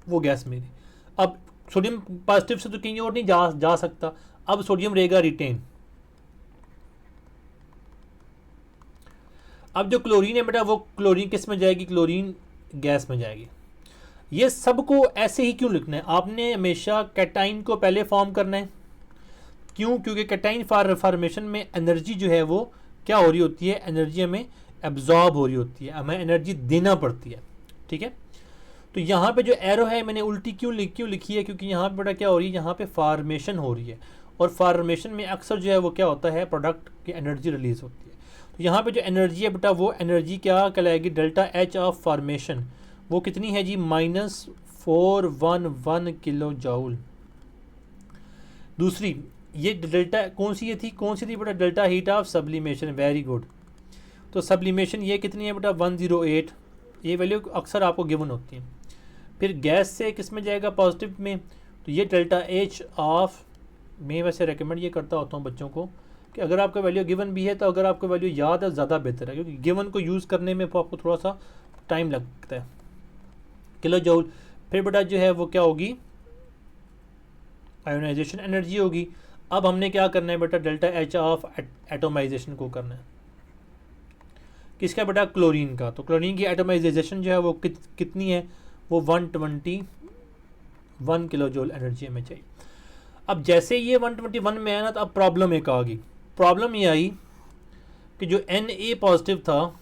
वो गैस में। अब सोडियम पॉजिटिव से तो कहीं और नहीं जा सकता, अब सोडियम रहेगा रिटेन। अब जो क्लोरीन है बेटा, वो क्लोरीन किस में जाएगी, क्लोरीन गैस में जाएगी। ये सबको ऐसे ही क्यों लिखना है, आपने हमेशा कैटाइन को पहले फॉर्म करना है। क्यों, क्योंकि कैटाइन फॉर्मेशन में एनर्जी जो है वो क्या हो रही होती है, एनर्जी हमें एब्जॉर्ब हो रही होती है, हमें एनर्जी देना पड़ती है। ठीक है, तो यहाँ पे जो एरो है मैंने उल्टी क्यों लिखी है, क्योंकि यहाँ पे बेटा क्या हो रही है, यहाँ पे फॉर्मेशन हो रही है, और फॉर्मेशन में अक्सर जो है वो क्या होता है, प्रोडक्ट की एनर्जी रिलीज होती है। तो यहाँ पे जो एनर्जी है बेटा, वो एनर्जी क्या कहलाएगी, डेल्टा एच ऑफ फॉर्मेशन, वो कितनी है जी, -411 किलो जूल। दूसरी ये डेल्टा कौन सी थी बेटा, delta heat of sublimation. Very good, तो सब्लिमेशन ये कितनी है बेटा, 108, ये वैल्यू अक्सर आपको गिवन होती है। फिर गैस से किस में जाएगा, पॉजिटिव में, तो ये डेल्टा एच ऑफ, मैं वैसे रेकमेंड ये करता होता हूँ बच्चों को कि अगर आपका वैल्यू गिवन भी है तो अगर आपको वैल्यू याद है ज़्यादा बेहतर है, क्योंकि गिवन को यूज़ करने में आपको थोड़ा सा टाइम लगता है। Kilo joule. फिर बेटा जो है वो क्या होगी, आयोनाइजेशन एनर्जी होगी। अब हमने क्या करना है बेटा, डेल्टा एच ऑफ एटोमाइजेशन को करना है, किसका बेटा, क्लोरीन का। तो क्लोरीन की एटोमाइजेशन जो है वो कितनी है, वो 121 किलो जूल एनर्जी हमें चाहिए। अब जैसे ये 121 में आया ना, तो अब प्रॉब्लम एक आ गई। प्रॉब्लम ये आई कि जो Na पॉजिटिव था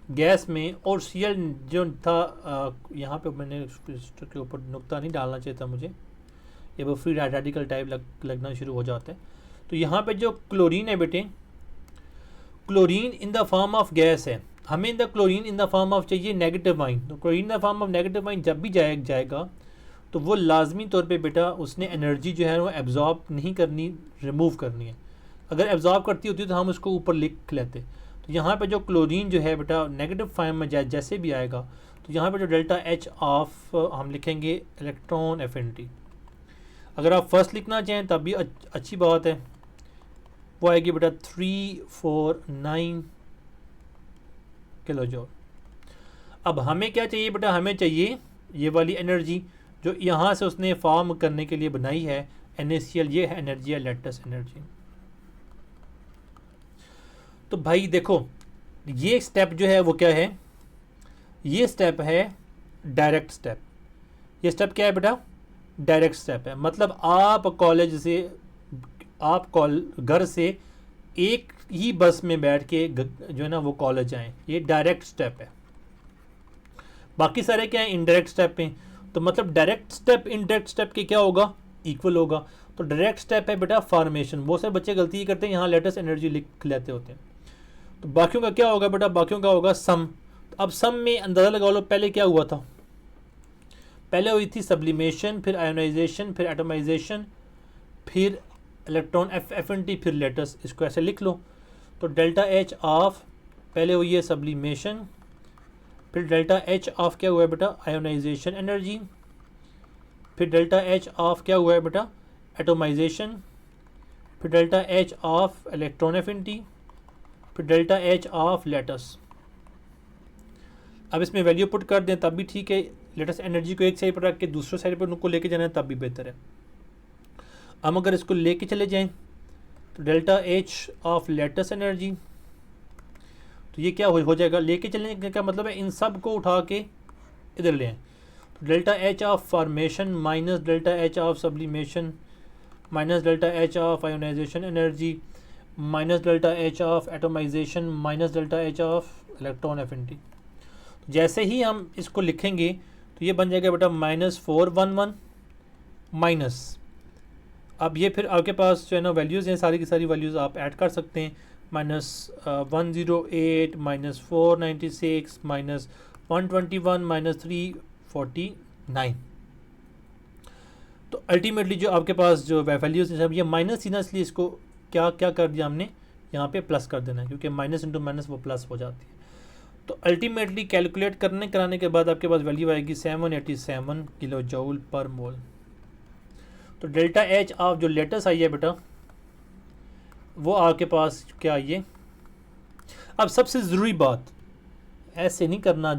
गैस में, और Cl जो था, यहाँ पे मैंने के ऊपर नुक्ता नहीं डालना चाहिए था मुझे, ये वो फ्री रेडिकल टाइप लगना शुरू हो जाता है। तो यहाँ पे जो क्लोरीन है बेटे, chlorine in the form of gas है, हमें the chlorine in the form of चाहिए नेगेटिव आइन। तो chlorine in the form of negative ion जब भी जाएगा तो वो लाजमी तौर पे बेटा उसने एनर्जी जो है वो एब्जॉर्ब नहीं करनी, रिमूव करनी है। अगर एब्जॉर्ब करती होती तो हम उसको ऊपर लिख लेते। तो यहाँ पे जो क्लोरीन जो है बेटा नेगेटिव फॉर्म में जैसे भी आएगा, तो यहाँ पे जो डेल्टा एच ऑफ हम लिखेंगे इलेक्ट्रॉन एफिनिटी। अगर आप फर्स्ट लिखना चाहें तब भी अच्छी बात है, वो आएगी बेटा 349 किलो जूल। अब हमें क्या चाहिए बेटा, हमें चाहिए ये वाली एनर्जी जो यहाँ से उसने फॉर्म करने के लिए बनाई है NaCl, ये है एनर्जी है लेटेस्ट एनर्जी। तो भाई देखो ये स्टेप जो है वो क्या है, ये स्टेप है डायरेक्ट स्टेप। ये स्टेप क्या है बेटा, डायरेक्ट स्टेप है। मतलब आप कॉलेज से, आप घर से एक ही बस में बैठ के जो है ना वो कॉलेज आए, ये डायरेक्ट स्टेप है। बाकी सारे क्या है, इनडायरेक्ट स्टेप हैं। तो मतलब डायरेक्ट स्टेप इनडायरेक्ट स्टेप के क्या होगा, इक्वल होगा। तो डायरेक्ट स्टेप है बेटा फॉर्मेशन। बहुत सारे बच्चे गलती करते हैं, यहाँ लेटेस्ट एनर्जी लिख लेते होते हैं। तो बाकियों का क्या होगा बेटा, बाकियों का होगा सम। तो अब सम में अंदाज़ा लगा लो पहले क्या हुआ था, पहले हुई थी सब्लिमेशन, फिर आयोनाइजेशन, फिर एटमाइजेशन, फिर इलेक्ट्रॉन एफिनिटी, फिर लेटेस्ट। इसको ऐसे लिख लो। तो डेल्टा एच ऑफ पहले हुई है सब्लिमेशन, फिर डेल्टा एच ऑफ क्या हुआ है बेटा आयोनाइजेशन एनर्जी, फिर डेल्टा एच ऑफ क्या हुआ है बेटा एटोमाइजेशन, फिर delta H of electron affinity, फिर डेल्टा एच ऑफ लेटेस्ट। अब इसमें वैल्यू पुट कर दें तब भी ठीक है। लेटेस्ट एनर्जी को एक साइड पर रख के दूसरे साइड पर उनको लेके जाना है तब भी बेहतर है। हम अगर इसको लेके चले जाएं तो delta H of latest energy, तो ये क्या हो जाएगा, लेके चलने का मतलब है इन सब को उठा के इधर ले आए। तो delta H of formation minus delta H of sublimation minus delta H of ionization energy minus delta H of atomization minus delta H of electron affinity. जैसे ही हम इसको लिखेंगे तो ये बन जाएगा बेटा -411 माइनस, अब ये फिर आपके पास जो है ना वैल्यूज़ हैं, सारी की सारी वैल्यूज़ आप ऐड कर सकते हैं। -108 -496 -121 -349। तो अल्टीमेटली जो आपके पास जो वैल्यूज़ हैं सब ये माइनस थी ना, इसलिए इसको क्या क्या कर दिया हमने, यहाँ पे प्लस कर देना है, क्योंकि माइनस इंटू माइनस वो प्लस हो जाती है। तो अल्टीमेटली कैलकुलेट कराने के बाद आपके पास वैल्यू आएगी 787 किलो जूल पर मोल। तो डेल्टा एच ऑफ जो लेटेस्ट आई है बेटा वो आपके पास क्या आई है। अब सबसे ज़रूरी बात, ऐसे नहीं करना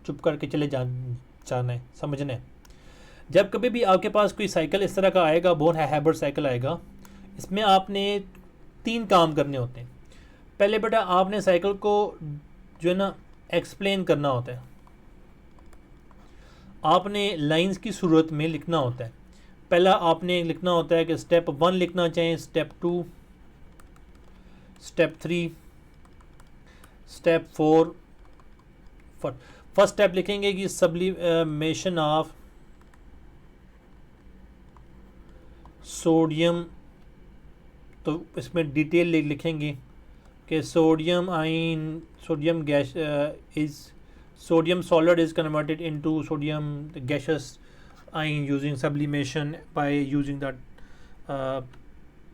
चुप करके चले जाना है, समझना है। जब कभी भी आपके पास कोई साइकिल इस तरह का आएगा, बोन हैबर्ट साइकिल आएगा, इसमें आपने 3 काम करने होते हैं। पहले बेटा आपने साइकिल को जो है ना एक्सप्लेन करना होता है, आपने लाइंस की सूरत में लिखना होता है। पहला आपने लिखना होता है कि स्टेप 1 लिखना चाहें, step 2, step 3, step 4। First step लिखेंगे कि सब्लिमेशन ऑफ सोडियम, तो इसमें डिटेल लिखेंगे कि sodium gas is sodium solid is converted into sodium gaseous ion using sublimation by using that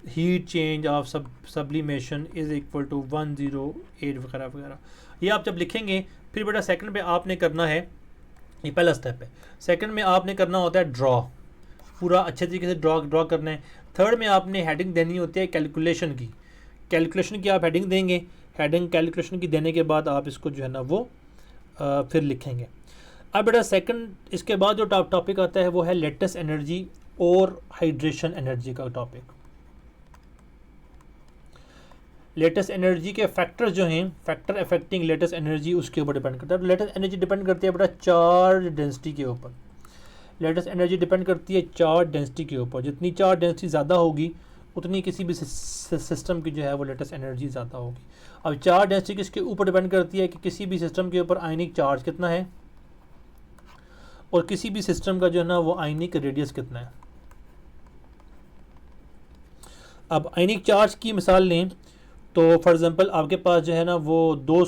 heat change of sublimation is equal to 108 वगैरह वगैरह। ये आप जब लिखेंगे फिर बेटा सेकंड पे आपने करना है, ये पहला स्टेप है। सेकंड में आपने करना होता है ड्रॉ, पूरा अच्छे तरीके से ड्रॉ करना है। थर्ड में आपने हेडिंग देनी होती है कैलकुलेशन की आप हेडिंग देंगे। हेडिंग कैलकुलेशन की देने के बाद आप इसको जो है ना वो फिर लिखेंगे। अब बेटा सेकंड इसके बाद जो टॉपिक आता है वो है लेटेस्ट एनर्जी और हाइड्रेशन एनर्जी का टॉपिक। लेटेस्ट एनर्जी के फैक्टर्स जो हैं, फैक्टर अफेक्टिंग लेटेस्ट एनर्जी, उसके ऊपर डिपेंड करता है। तो लेटेस्ट एनर्जी डिपेंड करती है बेटा चार्ज डेंसिटी के ऊपर। लेटेस्ट एनर्जी डिपेंड करती है चार्ज डेंसिटी के ऊपर। जितनी चार्ज डेंसिटी ज़्यादा होगी उतनी किसी भी सिस्टम की जो है वो लेटेस्ट एनर्जी ज़्यादा होगी। अब चार्ज डेंसिटी किसके ऊपर डिपेंड करती है कि किसी भी सिस्टम के ऊपर आयनिक चार्ज कितना है और किसी भी सिस्टम का जो है ना वो आयनिक रेडियस कितना है। अब आयनिक चार्ज की मिसाल लें तो फॉर एग्जांपल आपके पास जो है ना वो 2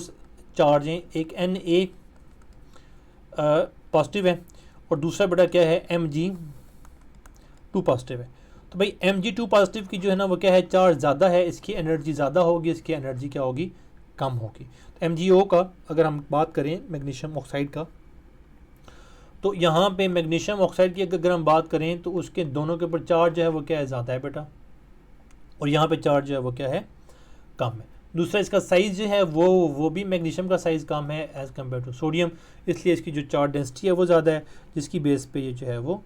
चार्ज हैं, एक Na पॉजिटिव है और दूसरा बेटा क्या है Mg2 पॉजिटिव है। तो भाई Mg2 पॉजिटिव की जो है ना वो क्या है, चार्ज ज़्यादा है, इसकी एनर्जी ज़्यादा होगी, इसकी एनर्जी क्या होगी, कम होगी। तो MgO का अगर हम बात करें मैग्नीशियम ऑक्साइड का, तो यहाँ पे मैग्नीशियम ऑक्साइड की अगर हम बात करें तो उसके दोनों के ऊपर चार्ज जो है वो क्या है, ज़्यादा है बेटा, और यहाँ पे चार्ज जो है वो क्या है, कम है। दूसरा इसका साइज़ जो है वो भी मैग्नीशियम का साइज़ कम है एज़ कम्पेयर टू सोडियम, इसलिए इसकी जो चार्ज डेंसिटी है वो ज़्यादा है, जिसकी बेस पे ये जो है वो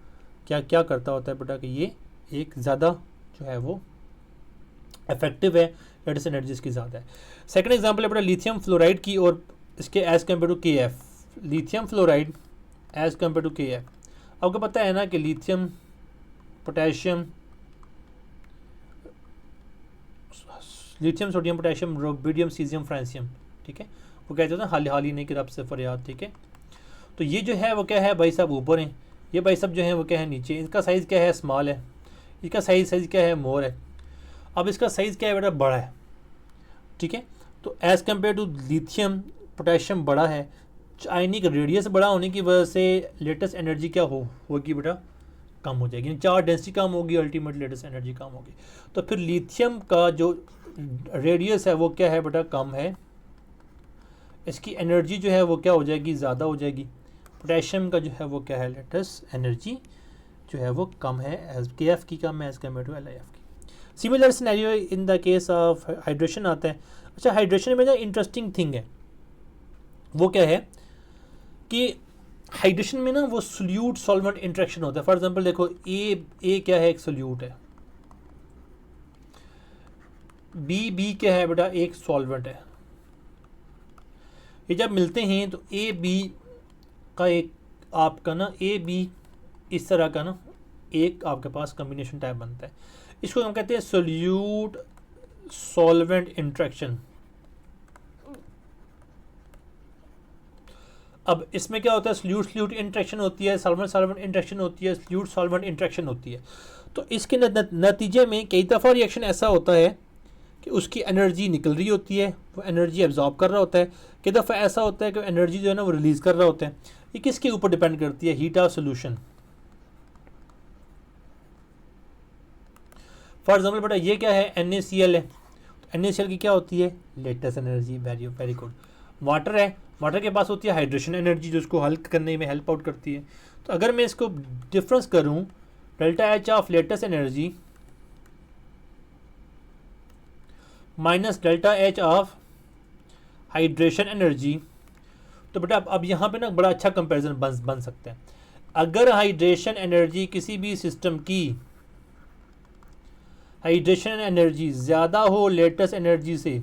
क्या क्या करता होता है बेटा कि ये एक ज़्यादा जो है वो इफेक्टिव है, लेटेस्ट एनर्जी इसकी ज़्यादा है। सेकंड एग्जांपल है बेटा लिथियम फ्लोराइड की, और इसके as compare to KF, lithium fluoride as compare to KF। आपको पता है ना कि lithium, potassium, lithium, sodium, potassium, rubidium, caesium, francium, ठीक है, वो कहते हैं ना हाल ही नहीं कि रब से फरियाद, ठीक है। तो ये जो है वो क्या है भाई साहब ऊपर है, ये भाई साहब जो है वो क्या है नीचे, इसका साइज़ क्या है, स्मॉल है, इसका साइज़ क्या है, मोर है। अब इसका साइज़ क्या है बेटा, बड़ा है, ठीक है। तो as compare to lithium, potassium बड़ा है, आयनिक रेडियस बड़ा होने की वजह से लेटेस्ट एनर्जी क्या होगी बेटा, कम हो जाएगी, चार्ज डेंसिटी कम होगी, अल्टीमेट लेटेस्ट एनर्जी कम होगी। तो फिर लिथियम का जो रेडियस है वो क्या है बेटा, कम है, इसकी एनर्जी जो है वो क्या हो जाएगी, ज़्यादा हो जाएगी। पोटेशियम का जो है वो क्या है, लेटेस्ट एनर्जी जो है वो कम है, एज KF की कम है एज कम्पेयर टू LIF की। Similar scenario in the case of hydration आता है। अच्छा, हाइड्रेशन में ना इंटरेस्टिंग थिंग है, वो क्या है कि हाइड्रेशन में ना वो सोल्यूट सॉल्वेंट इंटरेक्शन होता है। फॉर एग्जांपल देखो ए क्या है, एक सोल्यूट है, बी क्या है बेटा, एक सॉल्वेंट है। ये जब मिलते हैं तो AB का एक आपका ना AB इस तरह का ना एक आपके पास कॉम्बिनेशन टाइप बनता है, इसको हम कहते हैं सोल्यूट सॉल्वेंट इंटरेक्शन। अब इसमें क्या होता है, सोल्यूट इंटरेक्शन होती है, सॉल्वेंट इंटरेक्शन होती है, सोल्यूट सॉल्वेंट इंटरेक्शन होती है। तो इसके नतीजे में कई दफ़ा रिएक्शन ऐसा होता है कि उसकी एनर्जी निकल रही होती है, वो एनर्जी एब्जॉर्ब कर रहा होता है, कई दफ़ा ऐसा होता है कि एनर्जी जो है ना वो रिलीज़ कर रहा होता है। ये किसके ऊपर डिपेंड करती है, heat of solution. For example बेटा ये क्या है, NaCl है, तो NaCl की क्या होती है, latest energy, very good. Water है, वाटर के पास होती है हाइड्रेशन एनर्जी जो उसको हल करने में हेल्प आउट करती है। तो अगर मैं इसको डिफरेंस करूं, delta H of latest energy minus delta H of hydration energy, तो बेटा अब यहाँ पे ना बड़ा अच्छा कंपैरिजन बन सकता है। अगर हाइड्रेशन एनर्जी किसी भी सिस्टम की हाइड्रेशन एनर्जी ज़्यादा हो लेटेस्ट एनर्जी से,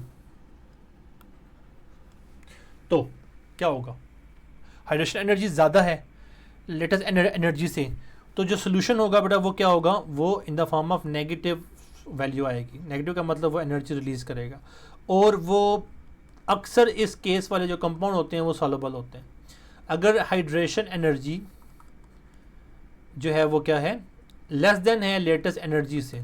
तो क्या होगा, हाइड्रेशन एनर्जी ज़्यादा है लेटेस्ट एनर्जी से, तो जो सोल्यूशन होगा बेटा वो क्या होगा, वो इन the form of negative value आएगी। नेगेटिव का मतलब वो एनर्जी रिलीज़ करेगा, और वो अक्सर इस केस वाले जो कंपाउंड होते हैं वो सॉल्युबल होते हैं। अगर हाइड्रेशन एनर्जी जो है वो क्या है, लेस देन है लेटेस्ट एनर्जी से,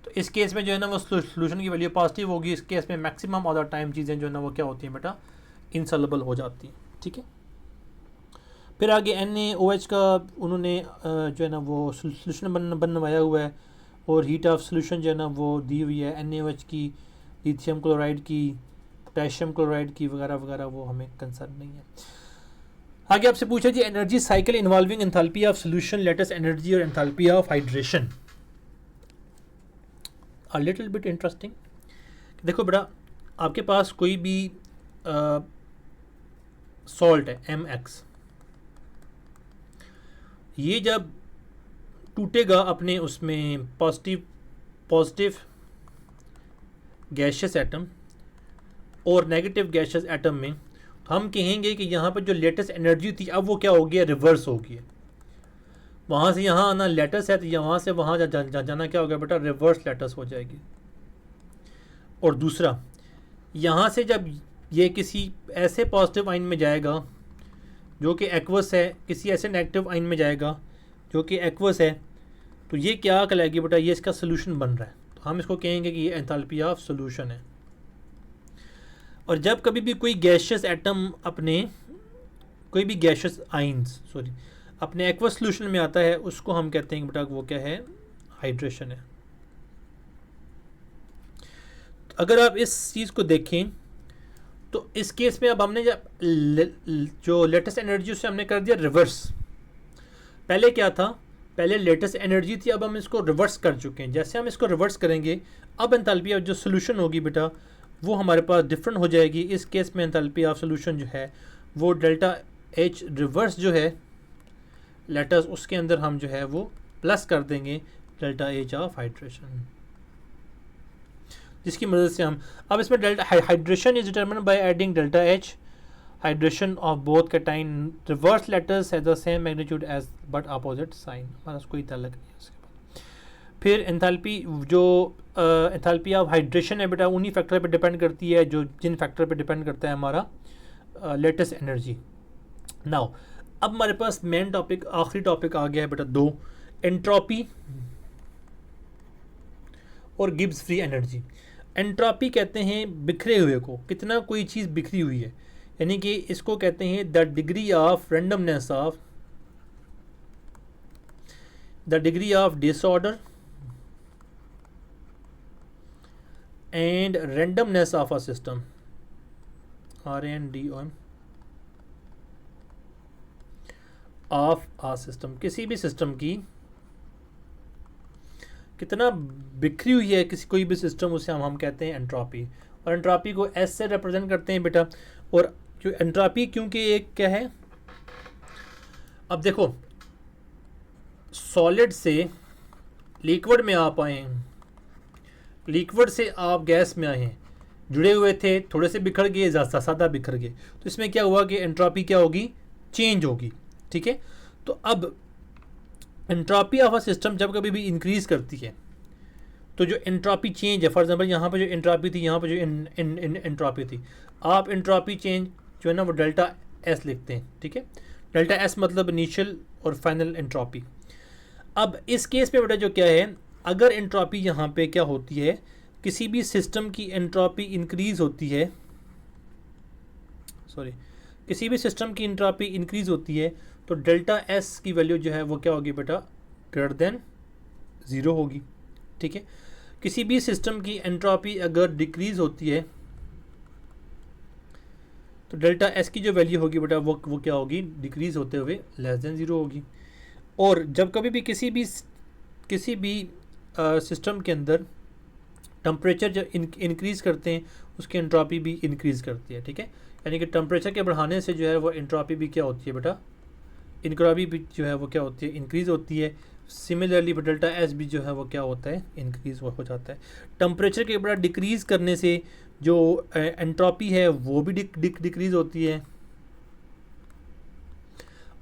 तो इस केस में जो है ना वो सोल्यूशन की वैल्यू पॉजिटिव होगी। इस केस में मैक्सिमम ऑफ द टाइम चीज़ें जो है ना वो क्या होती हैं बेटा, इनसॉल्युबल हो जाती हैं, ठीक है। फिर आगे NaOH का उन्होंने जो है ना वो सोल्यूशन बनवाया हुआ है, और हीट ऑफ सोल्यूशन जो है ना वो दी हुई है NaOH की, लिथियम क्लोराइड की, पोटेशियम क्लोराइड की वगैरह वगैरह, वो हमें कंसर्न नहीं है। आगे आपसे पूछा जी energy cycle involving enthalpy of solution, lattice energy और enthalpy of hydration. A little bit interesting. देखो बेटा, आपके पास कोई भी सॉल्ट है MX, ये जब टूटेगा अपने उसमें पॉजिटिव गैशियस एटम और नेगेटिव गैशियस एटम में, तो हम कहेंगे कि यहाँ पर जो लेटेस्ट एनर्जी थी अब वो क्या हो गया, रिवर्स हो गया। वहाँ से यहाँ आना लेटेस्ट है, तो यहाँ से वहाँ जाना क्या हो गया बेटा, रिवर्स लेटेस्ट हो जाएगी। और दूसरा, यहाँ से जब ये किसी ऐसे पॉजिटिव आइन में जाएगा जो कि एक्वस है, किसी ऐसे नेगेटिव आइन में जाएगा जो कि एक्वस है, तो ये क्या कहलाएगी बेटा, ये इसका सोल्यूशन बन रहा है, तो हम इसको कहेंगे कि ये एंथैल्पी ऑफ सोल्यूशन है। और जब कभी भी कोई गैशियस एटम अपने कोई भी गैशियस आइंस अपने एक्वस सोल्यूशन में आता है, उसको हम कहते हैं कि बेटा वो क्या है, हाइड्रेशन है। अगर आप इस चीज़ को देखें तो इस केस में अब हमने जो लेटेस्ट एनर्जी उससे हमने कर दिया रिवर्स। पहले क्या था, पहले लेटेस्ट एनर्जी थी, अब हम इसको रिवर्स कर चुके हैं। जैसे हम इसको रिवर्स करेंगे अब एंथैल्पी जो सोल्यूशन होगी बेटा वो हमारे पास डिफरेंट हो जाएगी। इस केस में एंथैल्पी ऑफ सोल्यूशन जो है वो डेल्टा एच रिवर्स जो है लेटस उसके अंदर हम जो है वो प्लस कर देंगे डेल्टा एच ऑफ हाइड्रेशन, जिसकी मदद से हम अब इसमें delta hydration is determined by adding delta H hydration of both cation reverse letters has the same magnitude as but opposite sign, हमारा कोई ताल्लुक नहीं है उसके बाद। फिर एंथैल्पी जो एंथैल्पी ऑफ हाइड्रेशन है बेटा उन्हीं फैक्टर पे डिपेंड करती है जो जिन फैक्टर पे डिपेंड करता है हमारा लेटेस्ट एनर्जी। नाउ अब हमारे पास मेन टॉपिक आखिरी टॉपिक आ गया है बेटा दो, एंट्रोपी और गिब्स फ्री एनर्जी। एंट्रोपी कहते हैं बिखरे हुए को, कितना कोई चीज़ बिखरी हुई है, यानी कि इसको कहते हैं the degree of randomness of disorder and randomness of a system, RNDOM of a system. किसी भी सिस्टम की कितना बिखरी हुई है किसी कोई भी सिस्टम, उसे हम कहते हैं एंट्रोपी। और एंट्रोपी को एस से रिप्रेजेंट करते हैं बेटा। और जो एंट्रोपी क्योंकि एक क्या है, अब देखो सॉलिड से लिक्विड में आप आए हैं, लिक्विड से आप गैस में आए हैं, जुड़े हुए थे, थोड़े से बिखर गए, ज़्यादा बिखर गए, तो इसमें क्या हुआ कि एंट्रोपी क्या होगी, चेंज होगी। ठीक है, तो अब एंट्रोपी ऑफ अ सिस्टम जब कभी भी इंक्रीज करती है तो जो एंट्रोपी चेंज है, फॉर एग्जांपल यहाँ पर जो एंट्रोपी थी, यहाँ पर जो एंट्रोपी थी, आप एंट्रोपी चेंज जो है ना वो डेल्टा एस लिखते हैं। ठीक है, डेल्टा एस मतलब इनिशियल और फाइनल एंट्रोपी। अब इस केस में बेटा जो क्या है, अगर एंट्रोपी यहाँ पे क्या होती है, किसी भी सिस्टम की एंट्रोपी इंक्रीज होती है, किसी भी सिस्टम की एंट्रोपी इंक्रीज होती है तो डेल्टा एस की वैल्यू जो है वो क्या होगी बेटा, ग्रेटर देन 0 होगी। ठीक है, किसी भी सिस्टम की एंट्रोपी अगर डिक्रीज होती है तो डेल्टा एस की जो वैल्यू होगी बेटा वो क्या होगी, डिक्रीज होते हुए लेस देन 0 होगी। और जब कभी भी किसी भी सिस्टम के अंदर टेम्परेचर जब इंक्रीज़ करते हैं उसकी एंट्रोपी भी इंक्रीज़ करती है। ठीक है, यानी कि टेम्परेचर के बढ़ाने से जो है वो एंट्रोपी भी क्या होती है बेटा, एंट्रोपी भी जो है वो क्या होती है, इंक्रीज़ होती है। सिमिलरली डेल्टा एस भी जो है वो क्या होता है, इंक्रीज़ हो जाता है। टेम्परेचर के बड़ा डिक्रीज़ करने से जो एंट्रोपी है वो भी डिक्रीज़ होती है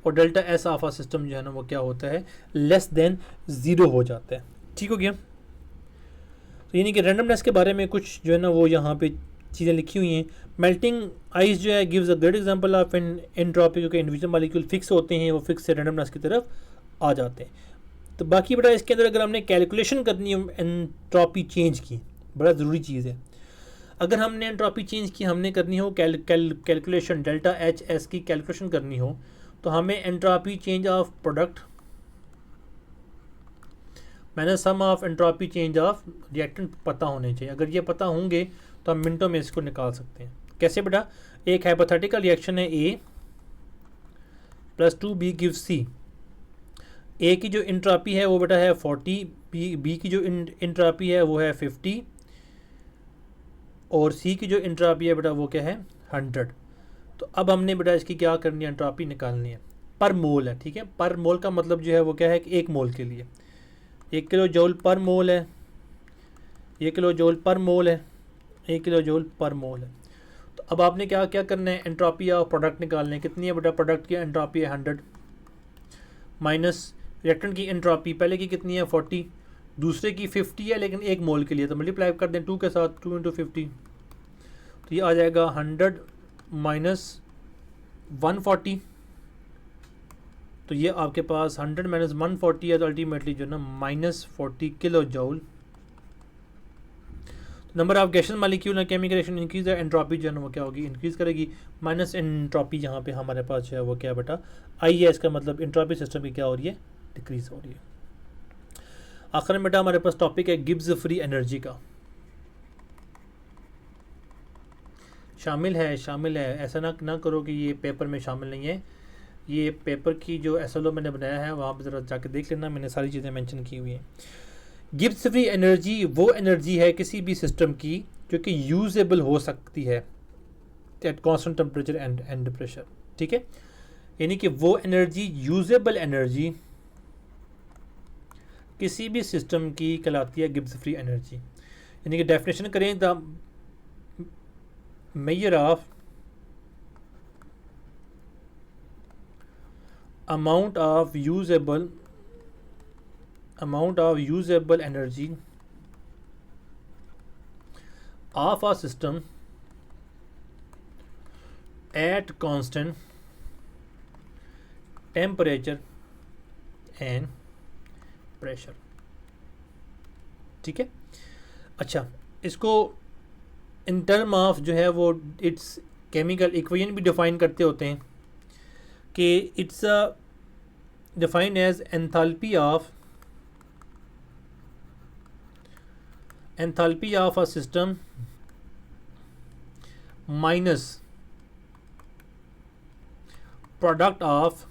और delta S of a system जो है ना वो क्या होता है, लेस देन 0 हो जाता है। ठीक हो गया, तो यानी कि रैंडमनेस के बारे में कुछ जो है ना वो यहाँ पे चीज़ें लिखी हुई हैं। मेल्टिंग आइस जो है gives a great example of an entropy, क्योंकि इंडिविजुअल मॉलिक्यूल फिक्स होते हैं, वो फिक्स से रैंडमनेस की तरफ आ जाते हैं। तो बाकी बेटा इसके अंदर अगर हमने कैलकुलेशन करनी है एंट्रोपी चेंज की, बड़ा ज़रूरी चीज़ है। अगर हमने एंट्रोपी चेंज की हमने करनी हो कैलकुलेशन, डेल्टा एच एस की कैलकुलेशन करनी हो, तो हमें एंट्रोपी चेंज ऑफ प्रोडक्ट मैंने sum of entropy change of reactant पता होने चाहिए। अगर ये पता होंगे तो हम मिनटों में इसको निकाल सकते हैं। कैसे बेटा, एक हाइपोथेटिकल रिएक्शन है A + 2B gives C। A की जो एंट्रोपी है वो बेटा है 40, B की जो एंट्रोपी है वो है 50 और C की जो एंट्रोपी है बेटा वो क्या है 100। तो अब हमने बेटा इसकी क्या करनी है, एंट्रोपी निकालनी है। पर मोल है। ठीक है, पर मोल का मतलब जो है वो क्या है कि 1 मोल के लिए 1 किलो जूल पर मोल है, 1 किलो जूल पर मोल है, 1 किलो जूल पर मोल है। तो अब आपने क्या क्या करना है, एंट्रोपी ऑफ प्रोडक्ट निकालने। कितनी है बेटा, प्रोडक्ट की एंट्रोपी है 100 माइनस रिएक्टेंट की एंट्रोपी पहले की कितनी है 40, दूसरे की 50 है लेकिन 1 मोल के लिए, तो मल्टीप्लाई कर दें 2 के साथ, 2 × 50, तो ये आ जाएगा 100 माइनस 140। तो ये आपके पास 100 माइनस 140 है, तो अल्टीमेटली जो है ना -40 kilo joule. Number of gases molecule ना केमिकल रिएक्शन इंक्रीज है, एंट्रोपी जो है ना वो क्या होगी, इंक्रीज करेगी। माइनस एंट्रोपी यहाँ पे हमारे पास जो है वो क्या बेटा आई है, इसका मतलब एंट्रोपी सिस्टम की क्या हो रही है, डिक्रीज हो रही है। आखिर में बेटा हमारे पास टॉपिक है गिब्स फ्री एनर्जी का। शामिल है, ऐसा ना करो कि ये पेपर में शामिल नहीं है। ये पेपर की जो एसएलओ मैंने बनाया है वहाँ पर ज़रा जाके देख लेना, मैंने सारी चीज़ें मेंशन की हुई हैं। गिब्स फ्री एनर्जी वो एनर्जी है किसी भी सिस्टम की जो कि यूजेबल हो सकती है at constant temperature and pressure, ठीक है। यानी कि वो एनर्जी, यूजेबल एनर्जी किसी भी सिस्टम की कहलाती है गिब्स फ्री एनर्जी। यानी कि डेफिनेशन करें, the measure of amount of usable energy of a system at constant temperature and pressure, ठीक है। अच्छा, इसको इन टर्म ऑफ जो है वो इट्स केमिकल इक्वेशन भी डिफाइन करते होते हैं कि it's defined as enthalpy of a system minus product of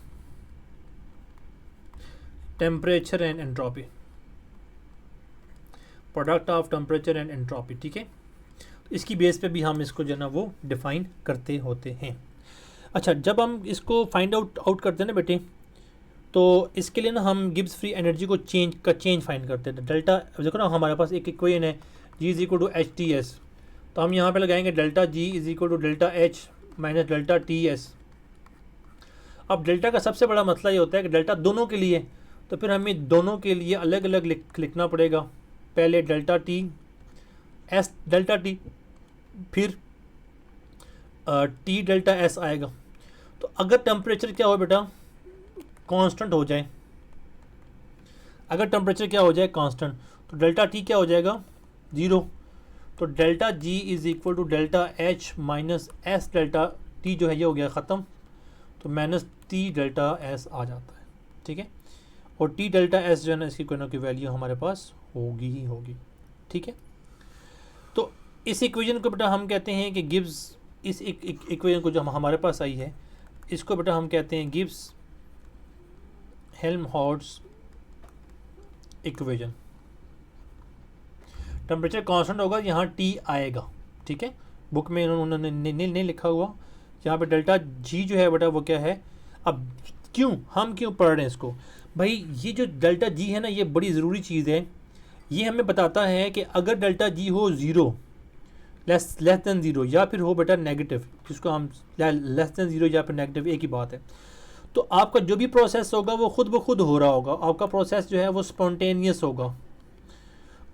temperature and entropy, ठीक है। इसकी बेस पे भी हम इसको जो है ना वो डिफाइन करते होते हैं। अच्छा, जब हम इसको फाइंड आउट करते हैं ना बेटे, तो इसके लिए ना हम गिब्स फ्री एनर्जी को चेंज फाइंड करते हैं। डेल्टा, देखो ना हमारे पास एक इक्वेशन है G is equal to H T S, तो हम यहाँ पे लगाएंगे delta G is equal to delta H minus delta T S. अब डेल्टा का सबसे बड़ा मसला ये होता है कि डेल्टा दोनों के लिए, तो फिर हमें दोनों के लिए अलग अलग लिखना पड़ेगा। पहले delta T S delta T, फिर टी डेल्टा एस आएगा। तो अगर टेम्परेचर क्या हो बेटा, कांस्टेंट हो जाए, अगर टेम्परेचर क्या हो जाए कांस्टेंट, तो डेल्टा टी क्या हो जाएगा 0। तो delta G is equal to delta H minus S delta T जो है ये हो गया ख़त्म, तो माइनस टी डेल्टा एस आ जाता है, ठीक है। और टी डेल्टा एस जो है ना इसकी कोई ना कोई वैल्यू हमारे पास होगी ही होगी, ठीक है। तो इस इक्वेशन को बेटा हम कहते हैं कि गिब्स, इस इक्वेशन को जो हमारे पास आई है इसको बेटा हम कहते हैं Gibbs Helmholtz equation. Temperature constant होगा, यहाँ टी आएगा, ठीक है। बुक में उन्होंने नहीं लिखा हुआ, यहाँ पे डेल्टा जी जो है बेटा वो क्या है। अब हम क्यों पढ़ रहे हैं इसको भाई, ये जो डेल्टा जी है ना ये बड़ी ज़रूरी चीज़ है। ये हमें बताता है कि अगर डेल्टा जी हो 0 लेस देन 0 या फिर हो बेटा नेगेटिव, जिसको हम लेस देन 0 या फिर नेगेटिव एक ही बात है, तो आपका जो भी प्रोसेस होगा वो खुद ब खुद हो रहा होगा। आपका प्रोसेस जो है वो स्पॉन्टेनियस होगा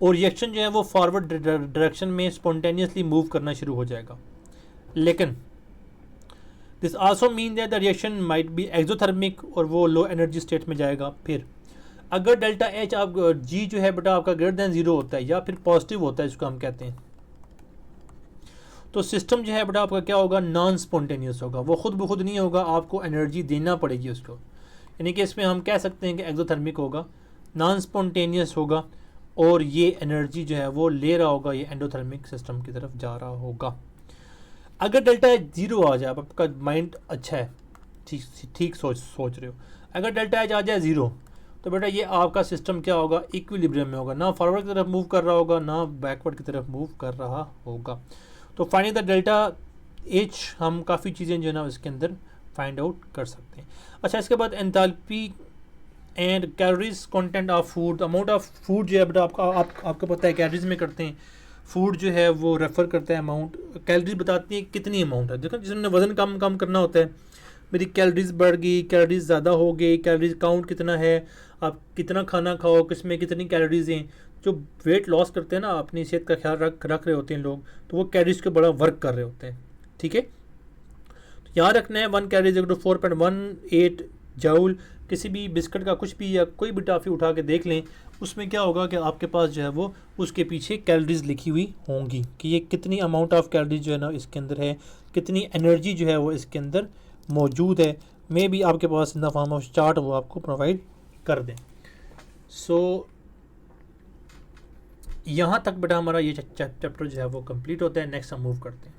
और रिएक्शन जो है वो फॉरवर्ड डायरेक्शन में स्पॉन्टेनियसली मूव करना शुरू हो जाएगा। लेकिन this also mean that the reaction might be exothermic और वो लो एनर्जी स्टेट में जाएगा। फिर अगर डेल्टा एच आप जी जो है बेटा आपका ग्रेटर देन 0 होता है या फिर पॉजिटिव होता है, इसको हम कहते हैं, तो सिस्टम जो है बेटा आपका क्या होगा, नॉन स्पॉन्टेनियस होगा। वो खुद ब खुद नहीं होगा, आपको एनर्जी देना पड़ेगी उसको। यानी कि इसमें हम कह सकते हैं कि एक्सोथर्मिक होगा, नॉन स्पॉन्टेनियस होगा और ये एनर्जी जो है वो ले रहा होगा, ये एंडोथर्मिक सिस्टम की तरफ जा रहा होगा। अगर डेल्टा एच 0 आ जाए, आपका माइंड अच्छा है, ठीक सोच रहे हो, अगर डेल्टा एच आ जाए 0 तो बेटा ये आपका सिस्टम क्या होगा, इक्विलिब्रियम में होगा, ना फॉरवर्ड की तरफ मूव कर रहा होगा ना बैकवर्ड की तरफ मूव कर रहा होगा। तो फाइंड द डेल्टा एच, हम काफ़ी चीज़ें जो है ना इसके अंदर फाइंड आउट कर सकते हैं। अच्छा, इसके बाद enthalpy and calories content of food, amount of food जो है बेटा आपको पता है कैलोरीज में करते हैं। फूड जो है वो रेफ़र करता है अमाउंट, कैलोरीज बताती है कितनी अमाउंट है। देखो जिसने वज़न कम करना होता है, मेरी कैलोरीज बढ़ गई, कैलोरीज ज़्यादा हो गई, कैलोरीज काउंट कितना है, आप कितना खाना खाओ, किसमें कितनी कैलोरीज हैं। जो वेट लॉस करते हैं ना, अपनी सेहत का ख्याल रख रहे होते हैं लोग, तो वो कैलोरीज के बड़ा वर्क कर रहे होते हैं, ठीक है। तो याद रखना है 1 कैलोरीज इक्वल टू 4.18 जूल। किसी भी बिस्किट का कुछ भी या कोई भी टॉफ़ी उठा के देख लें, उसमें क्या होगा कि आपके पास जो है वो उसके पीछे कैलोरीज लिखी हुई होंगी कि ये कितनी अमाउंट ऑफ कैलोरीज जो है ना इसके अंदर है, कितनी एनर्जी जो है वो इसके अंदर मौजूद है। मे भी आपके पास in the form of chart वो आपको प्रोवाइड कर दें। सो यहाँ तक बेटा हमारा ये चैप्टर जो है वो कंप्लीट होता है। नेक्स्ट हम मूव करते हैं।